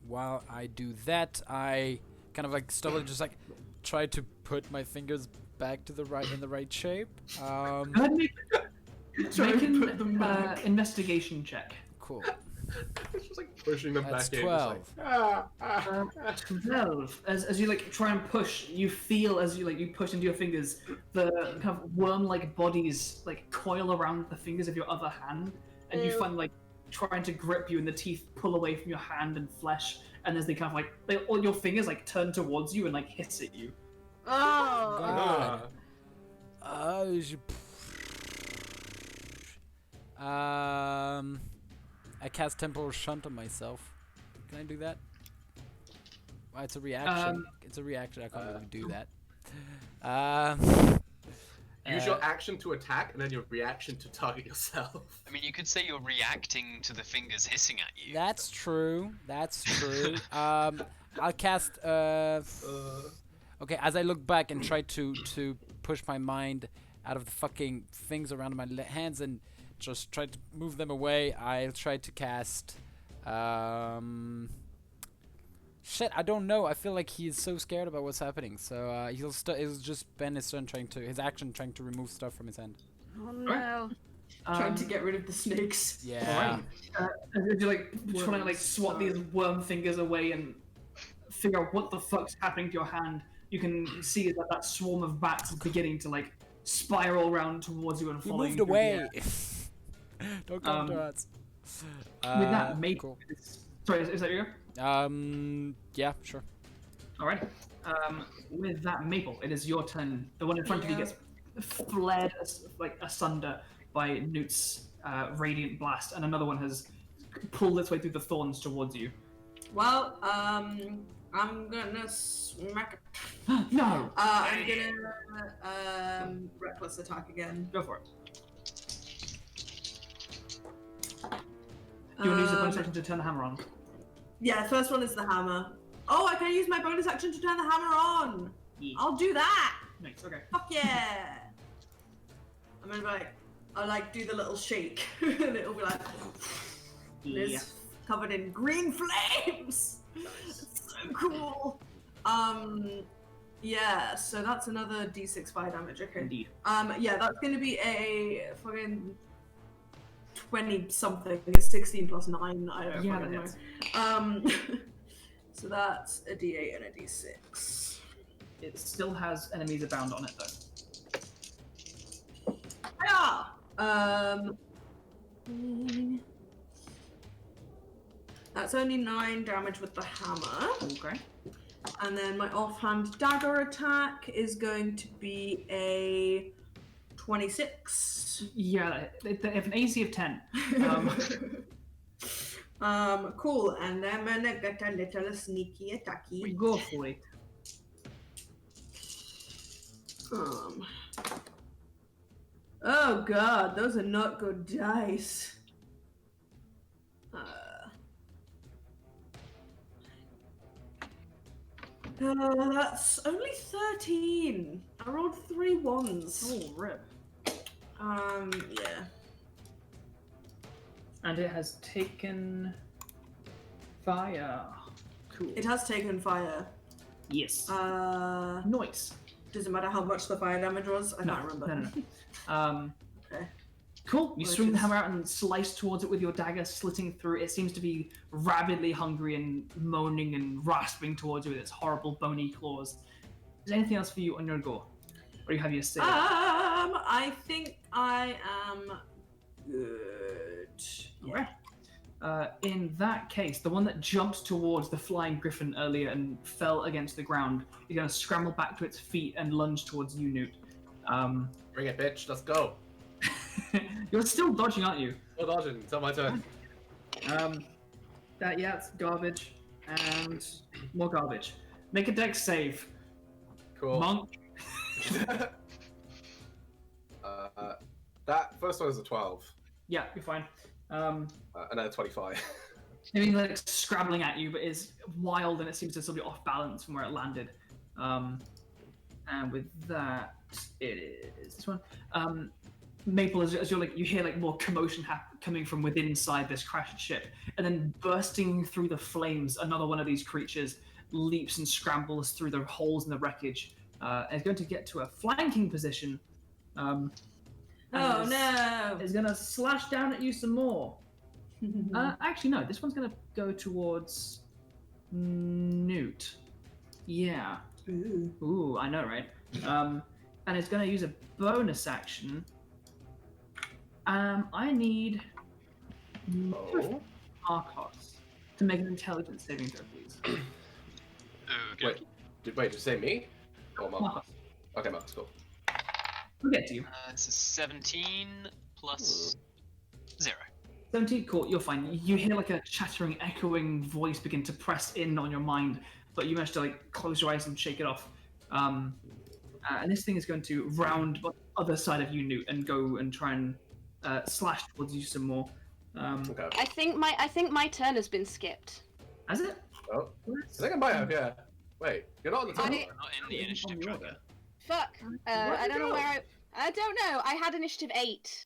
While I do that, I kind of like stubbornly just like try to put my fingers back to the right in the right shape. Go ahead and make Put them an back. investigation check. Cool. It's just like pushing them That's back 12. in. Just like, 12. As you like try and push, you feel as you push into your fingers, the kind of worm-like bodies like coil around the fingers of your other hand, and you Ew. find like trying to grip you, and the teeth pull away from your hand and flesh, and as they kind of like all your fingers like turn towards you and like hiss at you. Oh. God. ah. I cast temporal shunt on myself. Can I do that? Well, it's a reaction. It's a reaction. I can't really do that. Use your action to attack and then your reaction to target yourself. I mean, you could say you're reacting to the fingers hissing at you. That's true. That's true. I'll cast. Okay, as I look back and try to push my mind out of the fucking things around my hands and just try to move them away, I'll try to cast. Shit, I don't know. I feel like he's so scared about what's happening. So he'll just spend his turn his action trying to remove stuff from his hand. Oh no. Trying to get rid of the snakes. Yeah. As you like trying to like swat these worm fingers away and figure out what the fuck's happening to your hand, you can see that swarm of bats is beginning to like spiral around towards you and He follow you moved through the away. air. Don't come to us. With that maple, Cool. sorry, is that you? Yeah, sure. Alright. With that maple, it is your turn. The one in front of you gets flared asunder by Nute's radiant blast, and another one has pull its way through the thorns towards you. Well, I'm gonna smack it. No! I'm gonna reckless attack again. Go for it. Do you want to use a bonus action to turn the hammer on? Yeah, first one is the hammer. Oh, I can use my bonus action to turn the hammer on. Yeah. I'll do that. Nice, okay. Fuck yeah. I'm gonna be like, I'll like do the little shake, and it'll be like, Yeah. it's covered in green flames. It's so cool. Yeah. So that's another d6 fire damage. Okay. Indeed. Yeah, that's gonna be a fucking 20 something. It's 16 plus 9. I don't Yeah, fucking that know. hits. So that's a d8 and a d6. It still has enemies abound on it, though. Yeah. That's only 9 damage with the hammer. Okay. And then my offhand dagger attack is going to be a 26. Yeah, they have an AC of 10. Cool. And I'm gonna get a little sneaky attacky. Go for it. Oh god, those are not good dice. That's only 13. I rolled 3 ones. Oh, rip. Yeah. And it has taken fire. Cool. It has taken fire. Yes. Uh, Nice. doesn't matter how much the fire damage was. I can't remember. No. Okay. Cool. You Which swing the is- hammer out and slice towards it with your dagger, slitting through. It seems to be rabidly hungry and moaning and rasping towards you with its horrible bony claws. Is there anything else for you on your go? Or you have your save? I think I am good. Okay. In that case, the one that jumped towards the flying griffin earlier and fell against the ground is going to scramble back to its feet and lunge towards you, Nute. Bring it, bitch. Let's go. You're still dodging, aren't you? Go dodging. It's on my turn. It's garbage and more garbage. Make a dex save. Cool. Monk. That first one is a 12. Yeah, you're fine. And then a 25. I mean, like scrabbling at you, but is wild and it seems to still be off balance from where it landed. And with that, it is this one. Maple, as you're like, you hear like more commotion coming from within inside this crashed ship, and then bursting through the flames, another one of these creatures leaps and scrambles through the holes in the wreckage, and is going to get to a flanking position. Oh no! Is going to slash down at you some more. Actually, no. This one's going to go towards Nute. Yeah. Ooh, I know, right? And it's going to use a bonus action. I need Markos to make an intelligence saving throw, please. Okay. Wait, did you say me? Or Mark? Markos. Okay, Mark's cool. We'll get to you. It's a 17 plus 0. 17, cool, you're fine. You hear like a chattering, echoing voice begin to press in on your mind, but you manage to like close your eyes and shake it off. And this thing is going to round the other side of you, Nute, and go and try and slash towards you some more. Okay. I think my turn has been skipped. Has it? Oh, I think I might have, yeah. Wait, you're not on the I- table. Not in the initiative tracker. Fuck. I don't know where I don't know. I had initiative 8.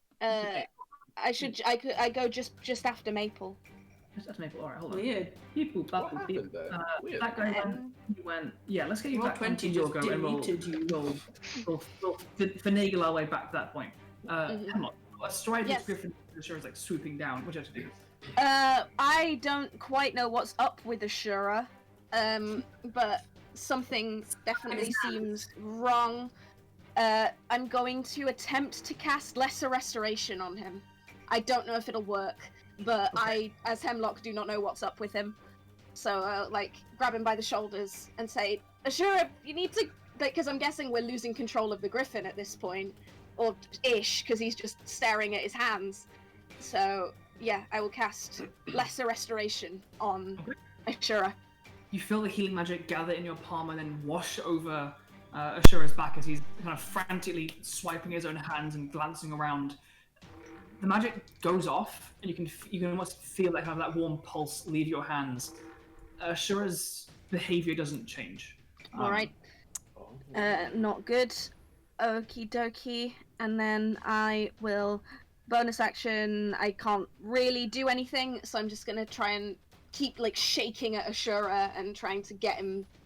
I go just after Maple. That's Maple. Alright, hold on. Weird. Beep, boop, bop, What boop, beep. happened there? Weird. That guy went. Yeah, let's get you Roll back 20 onto your just go and deleted you. we'll finagle our way back to that point. Hemlock, a strident Yes. griffin sure is like swooping down. What do you have to do? I don't quite know what's up with Ashura, but something definitely seems wrong. I'm going to attempt to cast Lesser Restoration on him. I don't know if it'll work, but Okay. I, as Hemlock, do not know what's up with him. So, grab him by the shoulders and say, Ashura, you need to... Because I'm guessing we're losing control of the griffin at this point. Or ish, because he's just staring at his hands. So, I will cast Lesser Restoration on Ashura. You feel the healing magic gather in your palm and then wash over Ashura's back as he's kind of frantically swiping his own hands and glancing around. The magic goes off, and you can almost feel that kind of that warm pulse leave your hands. Ashura's behavior doesn't change. All right. Not good. Okie dokie. And then I will bonus action. I can't really do anything, so I'm just gonna try and keep like shaking at Ashura and trying to get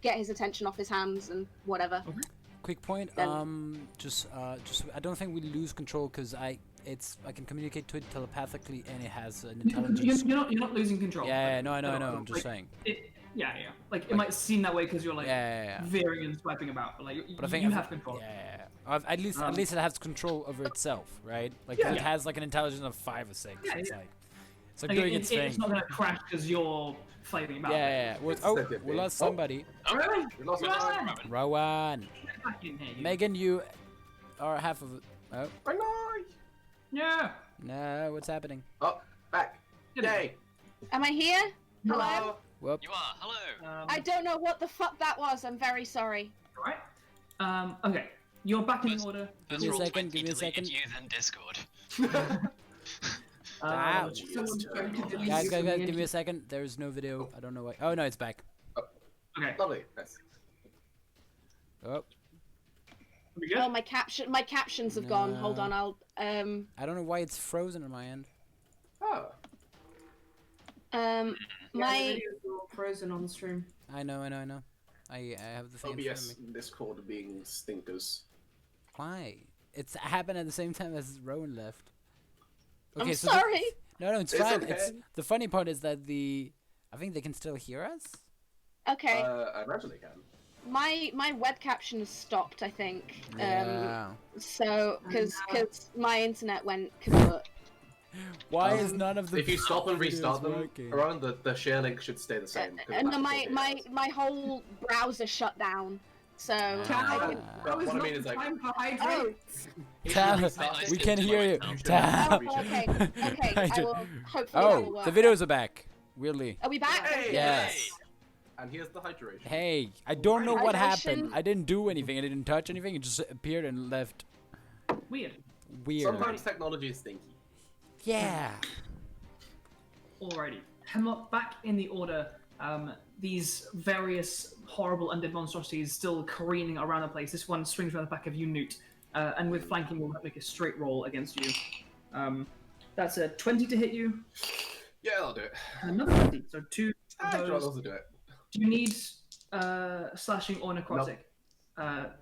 his attention off his hands and whatever. Okay. Quick point. Just I don't think we lose control because I can communicate to it telepathically and it has an intelligence. You're not losing control. Yeah, no, I know. I'm just saying. Yeah. Like it might seem that way because you're like Yeah. veering and swiping about, but like But I think you have control. Yeah. At least it has control over itself, right? Like it has like an intelligence of 5 or 6. Yeah, It's yeah. like doing its thing. It's not gonna crash because you're fighting about. Yeah. We lost somebody. Oh, Really? We lost Rowan! Rowan. Rowan. Get back in here, you. Megan, you are half of it. Oh, Yeah. no, what's happening? Oh, back. Yay. Am I here? Hello? Whoop. You are. Hello. I don't know what the fuck that was. I'm very sorry. Alright. Okay. You're back in the order. Give me a First second, rule give me a 20, second. deleted you, then Discord. Ah, Someone's going to delete Guys, you from the give me a second. There's no video. I don't know why. Oh, no, it's back. Okay. Lovely. Nice. Oh, We good? Oh, my captions have gone. Hold on, I'll I don't know why it's frozen on my end. Oh. Yeah, the my videos are all frozen on stream. I know. I have the thing in front of OBS me. and Discord being stinkers. Why? It's happened at the same time as Rowan left. I'm so sorry. No, it's It's fine. okay. It's the funny part is that I think they can still hear us. Okay, I imagine they can. my web caption has stopped. I think. Yeah. So because my internet went kaput. Why is none of the If you stop and videos restart them, working? around the share link should stay the same. 'cause And that's my what it is. my whole browser shut down. So I Ah. could. But That was what I not mean the is like, time for Oh, hydrate. Tal, I we still can do hear it you. now. oh, Tal. okay. I Hydrate. will. Hopefully that will Oh, work. the videos are back. Weirdly. Are we back? Hey! Yes. and here's the hydration. Hey, I don't know what happened. Hydration. I didn't do anything. I didn't touch anything. It just appeared and left. Weird. Weird. Sometimes technology is stinky. Yeah. Alrighty. Hemlock, back in the order. These various horrible undead monstrosities still careening around the place. This one swings around the back of you, Nute, and with flanking will make a straight roll against you. That's a 20 to hit you, Yeah, I'll do it. and another 20. So 2 of Sure, I'll those. also do it. Do you need slashing or necrotic?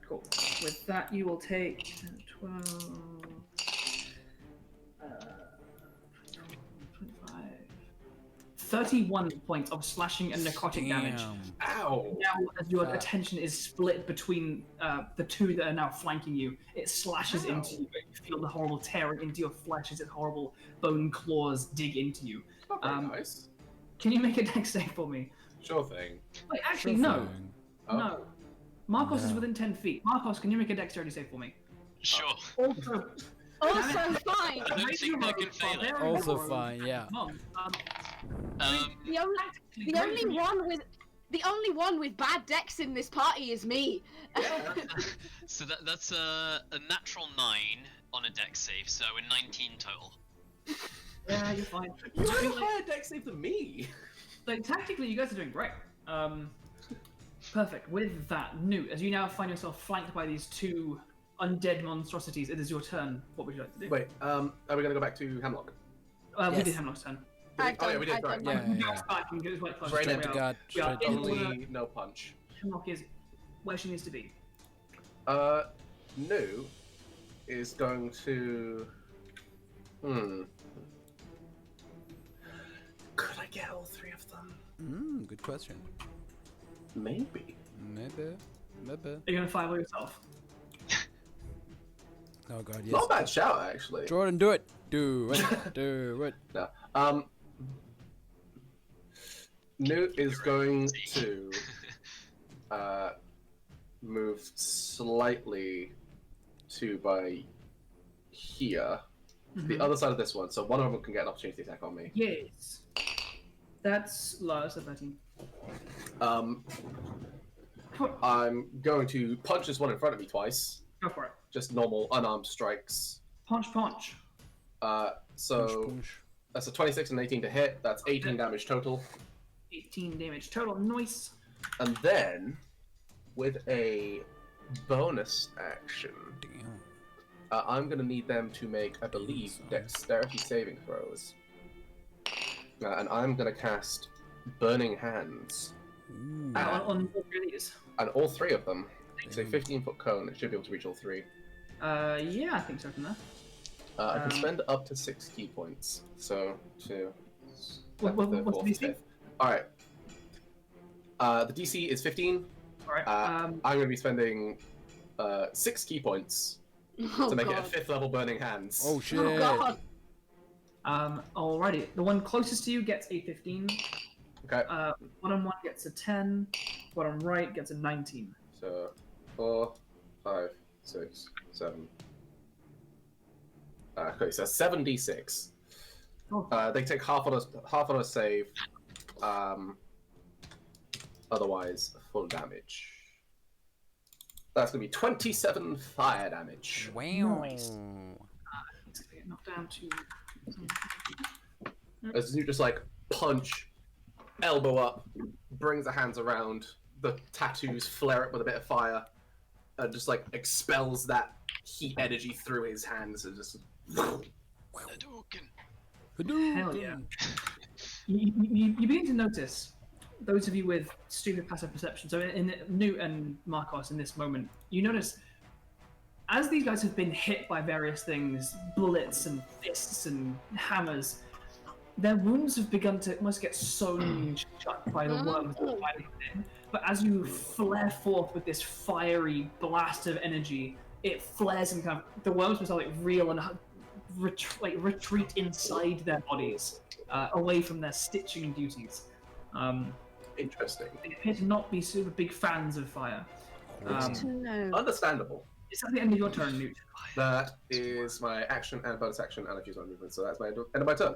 Cool. With that, you will take 12, 25, 31 points of slashing and necrotic damage. Ow! Now, as your attention is split between the two that are now flanking you, it slashes into you. You feel the horrible tearing into your flesh as its horrible bone claws dig into you. Not very nice. Can you make a dex save for me? Sure thing. Wait, actually, Sure no. thing. Oh. No. Markos is No. within 10 feet. Markos, can you make a dexterity save for me? Sure. Also, Also fine. I don't think I can fail it. Also fine, yeah. The only one with bad decks in this party is me. So that's a natural 9 on a dex save, so a 19 total. Yeah, you're fine. You had a higher dex save than me! Like, tactically, you guys are doing great. Perfect. With that, Nute, as you now find yourself flanked by these two undead monstrosities, it is your turn. What would you like to do? Wait, are we gonna go back to Hemlock? We Yes. did Hemlock's turn. I've Oh yeah, done- we did, I've right. done Yeah, mine. yeah, Back and get as right close Right to now. where Straight we to are. God. We are Straight to in God. Only no punch. Hemlock is where she needs to be. Nu is going to... Could I get all three of them? Good question. Maybe. Maybe. Are you going to fireball yourself? Oh god, yes. Not a bad shout, actually. Jordan, do it. Do it. Do it. No. Nute is going to move slightly to by here The other side of this one, so one of them can get an opportunity attack on me. Yes. That's lowest at 13. I'm going to punch this one in front of me twice. Go for it. Just normal unarmed strikes. Punch, punch. So Punch. that's a 26 and 18 to hit. That's 18 damage total. 18 damage total. Nice. And then, with a bonus action, Damn. I'm going to need them to make, I believe, dexterity saving throws. And I'm going to cast Burning Hands. Ooh. On all three of these. And all three of them. It's a 15-foot cone. It should be able to reach all three. Yeah, I think so from there. I can spend up to 6 key points. So, 2. What's the DC? Alright. The DC is 15. Alright. I'm going to be spending 6 key points to make it a 5th level Burning Hands. Oh shit. Oh god. Alrighty. The one closest to you gets a 15. Okay. Bottom one gets a 10. Bottom right gets a 19. So, 4, 5, 6, 7. Okay, so 7d6. Oh. They take half on a save. Otherwise, full damage. That's gonna be 27 fire damage. Wow. Nice. It's gonna get knocked down to. As you just like punch, elbow up, brings the hands around, the tattoos flare up with a bit of fire, and just like expels that heat energy through his hands and just. Hell yeah. You begin to notice, those of you with stupid passive perception, so in Nute and Markos in this moment, you notice as these guys have been hit by various things, bullets and fists and hammers, their wounds have begun to almost get sewn shut by the worms that are fighting within. But as you flare forth with this fiery blast of energy, it flares and kind of the worms will start like reel and retreat inside their bodies, away from their stitching duties. Interesting. They appear to not be super big fans of fire. No. Understandable. It's at the end of your turn, Nute. That is my action and bonus action, and I've used my movement, so that's my end of my turn.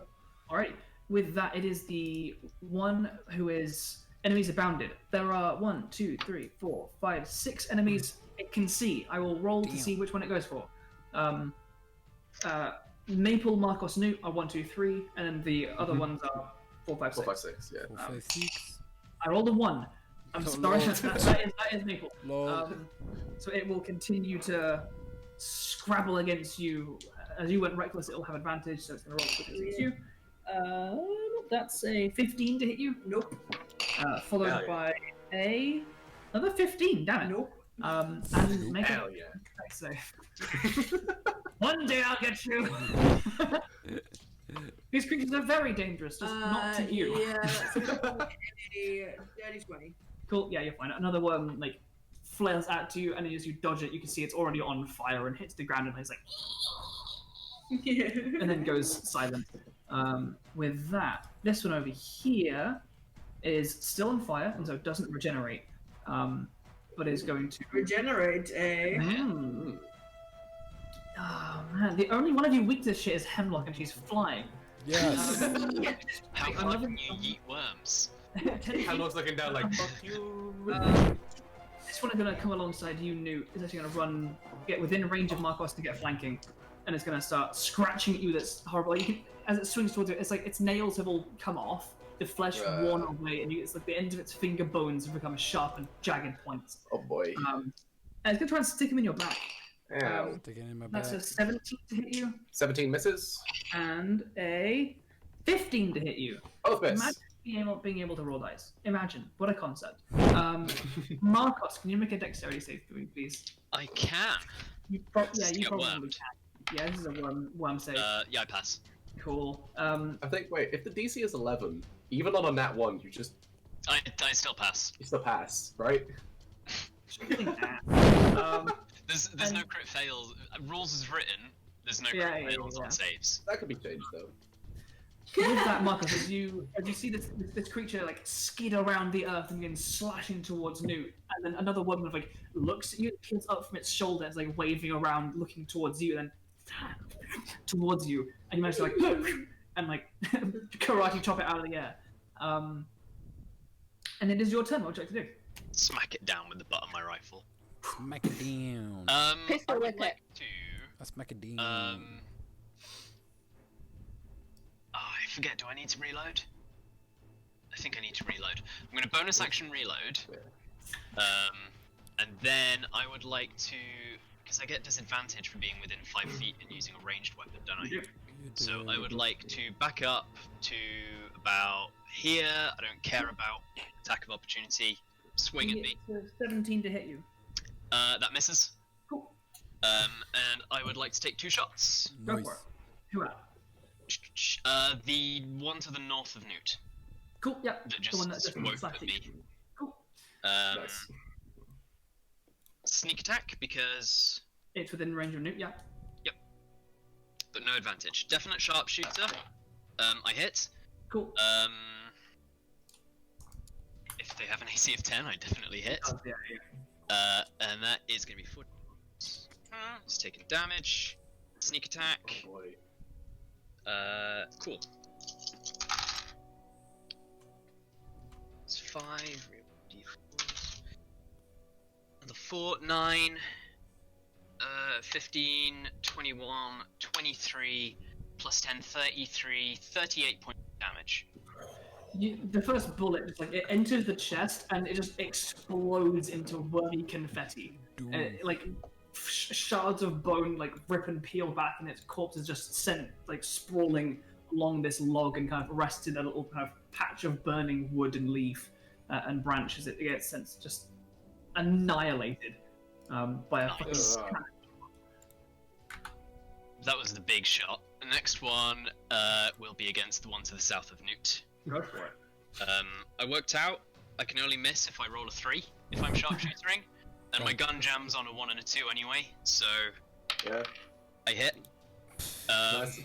Alright, with that, it is the one who is enemies abounded. There are 1, 2, 3, 4, 5, 6 enemies it can see. I will roll to see which one it goes for. Maple, Markos, Nute are 1, 2, 3, and then the other ones are 4, 5, 6. 4, 5, 6, yeah. 4, 5, 6. I rolled a 1. I'm Oh, sorry, Lord. that is Maple. Lord. So it will continue to scrabble against you. As you went reckless, it will have advantage, so it's going to roll against you. That's a 15 to hit you. Nope. Followed Hell yeah. by another 15. Damn it. Nope. And make Hell it. yeah. So one day I'll get you. These creatures are very dangerous, just not to you. Yeah, that's a dirty 20. Cool. Yeah, you're fine. Another one like flares out to you, and as you dodge it, you can see it's already on fire and hits the ground, and it's like, and then goes silent. With that, this one over here is still on fire, and so it doesn't regenerate, but is going to Regenerate, eh? Oh man, the only one of you weak to this shit is Hemlock, and she's flying. Yes. How far can you yeet worms? Hemlock's looking down like, fuck you. This one is going to come alongside you, Nute. It's actually going to run, get within range of Markos to get flanking, and it's going to start scratching at you. That's horrible. You can, as it swings towards you, it's like its nails have all come off, the flesh worn away, and it's like the ends of its finger bones have become sharp and jagged points. Oh boy. And it's going to try and stick him in your back. Ow. Sticking in my That's back. a 17 to hit you, 17 misses. and a 15 to hit you. Both miss. Imagine being able to roll dice. Imagine. What a concept. Markos, can you make a dexterity save for me, please? I can. You You probably get can. wormed. Yeah, this is a worm save. Yeah, I pass. Cool. I think, wait, if the DC is 11, even on a nat 1, you I still pass. still pass, right? There's no crit fails. Rules is written. There's no Yeah, crit yeah, fails yeah. on saves. That could be changed, though. With that, Markos, as you see this creature like skid around the earth and begin slashing towards Nute, and then another woman like looks at you, peels up from its shoulder, it's like waving around, looking towards you, and then towards you, and you manage to like and like karate chop it out of the air. And it is your turn. What would you like to do? Smack it down with the butt of my rifle. Smack it down. Pistol I would with like to. Smack it down. I forget. Do I need to reload? I think I need to reload. I'm going to bonus action reload. And then I would like to, because I get disadvantage for being within 5 feet and using a ranged weapon, don't I? So I would like to back up to about here. I don't care about attack of opportunity. Swing at me. 17 to hit you. That misses. Cool. And I would like to take 2 shots. Go for it. Who out? The one to the north of Nute. Cool. Yeah. That The one that just just woke slapped at you. me. Cool. Nice. Sneak attack because, It's within range of Nute. Yeah. but no advantage. Definite sharpshooter. I hit. Cool. If they have an AC of 10, I definitely hit. Oh, yeah. And that is going to be 4. It's taking damage. Sneak attack. Oh boy. Cool. It's 5. D4. Another 4, 9. 15, 21, 23, plus 10, 33, 38 points of damage. The first bullet just like it enters the chest and it just explodes into wormy confetti. And it, like shards of bone like rip and peel back, and its corpse is just sent like sprawling along this log and kind of rests in a little kind of patch of burning wood and leaf and branches. It gets sent just annihilated by a fucking cannon. That was the big shot. The next one will be against the one to the south of Nute. Go for it. I worked out I can only miss if I roll a 3 if I'm sharpshootering, and my gun jams on a 1 and a 2 anyway, so Yeah. I hit. Nice.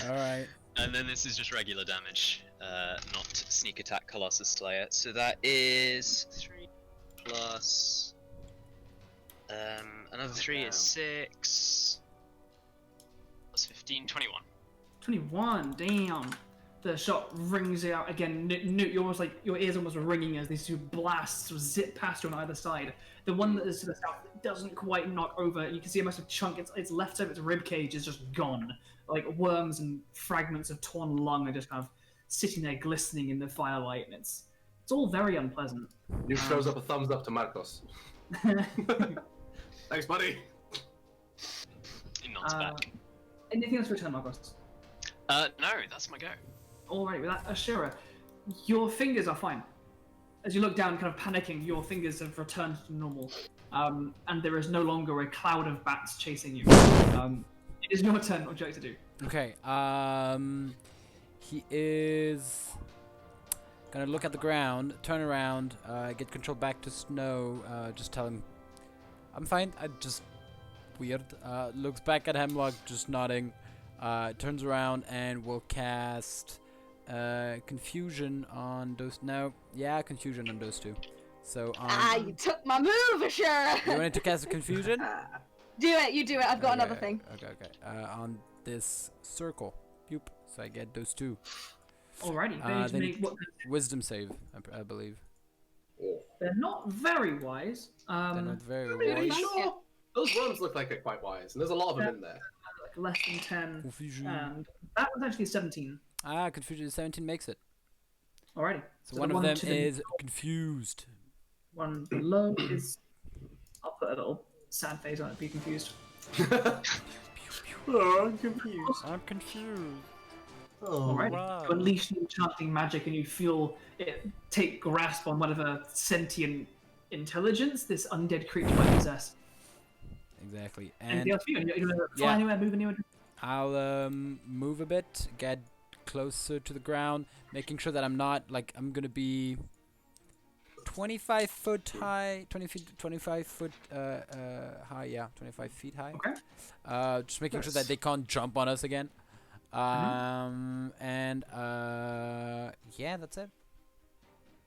Alright. And then this is just regular damage, not sneak attack Colossus Slayer. So that is 3 plus another 3 is 6 plus 15, 21. 21. Damn. The shot rings out again. Nute, you're almost like your ears almost ringing as these two blasts sort of zip past you on either side. The one that is to the south doesn't quite knock over. You can see a massive chunk. It's left of its rib cage is just gone. Like worms and fragments of torn lung are just kind of sitting there glistening in the firelight, and it's all very unpleasant. You shows up a thumbs up to Markos. Thanks, buddy. He nods back. Anything else to return, Markos? No, that's my go. Alright, with that, Ashura, your fingers are fine. As you look down, kind of panicking, your fingers have returned to normal. And there is no longer a cloud of bats chasing you. It is your turn. What would you like to do? Okay, he is gonna look at the ground, turn around, get control back to Snow, just tell him, I'm fine, I just, weird, looks back at Hemlock, just nodding, turns around and will cast, confusion on those, confusion on those two. So, you took my move, Ashura! You wanted to cast a confusion? Do it, you do it, I've got another thing. Okay. On this circle. Yoop. So I get those two. Alrighty, they need to they make what? Wisdom save, I believe. They're not very wise. They're not very Are you wise. sure? Those ones look like they're quite wise, and there's a lot of them in there. Like less than 10. Confusion. And that was actually 17. Confusion 17 makes it. Alrighty. So the one of them to the is confused. one below is. I'll put a little sad face on it, be confused. Oh, I'm confused. I'm confused. Oh, Alright. wow. You unleash the enchanting magic and you feel it take grasp on whatever sentient intelligence this undead creature might possess. Exactly. Anything And else for you? You're gonna fly anywhere, move anywhere? I'll move a bit, get closer to the ground, making sure that I'm not, like, I'm gonna be 25 foot high, 25 foot high, 25 feet high. Okay. Just making sure that they can't jump on us again. And yeah, that's it.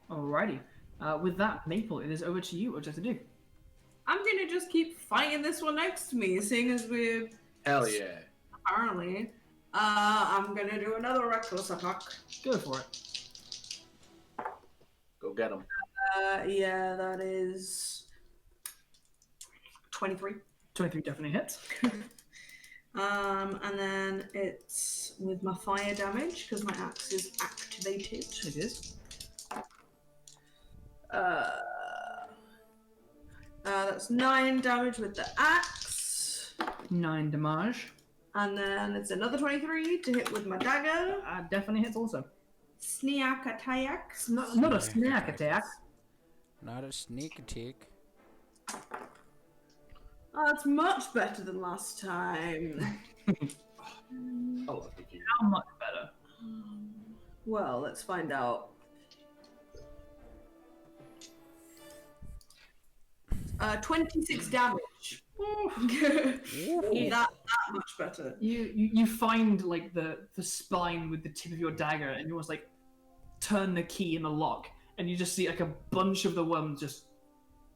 Alrighty. With that, Maple, it is over to you. What do you have to do? I'm gonna just keep fighting this one next to me, seeing as we're Hell yeah. Apparently, I'm gonna do another reckless attack. Go for it. Go get him. Yeah, that is 23. 23 definitely hits. And then it's with my fire damage because my axe is activated. It is. That's 9 damage with the axe. 9 damage. And then it's another 23 to hit with my dagger. Definitely hits also. Sneak attack. Not a snack attack. Not a sneak attack. Oh, that's much better than last time. I love you. How much better? Well, let's find out. 26 damage. that much better. You find like the spine with the tip of your dagger, and you almost like turn the key in the lock, and you just see like a bunch of the worms just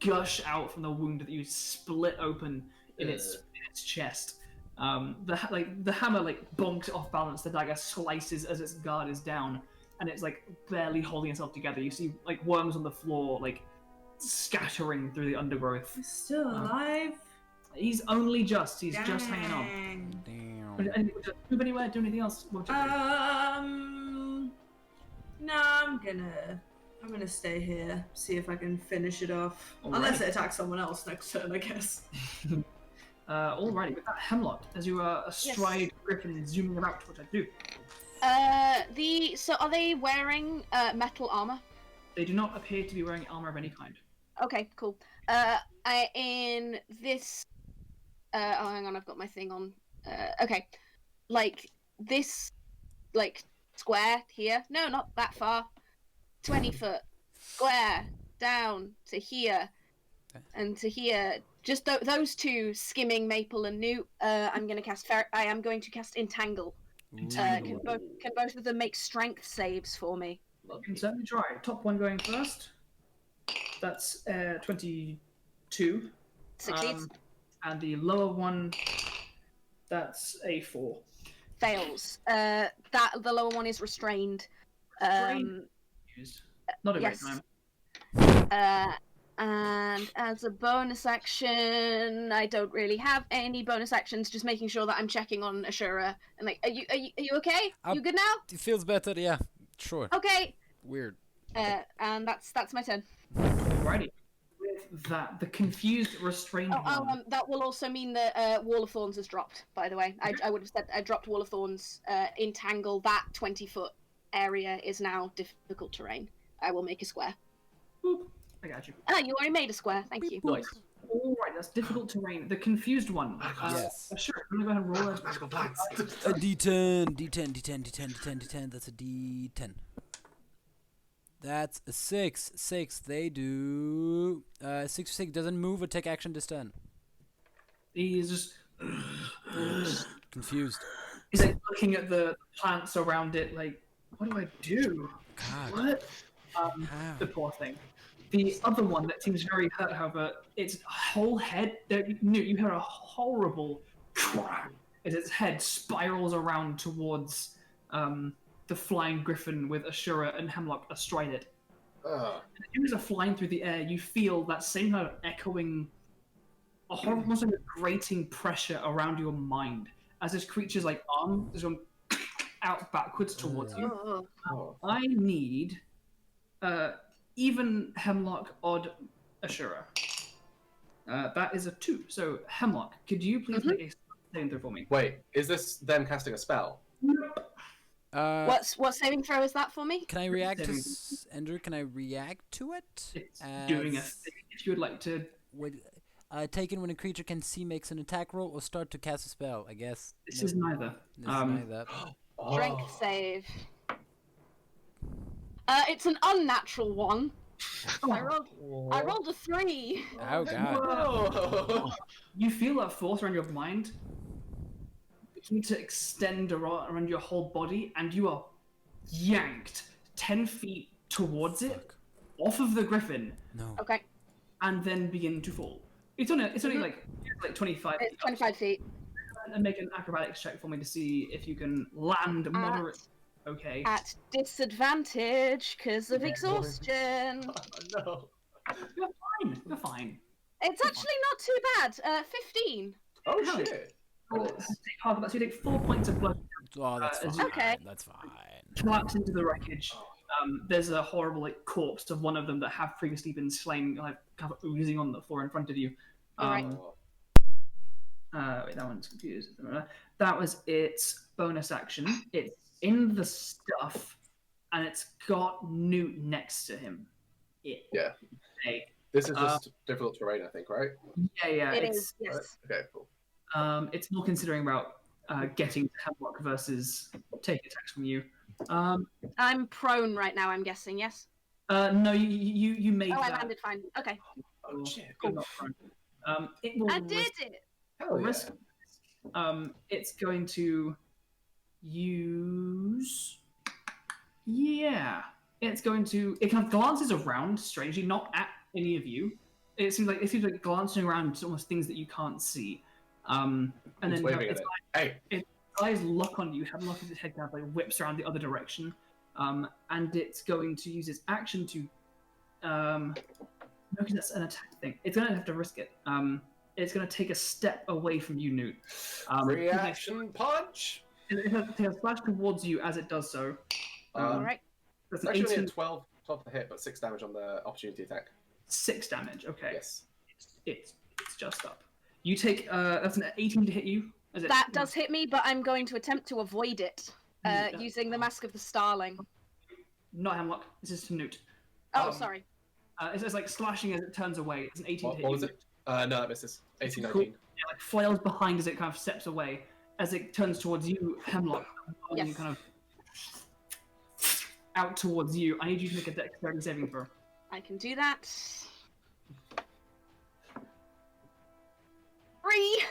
gush out from the wound that you split open in its chest. The hammer like bonks off balance. The dagger slices as its guard is down, and it's like barely holding itself together. You see like worms on the floor, like scattering through the undergrowth. He's still alive. He's only just. He's just hanging on. Damn. And move anywhere? Do anything else? No, I'm gonna stay here. See if I can finish it off. Alright. Unless it attacks someone else next turn, I guess. Alrighty, with that Hemlock, as you are astride Griffin zooming about, what I do. So are they wearing metal armor? They do not appear to be wearing armor of any kind. Okay, cool. In this, oh, hang on, I've got my thing on. Okay, like this, like square here. No, not that far. 20 foot square down to here, and to here. Just those two, skimming Maple and Nute. I am going to cast Entangle. Can both of them make strength saves for me? You can certainly try. Top one going first. That's 22. Succeeds. And the lower one, that's a 4. Fails. The lower one is restrained. Not a yes. great time. And as a bonus action, I don't really have any bonus actions. Just making sure that I'm checking on Ashura. And like, are you okay? You good now? It feels better. Yeah, sure. Okay. Weird. And that's my turn. Alrighty. With that, the confused restrained one. That will also mean that Wall of Thorns has dropped. By the way, I would have said I dropped Wall of Thorns. Entangle. That 20-foot area is now difficult terrain. I will make a square. Boop. I got you. You already made a square. Thank you. Nice. Alright, that's difficult terrain. The confused one. Yes. Sure. I'm gonna go ahead and roll Magical plants. A D10. That's a D10. That's a 6. 6. They do 6 or 6 doesn't move or take action this turn. He's just Confused. he's like looking at the plants around it, like, what do I do? God. What? How? The poor thing. The other one that seems very hurt, however, its whole head. You hear a horrible crack as its head spirals around towards the flying griffin with Ashura and Hemlock astride it. As soon as they're flying through the air, you feel that same kind of echoing, almost like a grating pressure around your mind as this creature's like arm is going out backwards towards you. I need even Hemlock, odd Ashura. That is a 2. So Hemlock, could you please make a saving throw for me? Wait, is this them casting a spell? What saving throw is that for me? Can I react to Andrew? Can I react to it? It's doing a thing. If you would like to. Taken when a creature can see makes an attack roll or start to cast a spell. I guess. This is neither. This is neither. Strength save. It's an unnatural one. I rolled a 3. Oh god. Whoa. You feel that force around your mind begin to extend around your whole body, and you are yanked 10 feet towards it, off of the griffin. No. Okay. And then begin to fall. It's only like 25 feet. It's 25 feet. and make an acrobatics check for me to see if you can land moderate. Okay. At disadvantage because of exhaustion. No. You're fine. You're fine. It's actually not too bad. 15. Oh Hell shit. So you take 4 points of blood. Oh, that's as fine. you Okay. That's fine. collapse into the wreckage. There's a horrible corpse of one of them that have previously been slain, kind of oozing on the floor in front of you. Alright. Wait, that one's confused. That was its bonus action. It's in the stuff, and it's got Nute next to him. Yeah. Okay. This is just difficult terrain, I think, right? Yeah. It it's, is, yes. Okay, cool. It's more considering about getting to Hemlock versus taking attacks from you. I'm prone right now, I'm guessing, yes? No, you made Oh, I that. landed fine. Okay. Oh shit. You're not prone. It will I did it! Hell yeah. risk. It's going to use. Yeah, it's going to. It kind of glances around strangely, not at any of you. It seems like glancing around to almost things that you can't see. And It's then waving at its it. Hey. eyes lock on you. Hemlock as its head kind of whips around the other direction. And it's going to use its action to. No, because that's an attack thing. It's going to have to risk it. It's going to take a step away from you, Nute. Reaction punch. It's going to take a splash towards you as it does so. Alright. That's an Actually, 18, only a 12 to hit, but 6 damage on the opportunity attack. 6 damage. Okay. Yes. It's just up. You take that's an 18 to hit you. That does hit me, but I'm going to attempt to avoid it using the Mask of the Starling. Not Hemlock. This is to Nute. Oh, sorry. It's like slashing as it turns away. It's an 18 to hit What you. was it? No, that misses. 18, Cool. 19. Yeah, like flails behind as it kind of steps away. As it turns towards you, Hemlock, Yes. kind of out towards you. I need you to make a dexterity saving throw. I can do that. 3.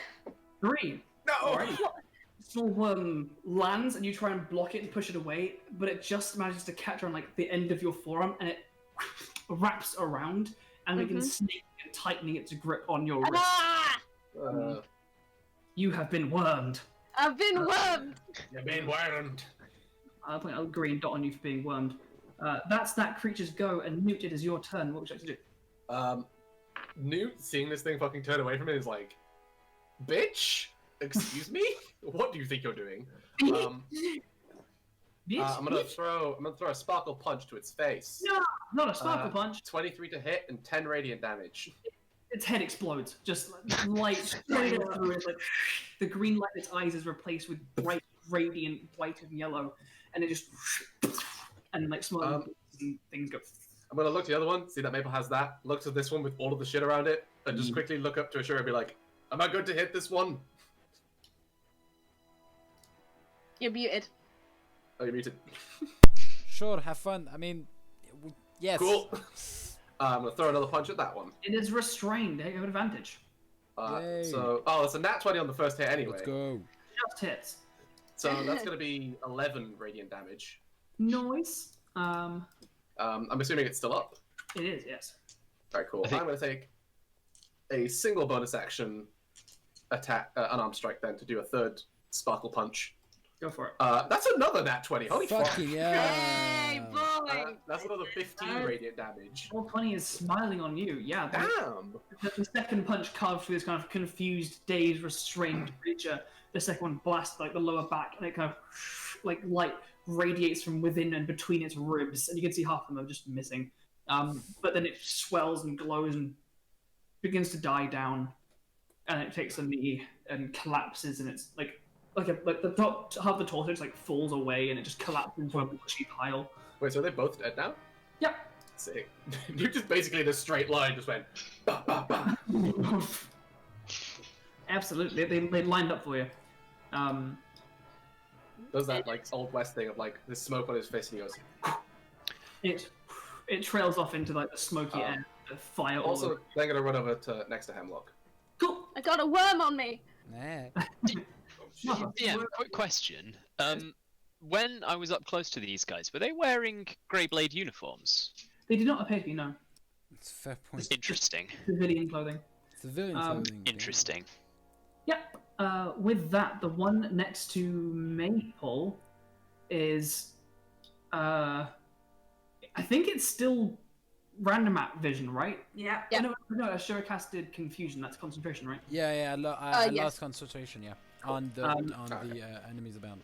3. No! Alright. Small worm lands and you try and block it and push it away, but it just manages to catch on like the end of your forearm and it wraps around and begins snaking and tightening its grip on your wrist. Ah! You have been wormed. I've been wormed! You've been wormed. I'll put a green dot on you for being wormed. That's that creature's go, and Nute, it is your turn. What would you like to do? Nute, seeing this thing fucking turn away from it, is like, bitch? Excuse me? What do you think you're doing? I'm gonna throw a sparkle punch to its face. No, not a sparkle punch. 23 to hit and 10 radiant damage. Its head explodes. Just light straight through it. Like, the green light in its eyes is replaced with bright, radiant white and yellow, and it just and like small things go. I'm gonna look to the other one, see that Maple has that. Look to this one with all of the shit around it, and just quickly look up to Ashura and be like, "Am I good to hit this one?" You're muted. Oh, you're muted. Sure, have fun. I mean, yes. Cool. I'm gonna throw another punch at that one. It is restrained. They have advantage. Yay. It's a nat 20 on the first hit anyway. Let's go. Just hits. So that's gonna be 11 radiant damage. Noise. I'm assuming it's still up. It is, yes. Very cool. I'm gonna take a single bonus action attack, unarmed strike, then to do a third sparkle punch. Go for it. That's another nat 20. Holy fuck! Fucking yeah. Hey, boy! That's another 15 radiant damage. Roll 20 is smiling on you. Yeah. Damn! The second punch carved through this kind of confused, dazed, restrained creature. The second one blasts like the lower back, and it kind of like light radiates from within and between its ribs, and you can see half of them are just missing. But then it swells and glows and begins to die down, and it takes a knee and collapses, and it's like the top half of the torso just like falls away, and it just collapses into a bushy pile. Wait, so are they both dead now? Yep. Sick. You just basically in a straight line just went bah, bah, bah. Absolutely, they lined up for you. Does that like old west thing of like the smoke on his face and he goes. It trails off into like the smoky air, the fire. all Also, over. they're gonna run over to next to Hemlock. Cool. I got a worm on me! Nah. Yeah, quick question. When I was up close to these guys, were they wearing Greyblade uniforms? They do not appear to be, no. It's a fair point. Interesting. Civilian clothing. Civilian clothing. Interesting. Yep. with that, the one next to Maple is, I think it's still random act vision, right? Yeah. Yeah. No, Ashura casted confusion. That's concentration, right? Yeah, I yes. lost concentration. Yeah, on the enemies abound.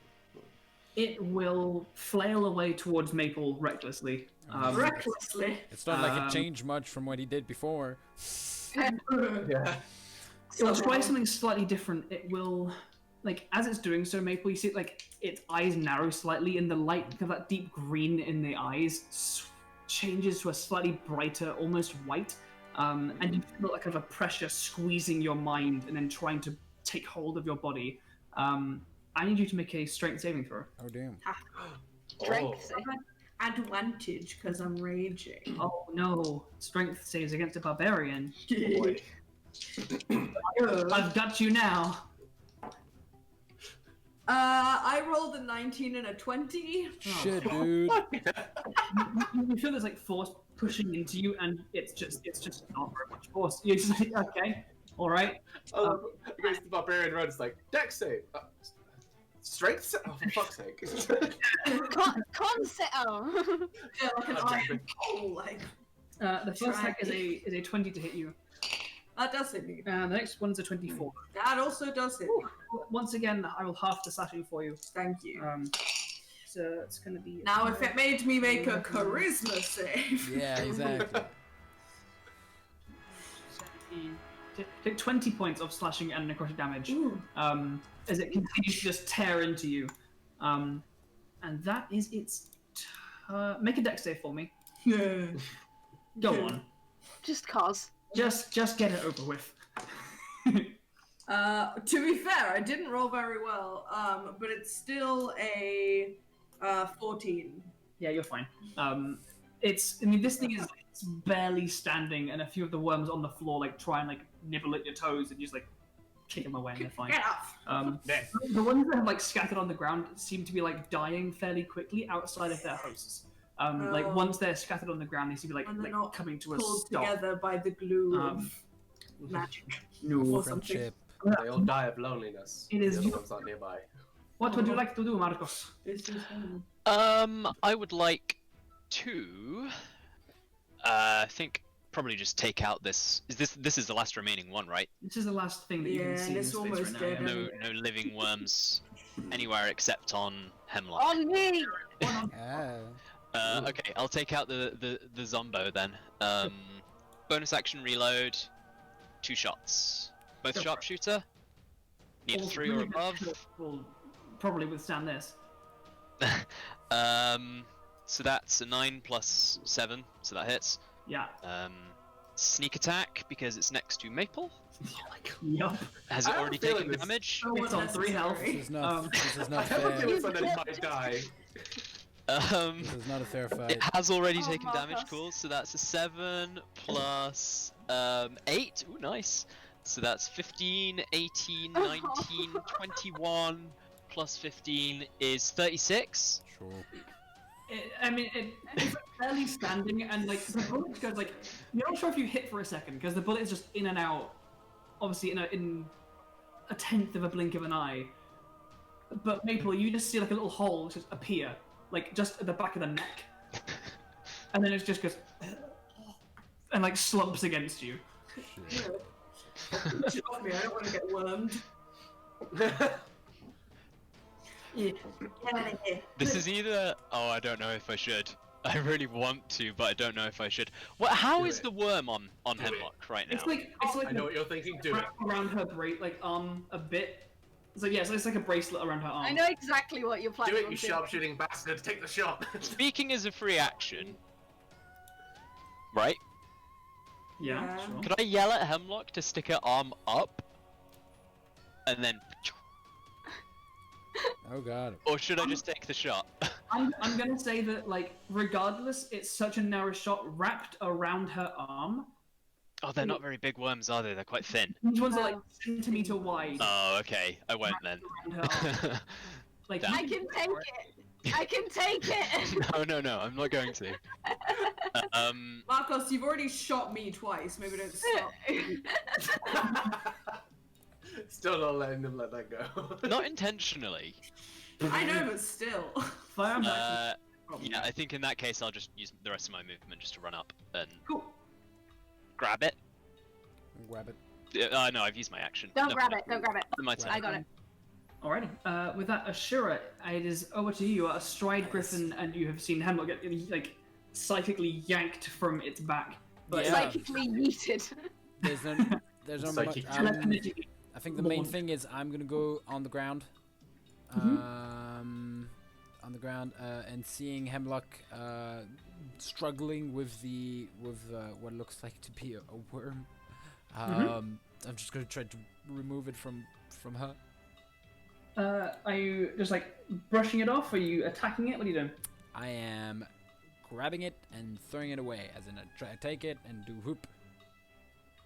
It will flail away towards Maple recklessly. Recklessly. It's not like it changed much from what he did before. Yeah. It will try something slightly different. It will, like, as it's doing so, Maple, you see it, like, its eyes narrow slightly, and the light, kind of that deep green in the eyes, changes to a slightly brighter, almost white, and you feel like kind of a pressure squeezing your mind and then trying to take hold of your body. I need you to make a strength saving throw. Oh damn! Strength. Advantage because I'm raging. Oh no! Strength saves against a barbarian. Boy. I've got you now. I rolled a 19 and a 20. Shit, dude. You feel there's like force pushing into you, and it's just not very much force. You're just like, okay, all right. Against the barbarian run, it's like dex save. Strength save? Oh, for fuck's sake. Oh. Yeah, like an iron pole, like. The first attack is a 20 to hit you. That does hit me. The next one's a 24. That also does hit me. Once again, I will half the slashing for you. Thank you. So it's gonna be. Now, if it made me make a charisma save. Yeah, exactly. Take 20 points of slashing and necrotic damage. Ooh. As it continues to just tear into you. And that is its. Make a dex save for me. Yeah. Go on. Just cause. Just get it over with. To be fair, I didn't roll very well, but it's still a 14. Yeah, you're fine. This thing is it's barely standing, and a few of the worms on the floor like try and like nibble at your toes, and you just like kick them away, and they're fine. Get off! The ones that have like scattered on the ground seem to be like dying fairly quickly outside of their hosts. Like once they're scattered on the ground, they seem to be And they're like not coming to a pulled stop. together by the glue of magic. No. Or something. Friendship. They all die of loneliness. It is The you- other ones aren't nearby. What would you like to do, Markos? It's just I would like to. I think probably just take out this. This is the last remaining one, right? This is the last thing that you Yeah, can see in it's this space almost right now. dead. Yeah. No living worms anywhere except on Hemlock. On me! Ah. Okay, I'll take out the Zombo then. Bonus action reload, 2 shots. Both Go for it. sharpshooter. Need All 3 or really good above. shots will probably withstand this. So that's a 9 plus 7, so that hits. Yeah. Sneak attack because it's next to Maple. Yup. Has I it have a already feeling taken this- damage? It's on 3 health. This is not. This is I not have a fair. feeling somebody might die. This is not a fair fight. It has already Oh, taken damage, Markos. cool. So that's a 7 plus 8. Ooh, nice. So that's 15, 18, 19, 21 plus 15 is 36. Sure. It's barely standing, and like the bullet goes like you're not sure if you hit for a second because the bullet is just in and out, obviously in a tenth of a blink of an eye. But Maple, you just see like a little hole just appear, like just at the back of the neck, and then it just goes and like slumps against you. Shit. Get off me, I don't want to get wormed. Yeah. Get out of here. This is either. Oh, I don't know if I should. I really want to, but I don't know if I should. What? How Do is it. the worm on Do it. Hemlock right now? It's like I know what you're thinking. Do it. wrapped around her like arm a bit. So yeah, so it's like a bracelet around her arm. I know exactly what you're planning Do it, on you doing. sharpshooting bastard. Take the shot. Speaking as a free action, right? Yeah. Yeah. Sure. Could I yell at Hemlock to stick her arm up, and then, Oh god. or should I just take the shot? I'm gonna say that like regardless, it's such a narrow shot wrapped around her arm. Oh, they're not very big worms, are they? They're quite thin. These ones are like centimeter wide Oh, okay. I won't then. around her arm. Like Damn. I can take it! I can take it! No, I'm not going to. Markos, you've already shot me twice. Maybe don't stop. Still not letting them let that go. Not intentionally. I know, but still. Fire back. Yeah, I think in that case I'll just use the rest of my movement just to run up and Cool. grab it. Grab it. No, I've used my action. Don't Never grab mind. it. Don't grab it. My turn. I got it. Alrighty. With that, Ashura, it is over to you. You are astride Griffin, and you have seen Hemlock get like psychically yanked from its back. But Yeah. Psychically yeeted. There's no Psychic much. telekinetic. I think the main thing is I'm gonna go on the ground. On the ground, and seeing Hemlock struggling with what looks like to be a worm. I'm just gonna try to remove it from her. Are you just like brushing it off? Are you attacking it? What are you doing? I am grabbing it and throwing it away, as in I take it and do whoop.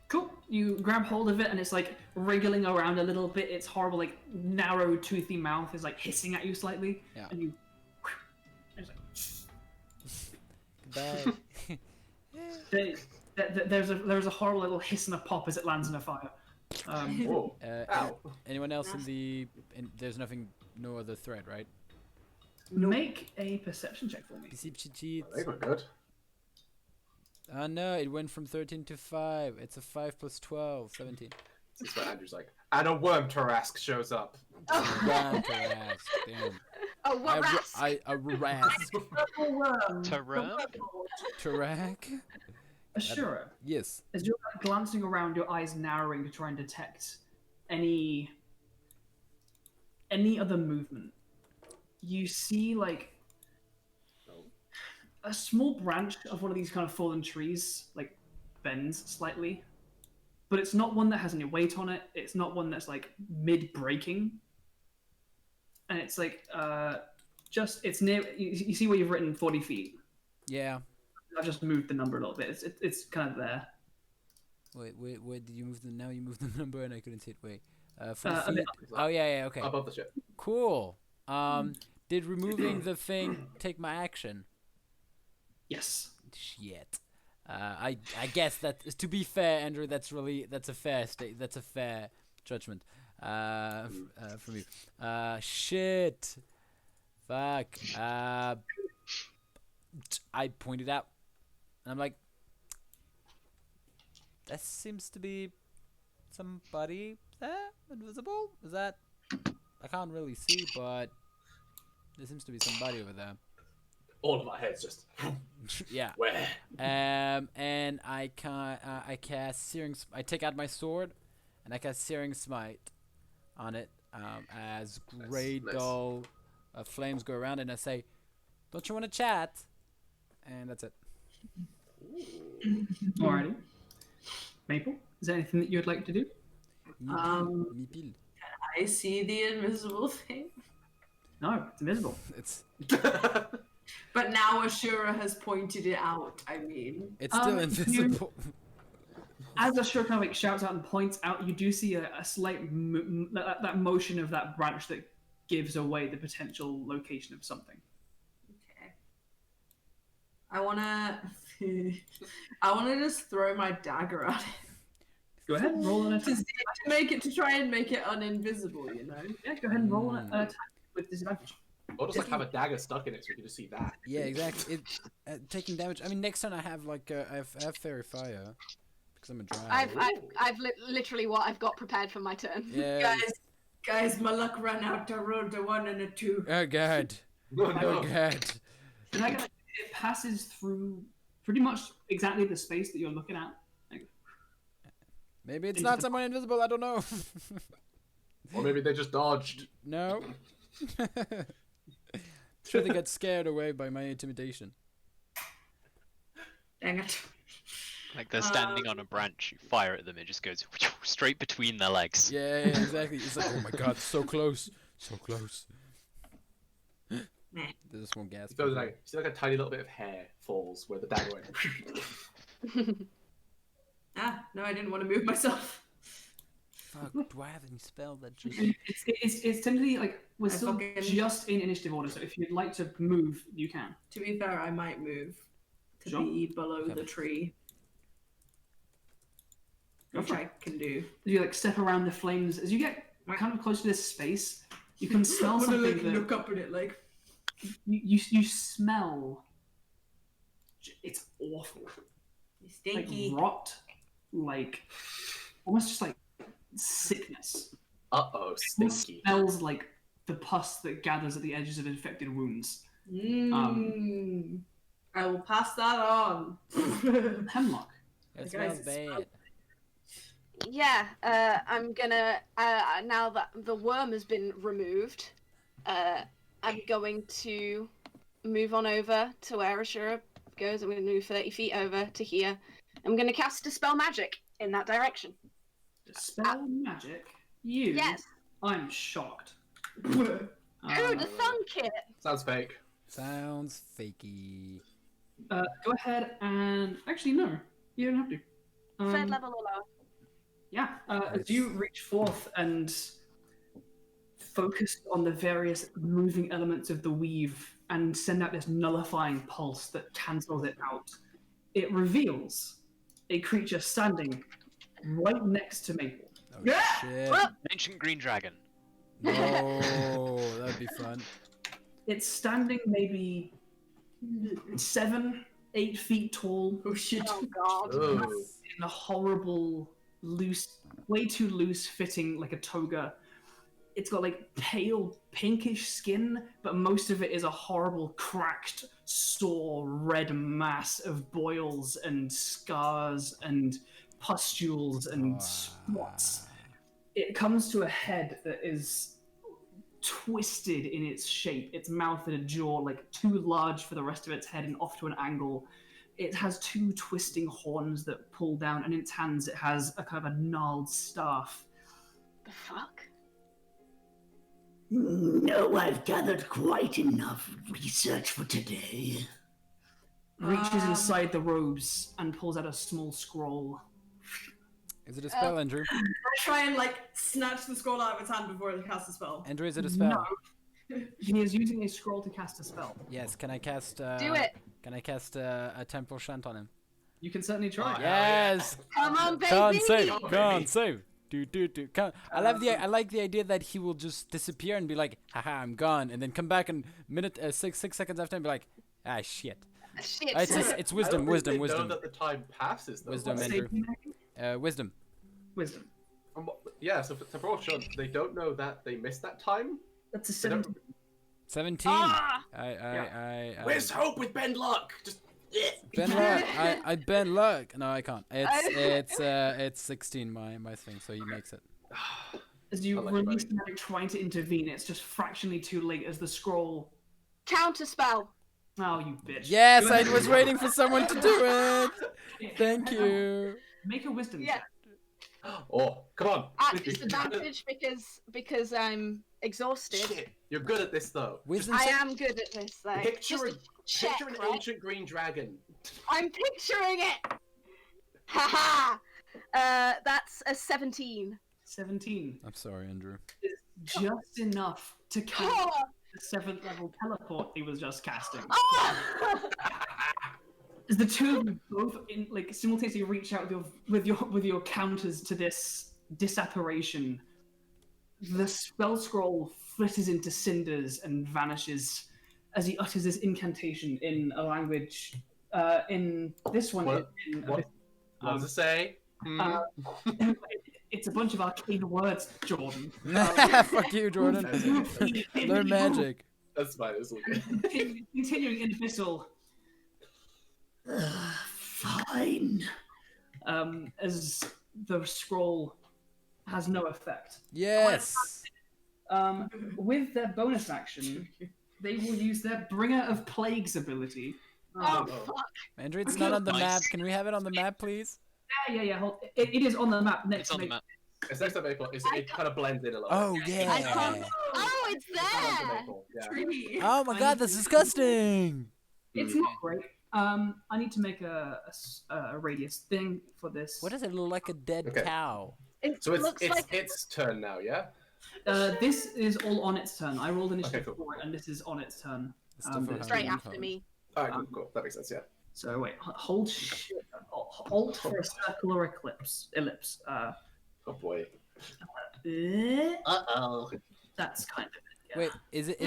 Cool. You grab hold of it, and it's like wriggling around a little bit. Its horrible, like narrow, toothy mouth is like hissing at you slightly, Yeah. and you. Goodbye. There's a horrible little hiss and a pop as it lands in a fire. Whoa. Ow. Anyone else there's no other threat, right? Make a perception check for me. Cheat. They were good. No, it went from 13 to 5. It's a 5 plus 12, 17. This is what Andrew's like. And a worm Tarask shows up. Damn, Tarask, damn. Oh, what ras? Rask. Tarak? Tarak? Ashura, Yes. as you're glancing around, your eyes narrowing to try and detect any other movement, you see like a small branch of one of these kind of fallen trees like bends slightly, but it's not one that has any weight on it. It's not one that's like mid-breaking, and it's like it's near. You see where you've written 40 feet. Yeah. I've just moved the number a little bit. It's kind of there. Wait, where did you move the? Now you moved the number and I couldn't see it. Wait. 40 a feet. bit Oh yeah, okay. Above the ship. Cool. Did removing the thing take my action? Yes. Shit. I guess that, to be fair, Andrew, that's a fair judgment. From you. Shit. Fuck. I pointed out, and I'm like, there seems to be somebody there, invisible. Is that? I can't really see, but there seems to be somebody over there. All of our heads just. Yeah. Where? And I cast Searing. I take out my sword, and I cast Searing Smite on it. As gray Nice. dull flames go around, and I say, "Don't you want to chat?" And that's it. Alrighty. Maple, is there anything that you'd like to do? Meepil. I see the invisible thing. No, it's invisible. It's But now Ashura has pointed it out, I mean. still invisible. As Ashura kind of like shouts out and points out, you do see a slight that motion of that branch that gives away the potential location of something. Okay. I wanna just throw my dagger at it. Go ahead and roll an attack. To try and make it uninvisible, you know? Yeah, go ahead and roll an attack with disadvantage. Or just like have a dagger stuck in it so we can just see that. Yeah, exactly. It taking damage. I mean, next turn I have like I have fairy fire because I'm a drow. I've literally what I've got prepared for my turn. Yeah. Guys, my luck ran out. I rolled a 1 and a 2. Oh god. No, no. Oh god. And it passes through pretty much exactly the space that you're looking at. Maybe it's not someone invisible. I don't know. Or maybe they just dodged. No. Sure, they got scared away by my intimidation. Dang it. Like they're standing on a branch, you fire at them, it just goes straight between their legs. Yeah, exactly. It's like, oh my god, so close, so close. There's just one gas. So like, you see like a tiny little bit of hair falls where the dagger went. No, I didn't want to move myself. Fuck, do I have any spell that just... It's technically like we're still fucking- just in initiative order, so if you'd like to move, you can. To be fair, I might move to Sure. be below Okay. the tree. which I can do. As you like step around the flames, as you get kind of close to this space, you can smell I'm gonna something like, that look up at it like. you smell. It's awful. Stinky. Like rot, like almost just like sickness. Uh-oh, It stinky. smells like the pus that gathers at the edges of infected wounds. I will pass that on. Hemlock. It Guys, smells bad. Yeah, I'm gonna, now that the worm has been removed, I'm going to move on over to where Ashura goes. I'm going to move 30 feet over to here. I'm going to cast Dispel Magic in that direction. Dispel magic. You? Yes. I'm shocked. Who'd have thunk it? Sounds fake. Sounds fakey. Go ahead and actually no, you don't have to. Third level or lower. Yeah, as you reach forth and focus on the various moving elements of the weave and send out this nullifying pulse that cancels it out, it reveals a creature standing right next to Maple. Oh Yeah! shit. Well, Ancient green dragon. No, that'd be fun. It's standing maybe 7-8 feet tall Oh shit. oh god. Ooh. in a horrible, loose, way too loose fitting, like a toga. It's got like pale pinkish skin, but most of it is a horrible, cracked, sore, red mass of boils and scars and pustules and spots. It comes to a head that is twisted in its shape, its mouth and a jaw like too large for the rest of its head and off to an angle. It has two twisting horns that pull down, and in its hands it has a kind of a gnarled staff. The fuck? No, I've gathered quite enough research for today. Reaches inside the robes and pulls out a small scroll. Is it a spell, Andrew? I try and like snatch the scroll out of his hand before he casts a spell. Andrew, is it a spell? No. He is using a scroll to cast a spell. Yes. Can I cast? Do it. Can I cast a temporal shunt on him? You can certainly try. Yes. Come on, baby! Can't save. Come on, Can't baby. save. Do. Can't. I like the idea that he will just disappear and be like, haha, I'm gone, and then come back and six seconds after and be like, ah, shit. Shit. It's wisdom. I don't think they Wisdom. know that the time passes. Though. Wisdom, What Andrew. save you make? Wisdom. Wisdom. Yeah, so for broad shot, they don't know that they missed that time. That's a They don't- 17. 17. Ah! I Where's hope with Ben Luck? Just Ben Luck. I Ben Luck. No, I can't. It's 16 my thing, so he makes it. As you I'll let you release know. the magic trying to intervene, it's just fractionally too late as the scroll. Counterspell. Oh, you bitch. Yes, I was waiting for someone to do it. Thank you. Make a wisdom Yeah. check. Oh, come on. At Quickly. disadvantage because I'm exhausted. Shit, you're good at this though. Wisdom. I check? am good at this, though. Picture Just a- a check, Picture an right? ancient green dragon. I'm picturing it. Haha. That's a 17. 17 I'm sorry, Andrew. is just enough to cast Oh! the 7th level teleport he was just casting. Oh! As the two of you both simultaneously reach out with your counters to this disapparition, the spell scroll flitters into cinders and vanishes as he utters this incantation in a language. In this one, What? in What does it say? it's a bunch of arcane words, Jordan. Fuck you, Jordan. Learn magic. That's fine. It's all good. Continuing in Abyssal, Fine. as the scroll has no effect. Yes. With their bonus action, they will use their Bringer of Plagues ability. Oh, fuck. Andrew, it's not on the Nice. map. Can we have it on the map, please? Yeah. It is on the map next It's on to the me. map. It's next to Maple. It kind of blends in a little. Oh bit. yeah. I can't... Oh, it's It's kind of there! Maple, yeah. Creepy. Oh my god, that's disgusting. It's not great. I need to make a radius thing for this. What does it look like? A dead Okay. cow? It So looks it's like its turn now, yeah? This is all on its turn. I rolled initiative Okay, cool. for it, and this is on its turn. It's different this- how straight you after code. me. Alright, cool. That makes sense, yeah. So wait, hold Alt for a circle or ellipse. Oh boy. Uh-oh. That's kind of it. Yeah. Wait, is it?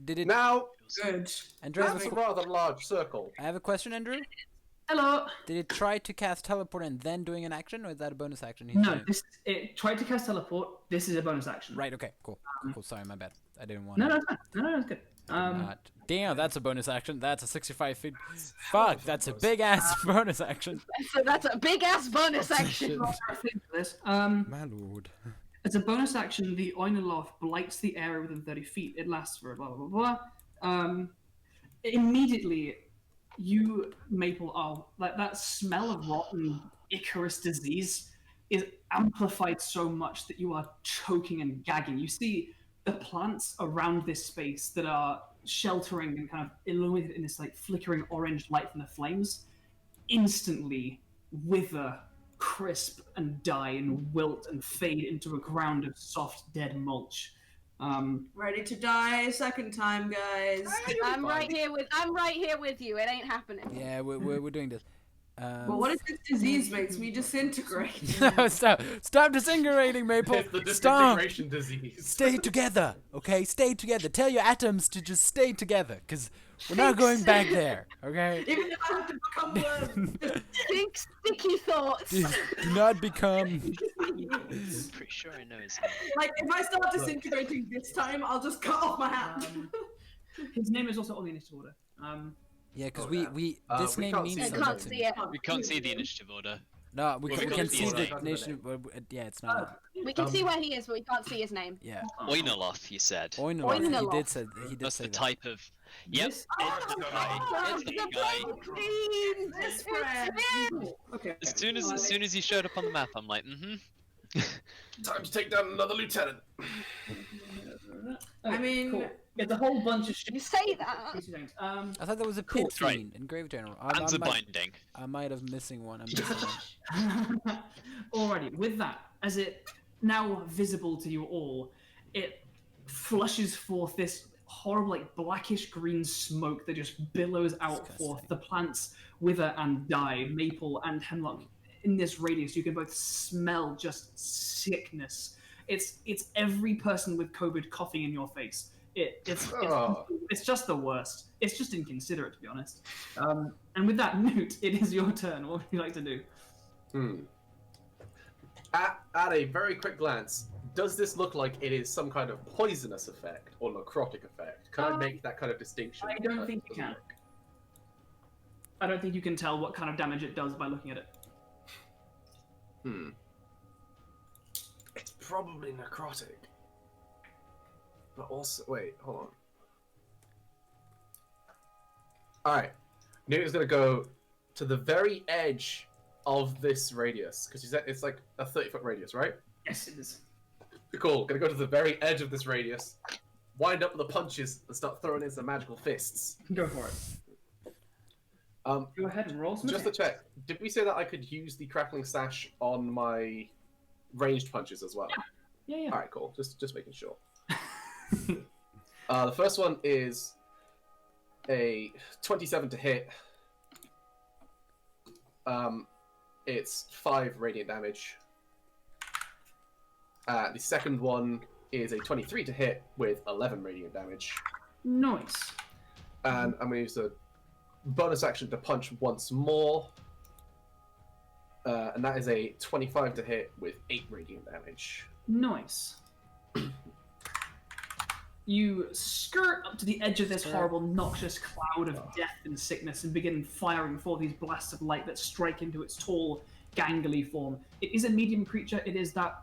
Did it? Now, Good. Andrew, I have that's a a rather large circle. question, Andrew. Hello. Did it try to cast teleport and then doing an action, or is that a bonus action? No, it tried to cast teleport. This is a bonus action. Right. Okay. Cool. Cool. Sorry, my bad. I didn't want. No, it's fine. No, it's good. Damn, that's a bonus action. That's a 65 feet. Fuck, that's a big ass bonus action. So that's a big ass bonus action. This. My lord. As a bonus action, the Oinoloth blights the area within 30 feet. It lasts for blah blah blah. Immediately, you, Maple, like that smell of rotten Icarus disease is amplified so much that you are choking and gagging. You see the plants around this space that are sheltering and kind of illuminated in this like flickering orange light from the flames instantly wither, crisp, and die and wilt and fade into a ground of soft dead mulch. Ready to die a second time, guys. I'm right here with you. It ain't happening. Yeah, we're doing this. But what if this disease makes me disintegrate? No, stop disintegrating, Maple. It's the Stop. disintegration disease. Stay together, okay? Stay together. Tell your atoms to just stay together, because we're not going back there, okay? Even if I have to become worms. Big sticky thoughts. Do not become. I'm pretty sure I know his name. Like, if I start disintegrating this time, I'll just cut off my hand. His name is also on the initiative order. Yeah, because Okay. this we name can't means see I the can't something. see it. We can't see the initiative order. No, we Well, can we can't see see his the name. nation. Yeah, it's not. We can see where he is, but we can't see his name. Yeah. Oinoloth, you said. Oinoloth. He Oinoloth. did say. He did That's say the that. type of. Yep. It's the guy. It's the guy. This friend. Okay. As soon as he showed up on the map, I'm like, Time to take down another lieutenant. I mean- cool. It's a whole bunch of shit. You say that. I thought there was a Cool. pit Right. scene in Grave General. hands are binding. I might have missing one. I'm missing one. Alrighty, with that, as it now visible to you all, it flushes forth this horrible, like blackish green smoke that just billows out Disgusting. forth. The plants wither and die. Maple and Hemlock in this radius, you can both smell just sickness. It's every person with COVID coughing in your face. It's just the worst. It's just inconsiderate, to be honest. And with that, Nute, it is your turn. What would you like to do? At a very quick glance, does this look like it is some kind of poisonous effect or necrotic effect? Can I make that kind of distinction? I don't think you can. I don't think you can tell what kind of damage it does by looking at it. It's probably necrotic. But also, wait, hold on. Alright. Newton's gonna go to the very edge of this radius, because it's like a 30-foot radius, right? Yes, it is. Cool. Gonna go to the very edge of this radius, wind up the punches, and start throwing in some magical fists. Go for it. Go ahead and roll some Just to check, did we say that I could use the crackling sash on my ranged punches as well? Yeah. Alright, cool. Just making sure. The first one is a 27 to hit. It's 5 radiant damage. The second one is a 23 to hit with 11 radiant damage. Nice. And I'm going to use the bonus action to punch once more. And that is a 25 to hit with 8 radiant damage. Nice. You skirt up to the edge of this horrible, noxious cloud of death and sickness and begin firing for these blasts of light that strike into its tall, gangly form. It is a medium creature. It is like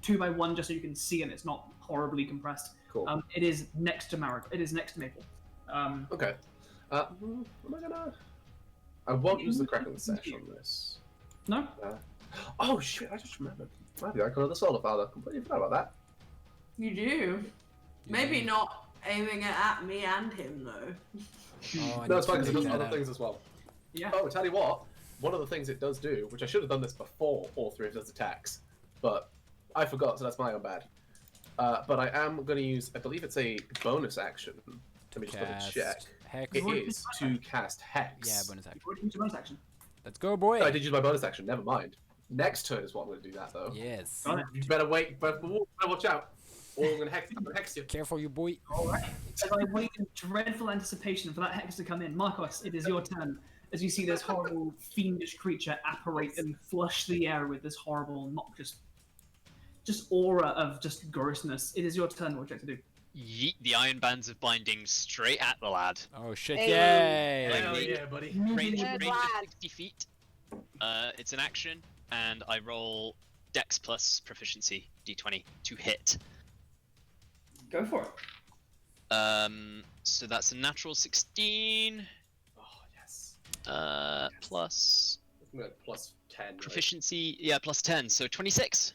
2x1 just so you can see, and it's not horribly compressed. Cool. It is next to Maple. Okay. Am I gonna? I won't use the crackling sash on this. No? Oh shit! I just remembered. Maybe I got the solar father. Completely forgot about that. You do. Maybe not aiming it at me and him, though. Oh, No, it's fine because it does other things as well. Yeah. Oh, tell you what. One of the things it does do, which I should have done this before all 3 of those attacks, but I forgot, so that's my own bad. But I am going to use, I believe it's a bonus action. Let me just double check. Hex. It is to cast Hex. Yeah, bonus action. What is your bonus action? Let's go, boy. I did use my bonus action. Never mind. Next turn is what I'm going to do that though. Yes. Got it. You better wait. Better watch out. Or I'm going to hex you. Careful, you boy. All right. As I wait in dreadful anticipation for that hex to come in, Markos, it is your turn. As you see this horrible, fiendish creature apparate and flush the air with this horrible, not just aura of just grossness. It is your turn. What would you like to do? Yeet the iron bands of binding straight at the lad. Oh shit! Hey. Yay! Hell yeah, buddy. Range Good of lad. 60 feet. It's an action, and I roll Dex plus proficiency d20 to hit. Go for it. So that's a natural 16. Oh, yes. Plus I'm going to plus 10. Right? proficiency, yeah, plus 10, so 26.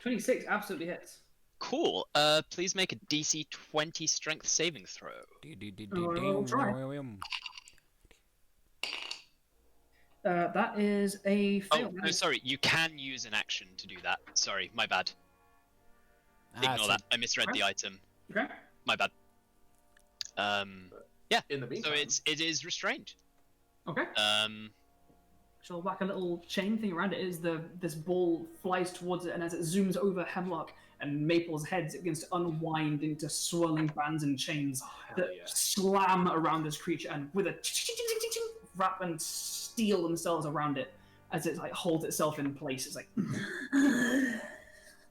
26 absolutely hits. Cool. Please make a DC 20 strength saving throw. I'll try. That is a Oh, fail. no, sorry. You can use an action to do that. Sorry, my bad. Ignore so that. I misread the item. Okay. My bad. Yeah. In the So meantime, it is restrained. Okay. She'll whack a little chain thing around it as this ball flies towards it, and as it zooms over Hemlock and Maple's heads, it begins to unwind into swirling bands and chains that yeah. slam around this creature and with a wrap and steel themselves around it as it like holds itself in place. It's like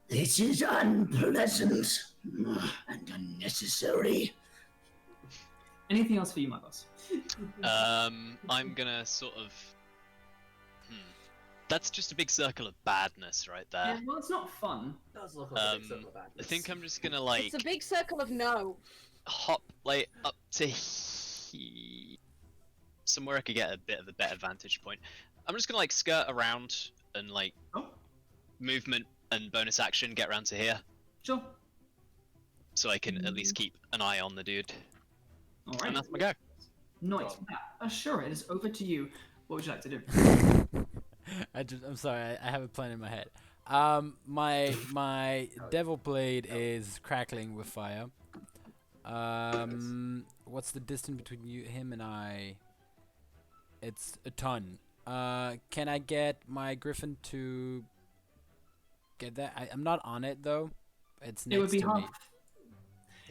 This is unpleasant and unnecessary. anything else for you, Markos? I'm gonna sort of. That's just a big circle of badness right there. Yeah, well, it's not fun. It does look like a big circle of badness. I think I'm just gonna like It's a big circle of no. hop like up to somewhere I could get a bit of a better vantage point. I'm just gonna like skirt around and like Oh, movement and bonus action get around to here, sure. so I can at least keep an eye on the dude. All And right. that's my go. Nice. Sure, it is over to you. What would you like to do? I'm sorry. I have a plan in my head. My devil blade is crackling with fire. What's the distance between him and I? It's a ton. Can I get my griffin to get that? I'm not on it though. It's next It would be to half. me. You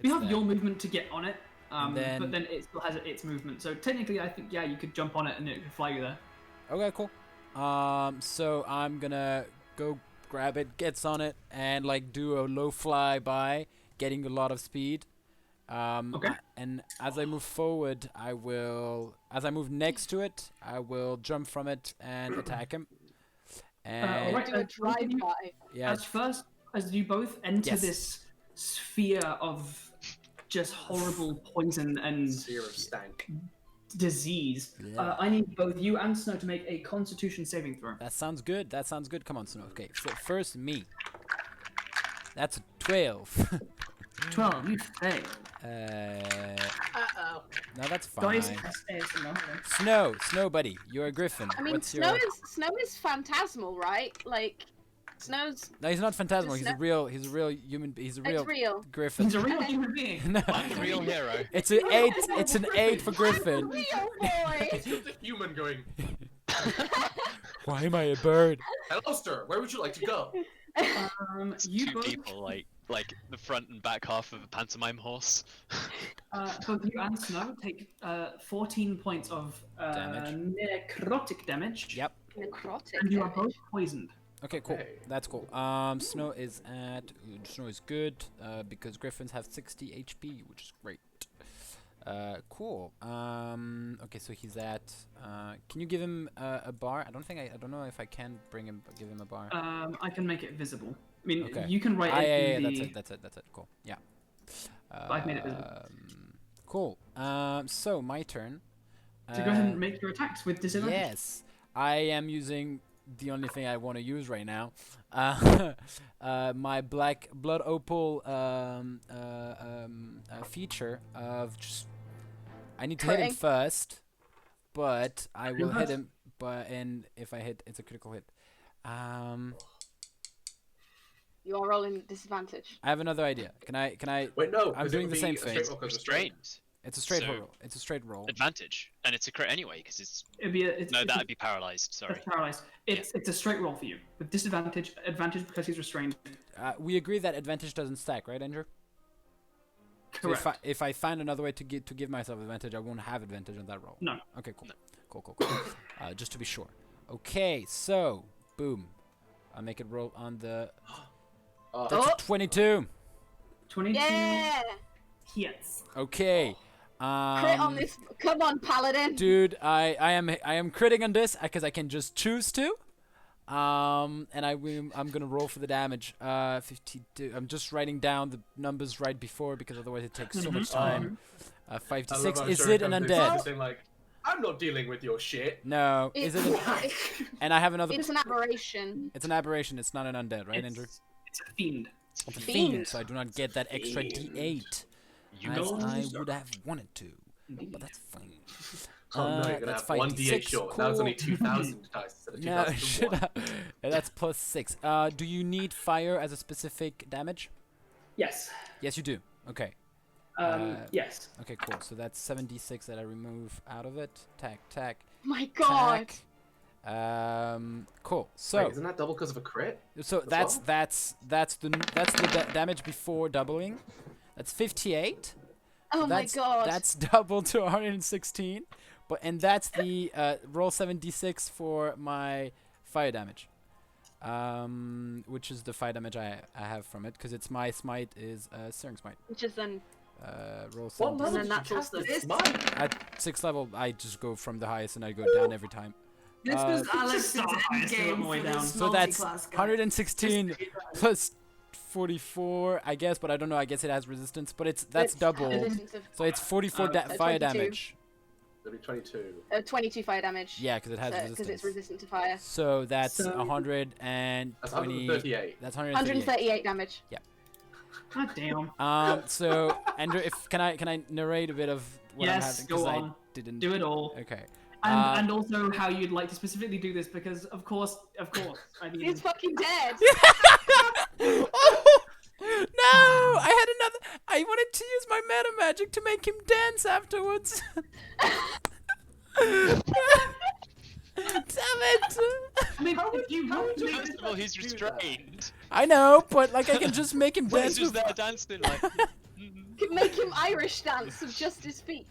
It's have there. your movement to get on it, And then- but then it still has its movement. So technically, I think you could jump on it and it could fly you there. Okay, cool. So I'm gonna go grab it, gets on it, and like do a low fly by, getting a lot of speed. Okay. And as I move forward, as I move next to it, I will jump from it and attack him. And alright. Do a drive-by. yeah, As you both enter Yes. this sphere of just horrible poison and Sphere of stank. disease, Yeah. I need both you and Snow to make a Constitution saving throw. that sounds good. That sounds good. Come on, Snow. Okay, so first me. That's a 12. 12, you fail. Uh-oh. No, that's Guys, fine. Snow, buddy, you're a griffin. I mean, What's Snow your... is phantasmal, right? Like, Snow's... No, he's not phantasmal. He's a Snow- real human. He's a real It's real. griffin. He's a real human being. No. I'm the real hero. It's an 8. It's an 8 for griffin. Real boy! It's just a human going, Why am I a bird? hello, sir, where would you like to go? It's You two both, people like the front and back half of a pantomime horse. both you and Snow take 14 points of Damage. necrotic damage. Yep. Necrotic. And you are damage. both poisoned. Okay, cool. Okay. That's cool. Snow is good because griffins have 60 HP, which is great. Cool. Okay, so he's at. Can you give him a bar? I don't know if I can give him a bar. I can make it visible. I mean, Okay. you can write Ah, it yeah, in the... that's it. Cool. Yeah. I've made it visible. Cool. So my turn. So go ahead and make your attacks with disadvantage. Yes, I am using the only thing I want to use right now. My black blood opal feature of just. I need to hit him Critting. first, but I will hit first. him. And if I hit, it's a critical hit. You are rolling disadvantage. I have another idea. Can I? Wait, no. I'm 'cause it doing would the same be a thing. straight roll 'cause restrained. Restrained. It's a straight So- roll. It's a straight roll. Advantage, and it's a crit anyway because it's It's that'd be paralyzed. Sorry. That's paralyzed. It's a straight roll for you with disadvantage. Advantage because he's restrained. We agree that advantage doesn't stack, right, Andrew? So Correct. if I find another way to give myself advantage, I won't have advantage on that roll. No. Okay, cool. No. Cool. Just to be sure. Okay, so boom. I'll make it roll on the. That's a 22. 22 Yeah. hits. Okay. Crit on this. Come on, Paladin. Dude, I am critting on this because I can just choose to. And I'm gonna roll for the damage. 52. I'm just writing down the numbers right before because otherwise it takes so much time. 5 to I love 6. how Is Ashura it an comes in undead? saying, like, I'm not dealing with your shit. No. Is it? And I have another. It's an aberration. It's an aberration. It's not an undead, right, Andrew? It's a fiend. It's a fiend. fiend, so I do not get that extra D8 You as go. I would have wanted to, but that's fine. Oh no, you're gonna that's have 1d8 5d6, short. That was only cool. 2,000 dice instead of No, 2,001. shut up. That's plus 6. Do you need fire as a specific damage? Yes. Yes, you do. Okay. Yes. Okay, cool. So that's 7d6 that I remove out of it. Tack. My God. Tack. Cool. So Wait, isn't that double because of a crit? So As that's the damage before doubling. That's 58. Oh my God. That's double to 116. And that's the roll 7d6 for my fire damage. Which is the fire damage I have from it because it's my smite is Searing Smite. Which is then. Roll What 7d6. level then did you that's cast also this? this. Mine? At 6th level, I just go from the highest and I go down every time. This was Just Alex's start highest and work endgame my way for down. this So that's multi-class guy. 116 plus 44, I guess, but I don't know. I guess it has resistance, but that's double. So it's 44 fire 22. damage. That'd be 22. 22 fire damage. Yeah, because it has Because resistance. it's resistant to fire. So that's So- 120. That's 138. That's 138. 138 damage. God damn. So Andrew, can I narrate a bit of what I'm Yes, having? go 'Cause I on. didn't. Do it all. Okay. And also how you'd like to specifically do this because of course. I mean, He's fucking dead. No! I wanted to use my meta magic to make him dance afterwards. Damn it! I mean, if you want to First of all, he's restrained. I know, but like I can just make him He's dance just with. there dancing like. Can make him Irish dance with just his feet.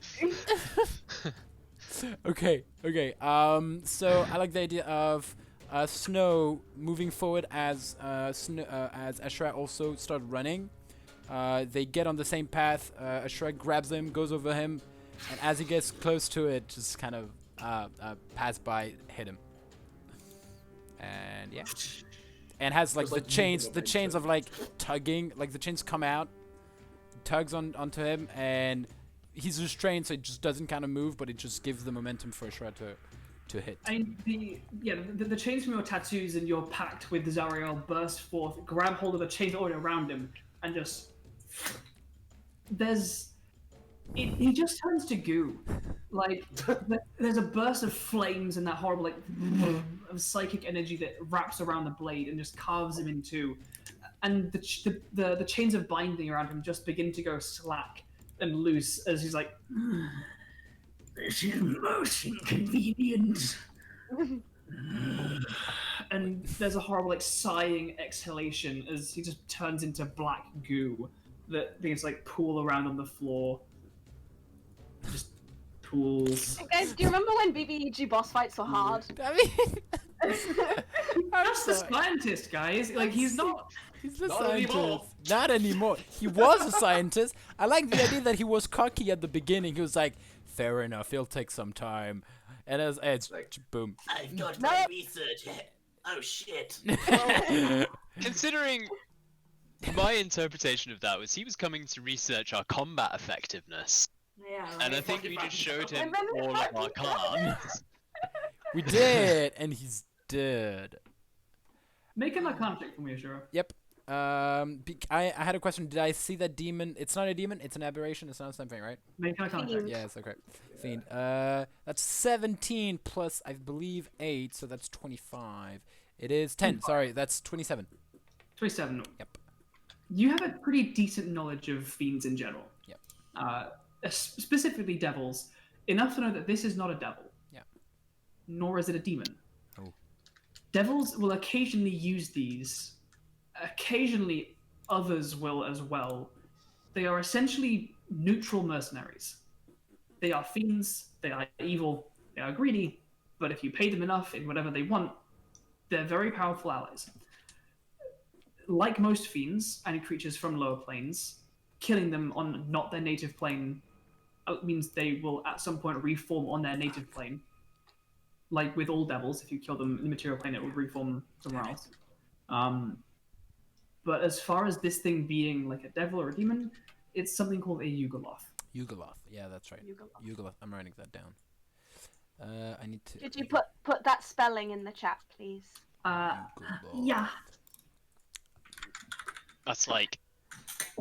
Okay. So I like the idea of Snow moving forward as as Ashura also start running. They get on the same path. Ashura grabs him, goes over him, and as he gets close to it, just kind of pass by, hit him, and yeah, and has like Just, the like, chains, moving the chains momentum. of like tugging, like the chains come out, tugs onto him, and he's restrained, so it just doesn't kind of move, but it just gives the momentum for Ashura to hit. And the chains from your tattoos and your pact with Zariel burst forth, grab hold of the chains already around him, and just he just turns to goo. Like there's a burst of flames and that horrible like of psychic energy that wraps around the blade and just carves him in two. And the chains of binding around him just begin to go slack and loose as he's like, This is most inconvenient. and there's a horrible like sighing exhalation as he just turns into black goo that begins to like pool around on the floor. Just pools. Guys, do you remember when BBEG boss fights were hard? I mean, I'm Just the sorry. scientist, guys. Like he's not. He's the Not scientist. anymore. Not anymore. He was a scientist. I like the idea that he was cocky at the beginning. He was like, fair enough, it'll take some time. And as it's Like- boom. I've got my research. Oh shit. Considering my interpretation of that was he was coming to research our combat effectiveness, Yeah, and I right. think we just showed him And then all of our cards. We did, and he's dead. Make an arcana check for me, Ashura. Yep. I had a question. Did I see that demon? It's not a demon. It's an aberration. It's not something, right? Make an arcana check. Fiend. Yes. Okay. Fiend. That's 17 plus I believe 8, so that's 25. It is 10. Sorry, that's 27. 27. Yep. You have a pretty decent knowledge of fiends in general. Yep. specifically devils, enough to know that this is not a devil. Yeah. Nor is it a demon. Oh. Devils will occasionally use these. Occasionally, others will as well. They are essentially neutral mercenaries. They are fiends, they are evil, they are greedy, but if you pay them enough in whatever they want, they're very powerful allies. Like most fiends and creatures from lower planes, killing them on not their native plane means they will at some point reform on their native plane. Like with all devils, if you kill them in the material plane, it will reform somewhere else. But as far as this thing being like a devil or a demon, it's something called a Yugoloth. Yugoloth. Yeah, that's right. Yugoloth. I'm writing that down. I need to. Did you put that spelling in the chat, please? Yeah. That's like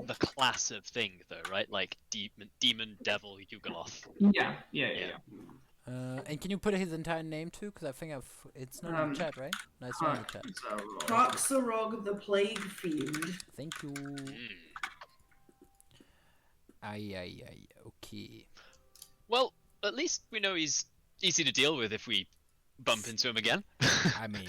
the class of thing, though, right? Like demon, devil, Yugoloth. Yeah. And can you put his entire name too? Because I think it's not in the chat, right? No, it's not in the chat. Toxarog the Plague Fiend. Thank you. Aye. Okay. Well, at least we know he's easy to deal with if we bump into him again. I mean,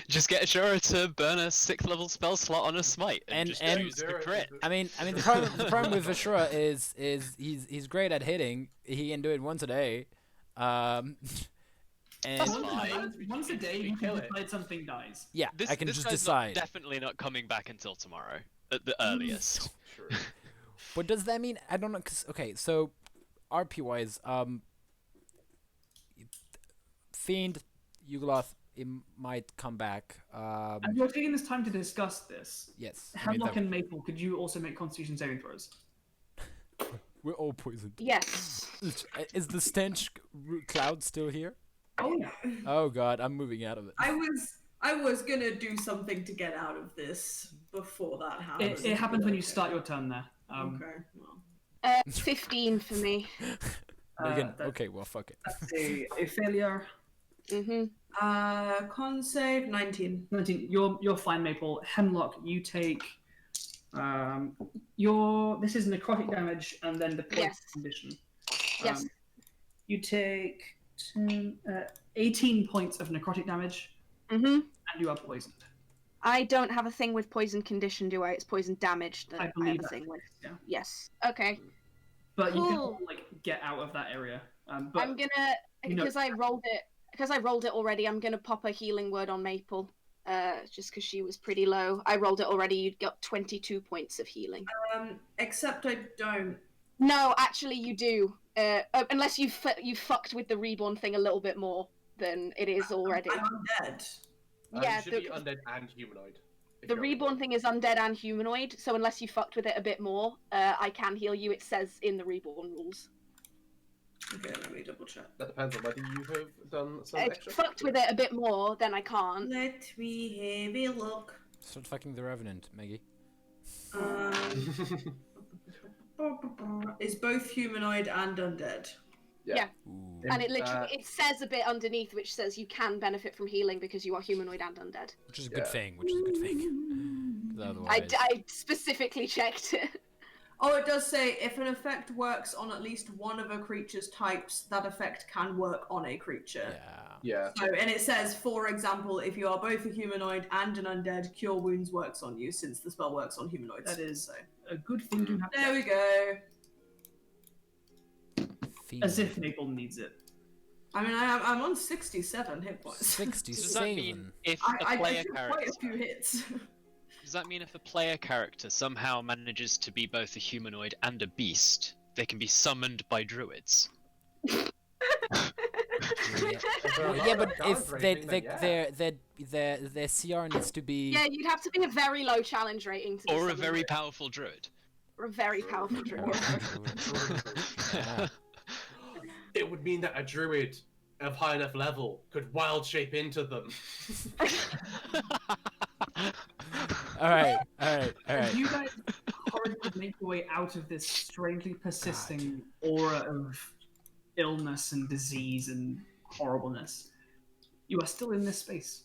just get Ashura to burn a 6th level spell slot on a smite and just use the crit. I mean, the problem with Ashura is he's great at hitting. He can do it once a day. And once a day, you can decide something dies. Yeah, I can just decide. Definitely not coming back until tomorrow at the earliest. Sure. But does that mean I don't know? Cause okay, so RP wise, Fiend, Yugoloth, it might come back. And you're taking this time to discuss this. Yes. Hemlock and Maple, could you also make Constitution saving throws? We're all poisoned. Yes. Is the stench cloud still here? Oh yeah. Oh god, I'm moving out of it. I was gonna do something to get out of this before that happens. It happens when you start your turn there. Okay. Well. 15 for me. Again, okay, well, fuck it. That's a failure. Con save 19. 19. You're fine, Maple. Hemlock, you take this is necrotic damage and then the poison condition. Yes. You take 18 points of necrotic damage. And you are poisoned. I don't have a thing with poison condition, do I? It's poison damage that I believe have a thing with. Yeah. Yes. Okay. But you can get out of that area. But I'm gonna because I rolled it already. I'm gonna pop a healing word on Maple, just because she was pretty low. I rolled it already. You got 22 points of healing. Except I don't. No, actually, you do. Unless you fucked with the reborn thing a little bit more than it is already. I'm undead. Yeah, you should be undead and humanoid. The reborn thing is undead and humanoid, so unless you fucked with it a bit more, I can heal you. It says in the reborn rules. Okay, let me double check. That depends on whether you have done some If extra. fucked with it a bit more, then I can't. Let me have a look. Start fucking the Revenant, Maggie. Is both humanoid and undead. Yeah. Ooh. And it literally it says a bit underneath which says you can benefit from healing because you are humanoid and undead. Which is a good thing. Which is a good thing. 'Cause otherwise... I specifically checked it. Oh, it does say if an effect works on at least one of a creature's types, that effect can work on a creature. Yeah. So, and it says, for example, if you are both a humanoid and an undead, Cure Wounds works on you since the spell works on humanoids. That is a good thing to have. There we go. As if Maple needs it. I mean, I'm on 67 hit points. 67. Does that mean if I a player took character... quite a few hits. Does that mean if a player character somehow manages to be both a humanoid and a beast, they can be summoned by druids? Yeah, but if their CR needs to be... Yeah, you'd have to be a very low challenge rating to be Or a summoned very druid. powerful druid. Or a very powerful druid. Yeah. It would mean that a druid of high enough level could wild shape into them. All right. You guys hurriedly make your way out of this strangely persisting aura of illness and disease and horribleness. You are still in this space.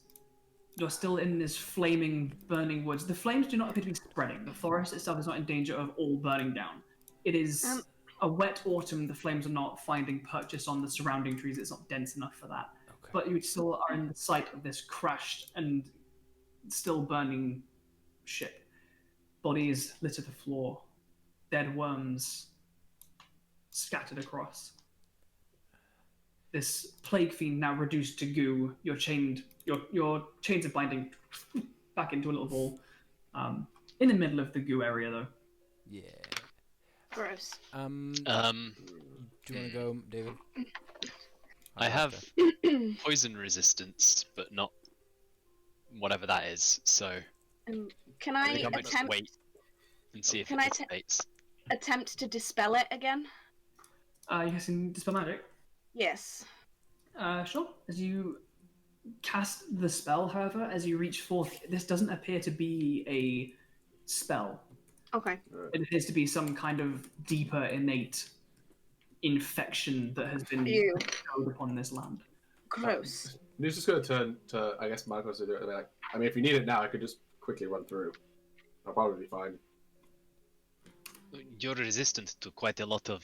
You're still in this flaming, burning woods. The flames do not appear to be spreading. The forest itself is not in danger of all burning down. It is a wet autumn, the flames are not finding purchase on the surrounding trees. It's not dense enough for that. Okay. But you still are in the sight of this crashed and still burning ship. Bodies litter the floor. Dead worms scattered across. This plague fiend now reduced to goo. Your chains of binding back into a little ball. In the middle of the goo area, though. Yeah. Gross. Do you want to go, David? I have poison resistance, but not whatever that is. So Can I I think I might just attempt? wait and see if Can it I dissipates. Attempt to dispel it again? You can dispel magic. Yes. Sure. As you cast the spell, however, as you reach forth, this doesn't appear to be a spell. Okay. It appears to be some kind of deeper, innate infection that has been Ew. bestowed upon this land. Gross. Nute's just going to turn to, I guess, Markos and be like, I mean, if you need it now, I could just quickly run through. I'll probably be fine. You're resistant to quite a lot of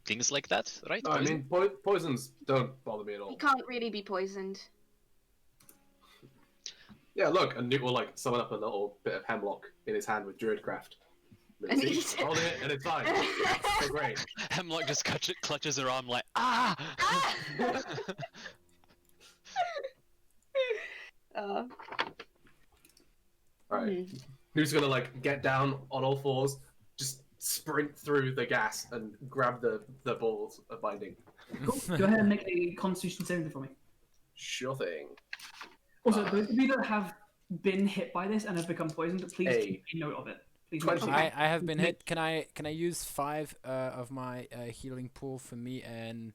things like that, right? No, I mean, poisons don't bother me at all. You can't really be poisoned. Yeah, look, and Nute will, like, summon up a little bit of hemlock in his hand with Druidcraft. And See, eat it. I'm holding it, and it's fine. So great. Hemlock just clutches her arm like, ah! Alright. Nute's gonna, like, get down on all fours, just sprint through the gas, and grab the balls of binding. Cool. Go ahead and make a Constitution saving throw for me. Sure thing. Also, those of you that have been hit by this and have become poisoned, please Hey. keep a note of it. Please 20. note. I have been hit. Can I use 5 of my healing pool for me and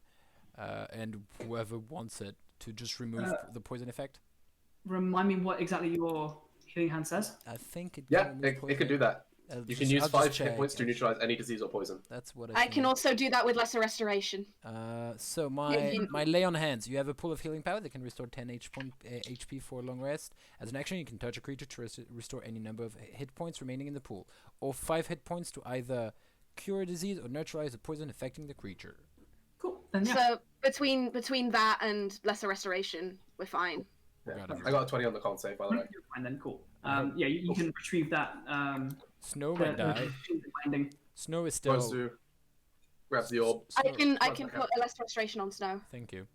whoever wants it to just remove the poison effect? Remind me what exactly your healing hand says. I think it. Yeah, can remove it poison. can do that. You can use I'll 5 just hit check. points to neutralize any disease or poison. That's what I can also do that with lesser restoration. So If you- my lay on hands. You have a pool of healing power that can restore 10 HP for a long rest. As an action, you can touch a creature to restore any number of hit points remaining in the pool, or 5 hit points to either cure a disease or neutralize the poison affecting the creature. Cool. Then yeah. So between that and lesser restoration, we're fine. Yeah. Got it. I got a 20 on the con save, by the way. You're fine then. Cool. Yeah, you can retrieve that. Snow might die. Binding. Snow is Goes still. to grab the orb, I can okay. put a lesser restoration on snow. Thank you.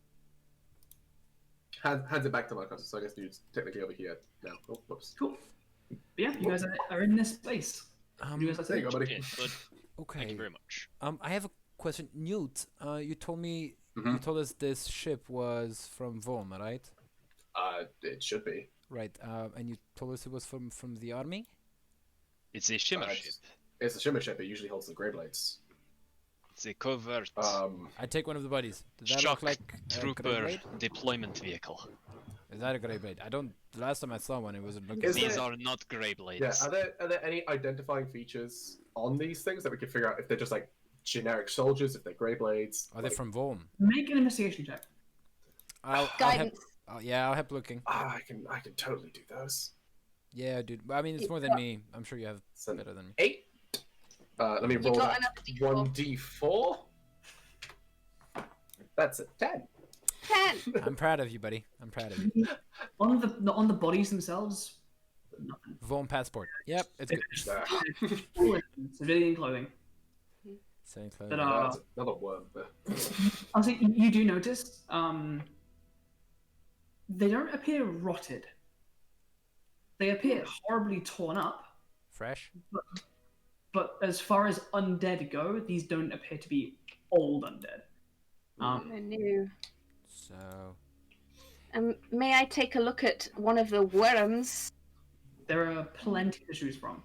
hands it back to Markos, so I guess Nute's technically over here now. Oh, whoops. Cool. But yeah, you guys are in this space. You guys There you go, buddy. Yeah, good. Okay. Thank you very much. I have a question, Nute. You told me Mhm. you told us this ship was from Volm, right? It should be. Right. And you told us it was from the army. It's a shimmer Alright. ship. It's a shimmer ship. It usually holds the Grey Blades. It's a covert I take one of the buddies. Does that shock look like a trooper Grey Blade? deployment vehicle. Is that a Grey Blade? I don't. The last time I saw one, it wasn't looking. Is These there- are not grey blades. Yeah. Are there any identifying features on these things that we can figure out if they're just like generic soldiers, if they're Grey Blades? Are they from Volm? Make an investigation check. I'll help. Guidance. Yeah, I'll help looking. I can totally do those. Yeah, dude. I mean, it's more than me. I'm sure you have So better than me. 8. Let me roll got that. another D4. 1d4. That's a 10. 10. I'm proud of you, buddy. I'm proud of you. On the bodies themselves, nothing. Volm passport. Yep, it's good. All in civilian clothing. Same clothes. That are- That's another worm. But... Honestly, you do notice they don't appear rotted. They appear horribly torn up, Fresh. but as far as undead go, these don't appear to be old undead. I knew. So May I take a look at one of the worms? There are plenty to choose from.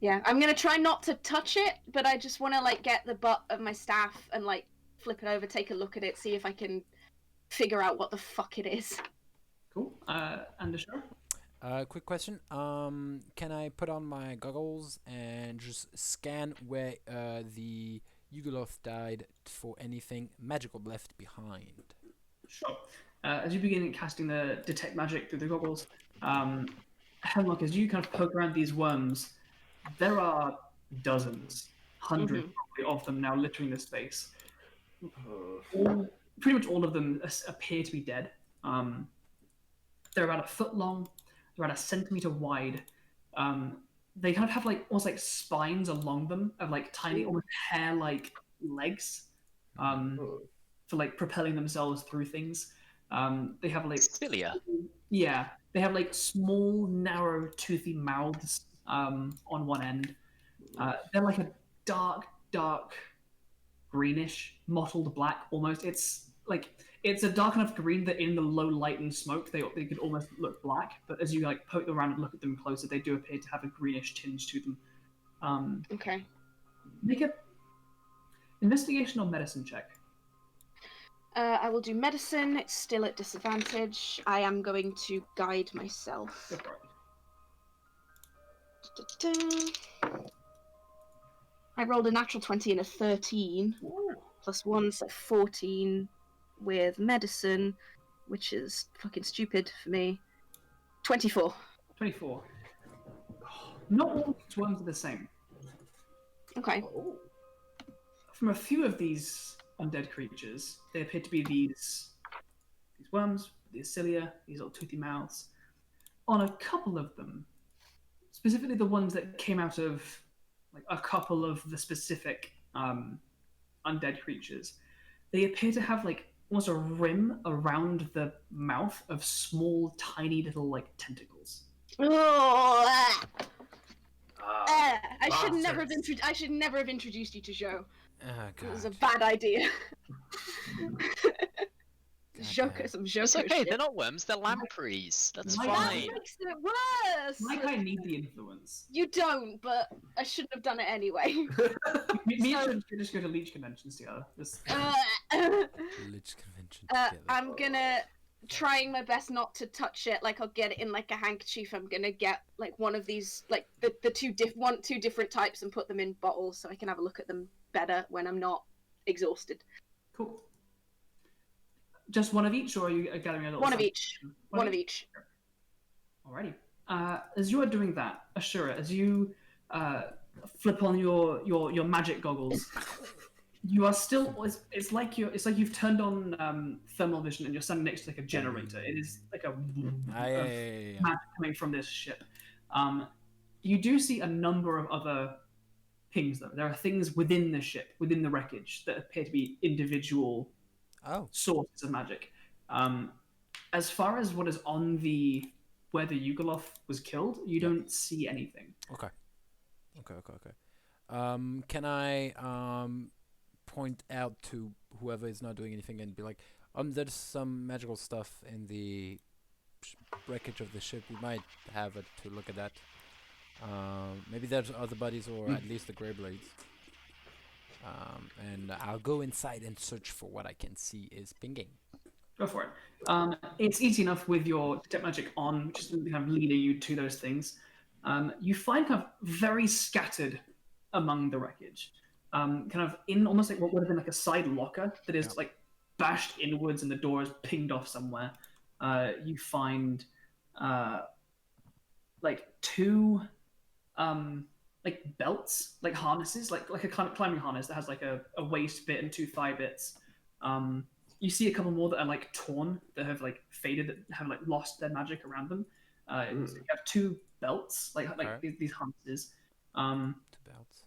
Yeah, I'm gonna try not to touch it, but I just want to like get the butt of my staff and like flip it over, take a look at it, see if I can figure out what the fuck it is. Cool. And Ashura? quick question. Can I put on my goggles and just scan where the Yugoloth died for anything magical left behind? Sure. As you begin casting the detect magic through the goggles, Hemlock, as you kind of poke around these worms, there are dozens. hundreds probably of them now littering the space. Oh. Pretty much all of them appear to be dead. They're about a foot long, they're about a centimeter wide. They kind of have like almost like spines along them of like tiny, almost hair-like legs for like propelling themselves through things. They have like Cilia. yeah, they have like small, narrow, toothy mouths on one end. They're like a dark greenish, mottled black almost. It's a dark enough green that in the low light and smoke they could almost look black, but as you like poke them around and look at them closer, they do appear to have a greenish tinge to them. Okay. Make a investigation or medicine check. I will do medicine. It's still at disadvantage. I am going to guide myself. Go for it. Da-da-da. I rolled a natural 20 and a 13. Plus 1, so 14 with medicine, which is fucking stupid for me. 24. 24. Not all worms are the same. Okay. From a few of these undead creatures, they appear to be these worms, these cilia, these little toothy mouths. On a couple of them, specifically the ones that came out of like a couple of the specific undead creatures, they appear to have like almost a rim around the mouth of small, tiny little like tentacles. Oh, I bastards. should never have introduced you to Joe. Oh, It was God. a bad idea. Goddamn. Some Joko It's okay, shit. they're not worms, they're lampreys. That's My That fine. makes it worse. Like I need the influence. You don't, but I shouldn't have done it anyway. Me So- and should just go to leech conventions together. Just Lich convention Uh, together. I'm gonna trying my best not to touch it. Like I'll get it in like a handkerchief. I'm gonna get like one of these, like the two different types, and put them in bottles so I can have a look at them better when I'm not exhausted. cool. Just one of each, or are you gathering a little? One of sample? each. One of each. Alrighty. As you are doing that, Ashura, as you flip on your magic goggles, you are still. It's like you've turned on thermal vision and you're standing next to like a generator. It is like a Yeah. magic coming from this ship. You do see a number of other things though. There are things within the ship, within the wreckage, that appear to be individual Oh. sources of magic. As far as what is on where the Yugoloth was killed, you don't see anything. Okay. Can I point out to whoever is not doing anything and be like, there's some magical stuff in the wreckage of the ship. We might have it to look at that. Maybe there's other bodies or at least the Grey Blades. And I'll go inside and search for what I can see is pinging. Go for it. It's easy enough with your detect magic on, which is kind of leading you to those things. You find kind of very scattered among the wreckage, kind of in almost like what would have been like a side locker that is like bashed inwards and the door is pinged off somewhere. You find like two like belts, like harnesses, like a climbing harness that has like a waist bit and two thigh bits. You see a couple more that are like torn, that have like faded, that have like lost their magic around them. So you have two belts, like these harnesses. Two belts.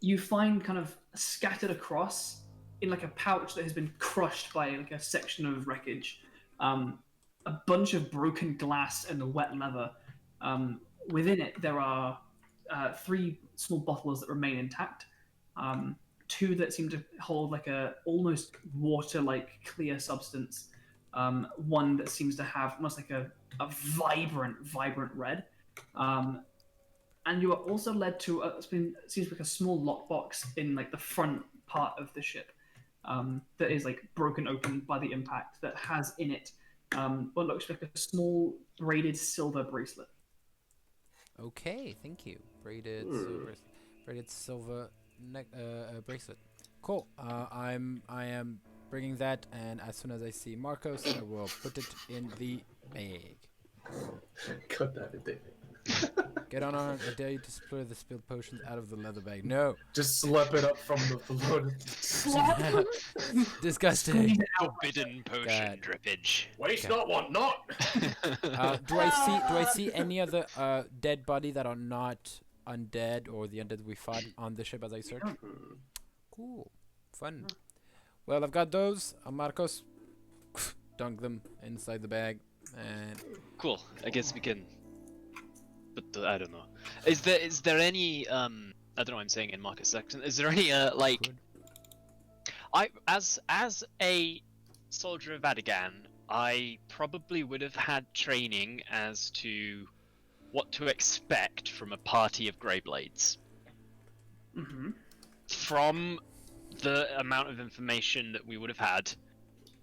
You find kind of scattered across in like a pouch that has been crushed by like a section of wreckage, a bunch of broken glass and wet leather. Within it, there are 3 small bottles that remain intact. 2 that seem to hold like a almost water-like clear substance. 1 that seems to have almost like a vibrant red. And you are also led to seems like a small lockbox in like the front part of the ship that is like broken open by the impact, that has in it what looks like a small braided silver bracelet. Okay, thank you. Braided silver bracelet. Cool. I am bringing that, and as soon as I see Markos, I will put it in the bag. God damn it, David. Get on. I dare you to spread the spilled potions out of the leather bag. No. Just slurp it up from the floor. Disgusting. Forbidden potion God. drippage. Waste Okay. not, want not. Do I see any other dead body that are not undead or the undead we fought on the ship as I search? Cool. Fun. Well, I've got those. Markos, dunk them inside the bag. And Cool. I guess we can. But I don't know. Is there any I don't know what I'm saying in Marcus' accent. Is there any like good. as a soldier of Adagan, I probably would have had training as to what to expect from a party of Greyblades. Mm-hmm. From the amount of information that we would have had,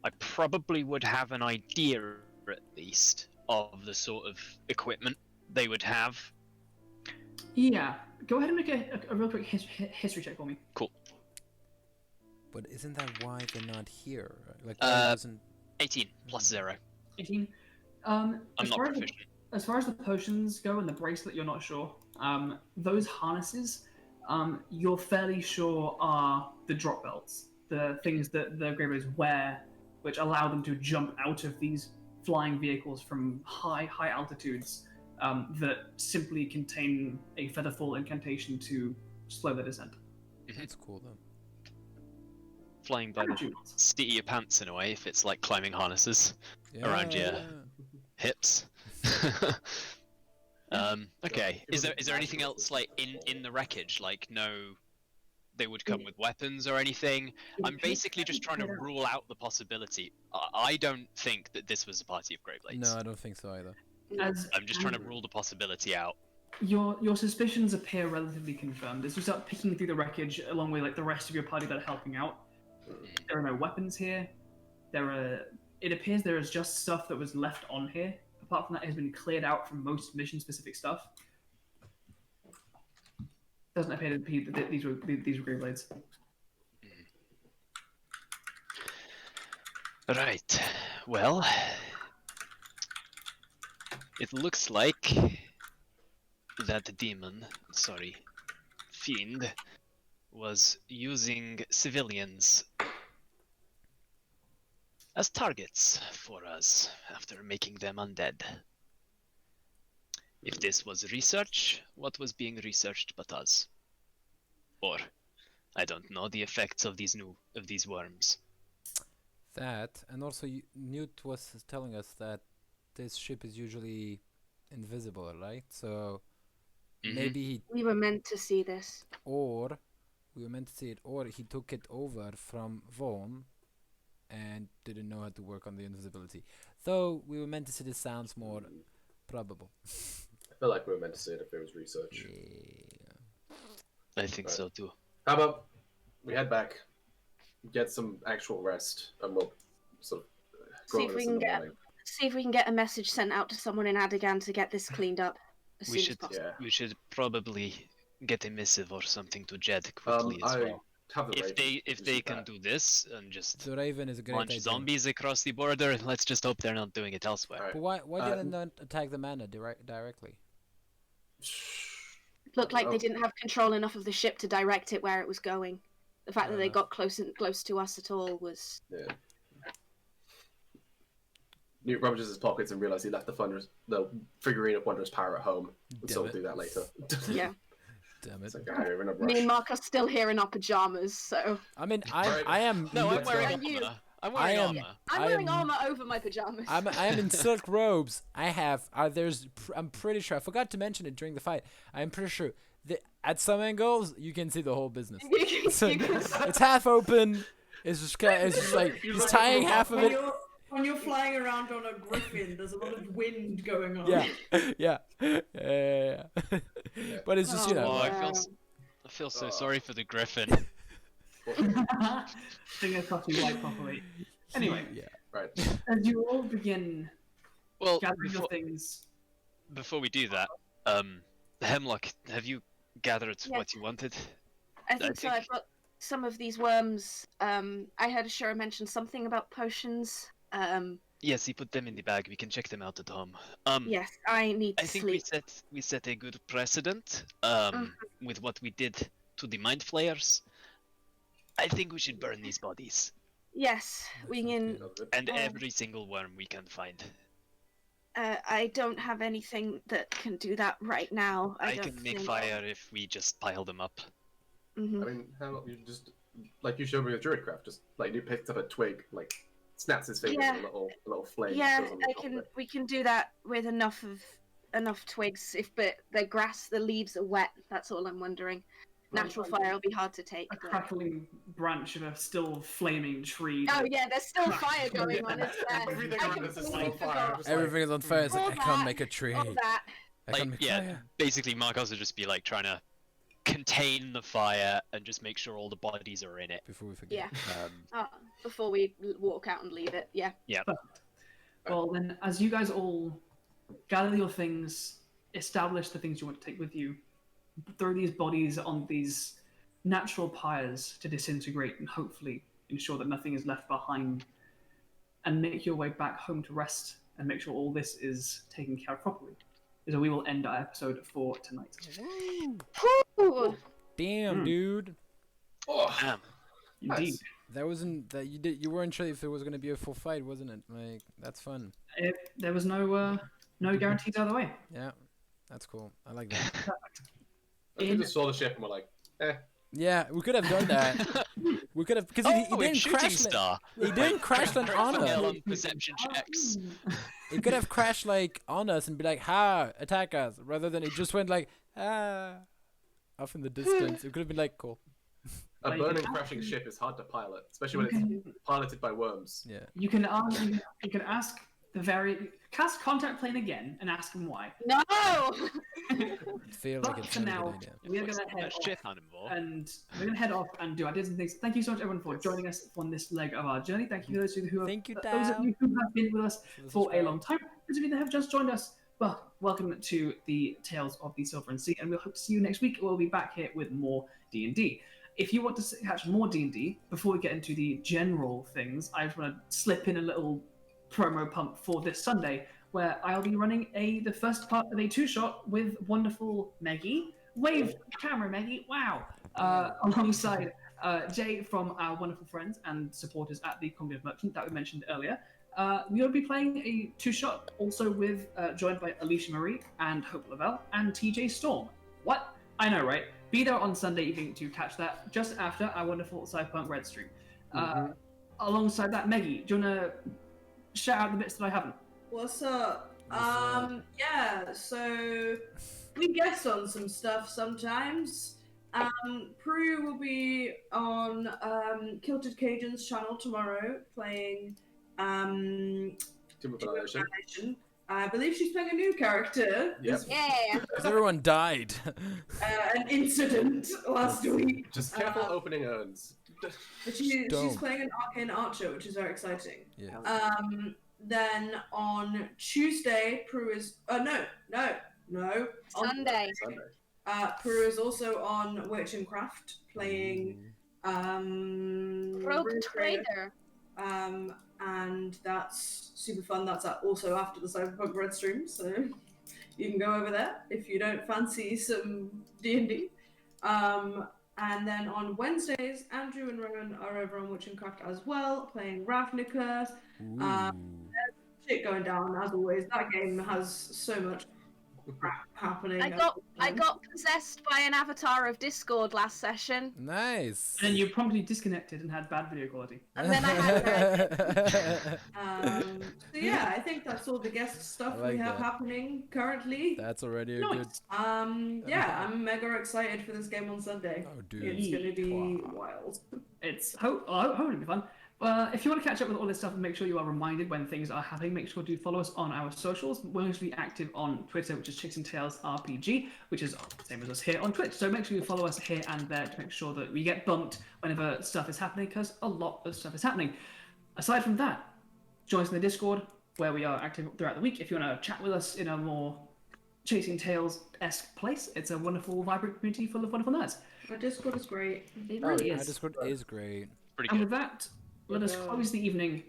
I probably would have an idea, at least, of the sort of equipment they would have. Yeah. Go ahead and make a real quick history check for me. Cool. But isn't that why they're not here? Like, Uh, isn't 18 plus 0. 18. I'm As not far as the- proficient. As far as the potions go and the bracelet, you're not sure. Those harnesses, you're fairly sure are the drop belts, the things that the Greyblades wear, which allow them to jump out of these flying vehicles from high altitudes that simply contain a featherfall incantation to slow the descent. that's cool though. Flying by the seat of your pants in a way, if it's like climbing harnesses around your hips. Okay. Is there anything else like in the wreckage? Like they would come with weapons or anything? I'm basically just trying to rule out the possibility. I don't think that this was a party of Greyblades. No, I don't think so either. I'm just trying to rule the possibility out. Your suspicions appear relatively confirmed. As you start picking through the wreckage along with like the rest of your party that are helping out, there are no weapons here. It appears there is just stuff that was left on here. Apart from that, it has been cleared out from most mission-specific stuff. Doesn't appear to be that these were Greyblades. Right. Well, it looks like that fiend, was using civilians as targets for us after making them undead. If this was research, what was being researched but us? Or, I don't know, the effects of these worms. That, and also Nute was telling us that this ship is usually invisible, right? So maybe We were meant to see this. or he took it over from Von and didn't know how to work on the invisibility. Though we were meant to see this sounds more probable. I feel like we were meant to see it if it was research. I think so too. How about we head back, get some actual rest, and we'll sort of go See over if we this in can the get morning. see if we can get a message sent out to someone in Adagan to get this cleaned up as soon as possible. Yeah. We should probably get a missive or something to Jed quickly as I well. have the If they can do this and just The Raven is a great launch idea. zombies across the border, let's just hope they're not doing it elsewhere. Alright. But why didn't they attack the mana directly? Looked like they didn't have control enough of the ship to direct it where it was going. The fact that they got close to us at all was. Yeah. Newt rubs his pockets and realizes he left the figurine of Wondrous Power at home. So we'll do that later. Yeah. Damn it. It's like, ah, you're in a rush. Me and Mark are still here in our pajamas, so. I mean, I am. No, I'm wearing Are you? armor. I'm wearing am- armor. I'm I wearing am- armor over my pajamas. I am in silk robes. I have. I'm pretty sure. I forgot to mention it during the fight. I'm pretty sure that at some angles you can see the whole business. So, it's half open. It's just like he's tying half of it. When you're flying around on a griffin, there's a lot of wind going on. Yeah. But it's just Oh, wow. I feel so sorry for the griffin. Fingers crossed you wipe properly. Anyway, Yeah. Right. as you all begin Well, gathering your things, before we do that, Hemlock, have you gathered Yes. what you wanted? I think so. I've got some of these worms. I heard Ashura mention something about potions. Yes, he put them in the bag. We can check them out at home. Yes, I need to I think sleep. we set a good precedent with what we did to the mind flayers. I think we should burn these bodies Yes, we can. and Oh. every single worm we can find. I don't have anything that can do that right now. I don't can make think. fire if we just pile them up. Mhm. I mean, how about you just, like you showed me with Druidcraft, just like you picked up a twig, like snaps his fingers, Yeah. and a little flame Yeah, goes on the top of it. we can do that with enough twigs. But the grass, the leaves are wet. That's all I'm wondering. Natural fire will be hard to take. A but- crackling branch of a still flaming tree. Oh that- yeah, there's still fire going on. It's there. Everything I around us is completely on fire. forgot Just like, Everything is on fire. It's like, I All can't that- make a tree. all that. I can't Like, make yeah, fire. basically Markos would just be like trying to contain the fire and just make sure all the bodies are in it. Before we forget. Oh, before we walk out and leave it. Yeah. Well, then, as you guys all gather your things, establish the things you want to take with you, throw these bodies on these natural pyres to disintegrate and hopefully ensure that nothing is left behind, and make your way back home to rest and make sure all this is taken care of properly. So we will end our episode for tonight. Ooh. Damn, dude. oh, Damn. Indeed. Nice. That wasn't that you weren't sure if there was gonna be a full fight, wasn't it? Like that's fun. There was no guarantees either way. Yeah, that's cool. I like that. We In- just saw the ship and we're like, Yeah, we could have done that. We could have because he Oh, didn't it's shooting crash. star. He didn't crash land on Fail us. on perception checks. He could have crashed like on us and be like, "Ha, attack us!" Rather than it just went like, "Ah," off in the distance. It could have been like, "Cool." a Like- burning, crashing ship is hard to pilot, especially when it's piloted by worms. Yeah. You can ask cast contact plane again and ask him why. No. Feels like But it's for not a now, good idea. we are What's going to head that off, ship animal? and we're going to head off and do our Disney things. Thank you so much, everyone, for joining us on this leg of our journey. Thank you to those who have, Thank you, those of you who have been with us For the for a subscribe. long time. Those of you that have just joined us, well, welcome to the Tales of the Silver and Sea, and we'll hope to see you next week. We'll be back here with more D&D. If you want to catch more D&D, before we get into the general things, I just want to slip in a little promo pump for this Sunday, where I'll be running the first part of a two-shot with wonderful Meggie. Wave camera, Meggie. Wow. Alongside Jay from our wonderful friends and supporters at the Comedy of Merchant that we mentioned earlier. We will be playing a two-shot also with joined by Alicia Marie and Hope Lavelle and TJ Storm. What? I know, right? Be there on Sunday evening to catch that just after our wonderful Cyberpunk Red stream. Alongside that, Meggie, do you want to shout out the bits that I haven't? What's up? What's up? Yeah, so we guest on some stuff sometimes. Prue will be on Kilted Cajun's channel tomorrow playing Team of Annihilation. Annihilation. I believe she's playing a new character. Yep. Yeah. Because everyone died. An incident last week. Just careful opening urns. But she's Don't. playing an arcane archer, which is very exciting. Yeah. Then on Tuesday, Prue is no. On Sunday. Sunday. Prue is also on Witch and Craft playing Rogue Rune Trader. and that's super fun. That's also after the Cyberpunk Red stream, so you can go over there if you don't fancy some D&D. And then on Wednesdays, Andrew and Rowan are over on Witch and Craft as well, playing Ravnica. Ooh. Shit going down as always. That game has so much crap happening. I got possessed by an avatar of Discord last session, Nice. And then you promptly disconnected and had bad video quality. and then I had So yeah, I think that's all the guest stuff I like we have that. happening currently. That's already a Nice. good. Yeah, I'm mega excited for this game on Sunday. Oh, dude. It's gonna be Wow. wild. It's hopefully it'll be fun. If you want to catch up with all this stuff and make sure you are reminded when things are happening, make sure to follow us on our socials. We're mostly active on Twitter, which is Chicks and Tails RPG, which is the same as us here on Twitch. So make sure you follow us here and there to make sure that we get bumped whenever stuff is happening, because a lot of stuff is happening. Aside from that, join us in the Discord, where we are active throughout the week. If you want to chat with us in a more Chasing Tails-esque place, it's a wonderful, vibrant community full of wonderful nerds. Our Discord is great. It Oh, really yeah, is. Discord is great. Pretty And good. with that, let us close the evening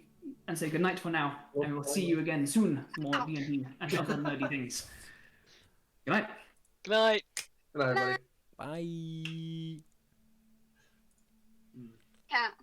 and say goodnight for now. And we'll see you again soon for more D&D and other nerdy things. Good night. Good night. Good night, everybody. Bye. Cat.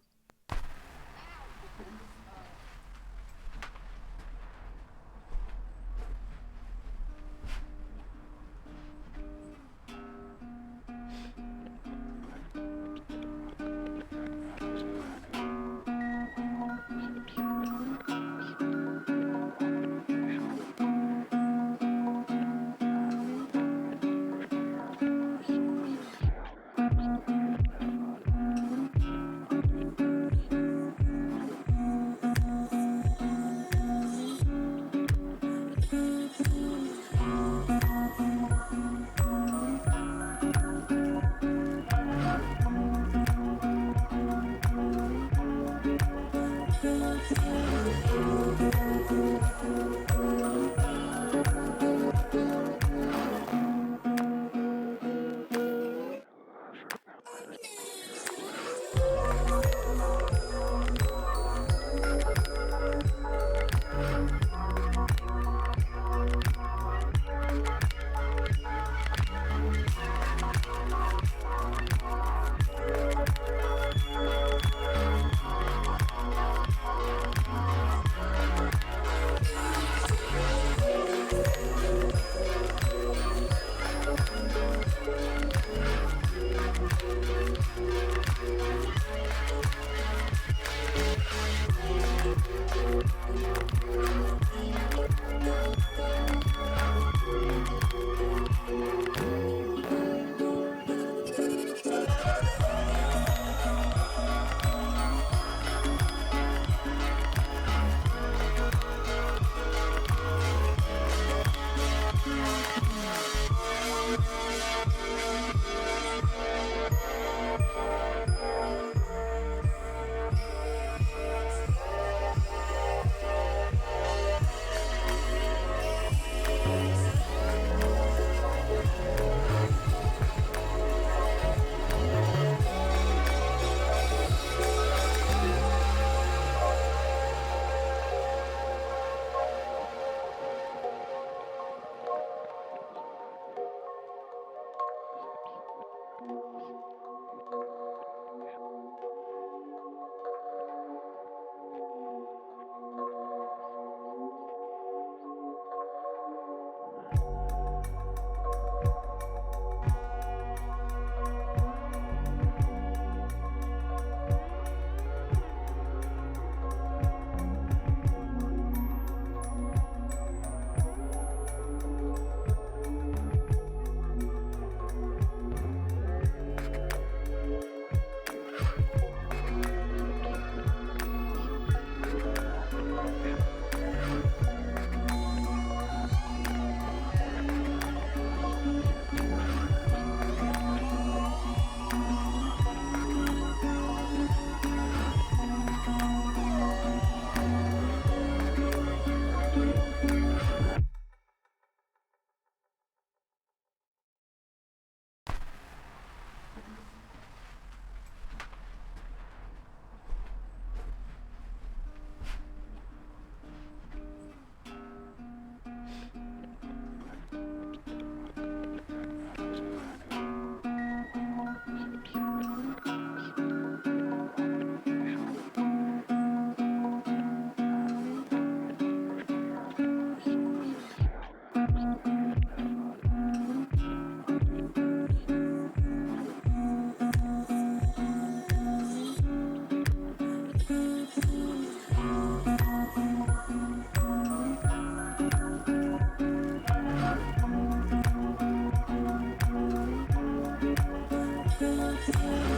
Bye.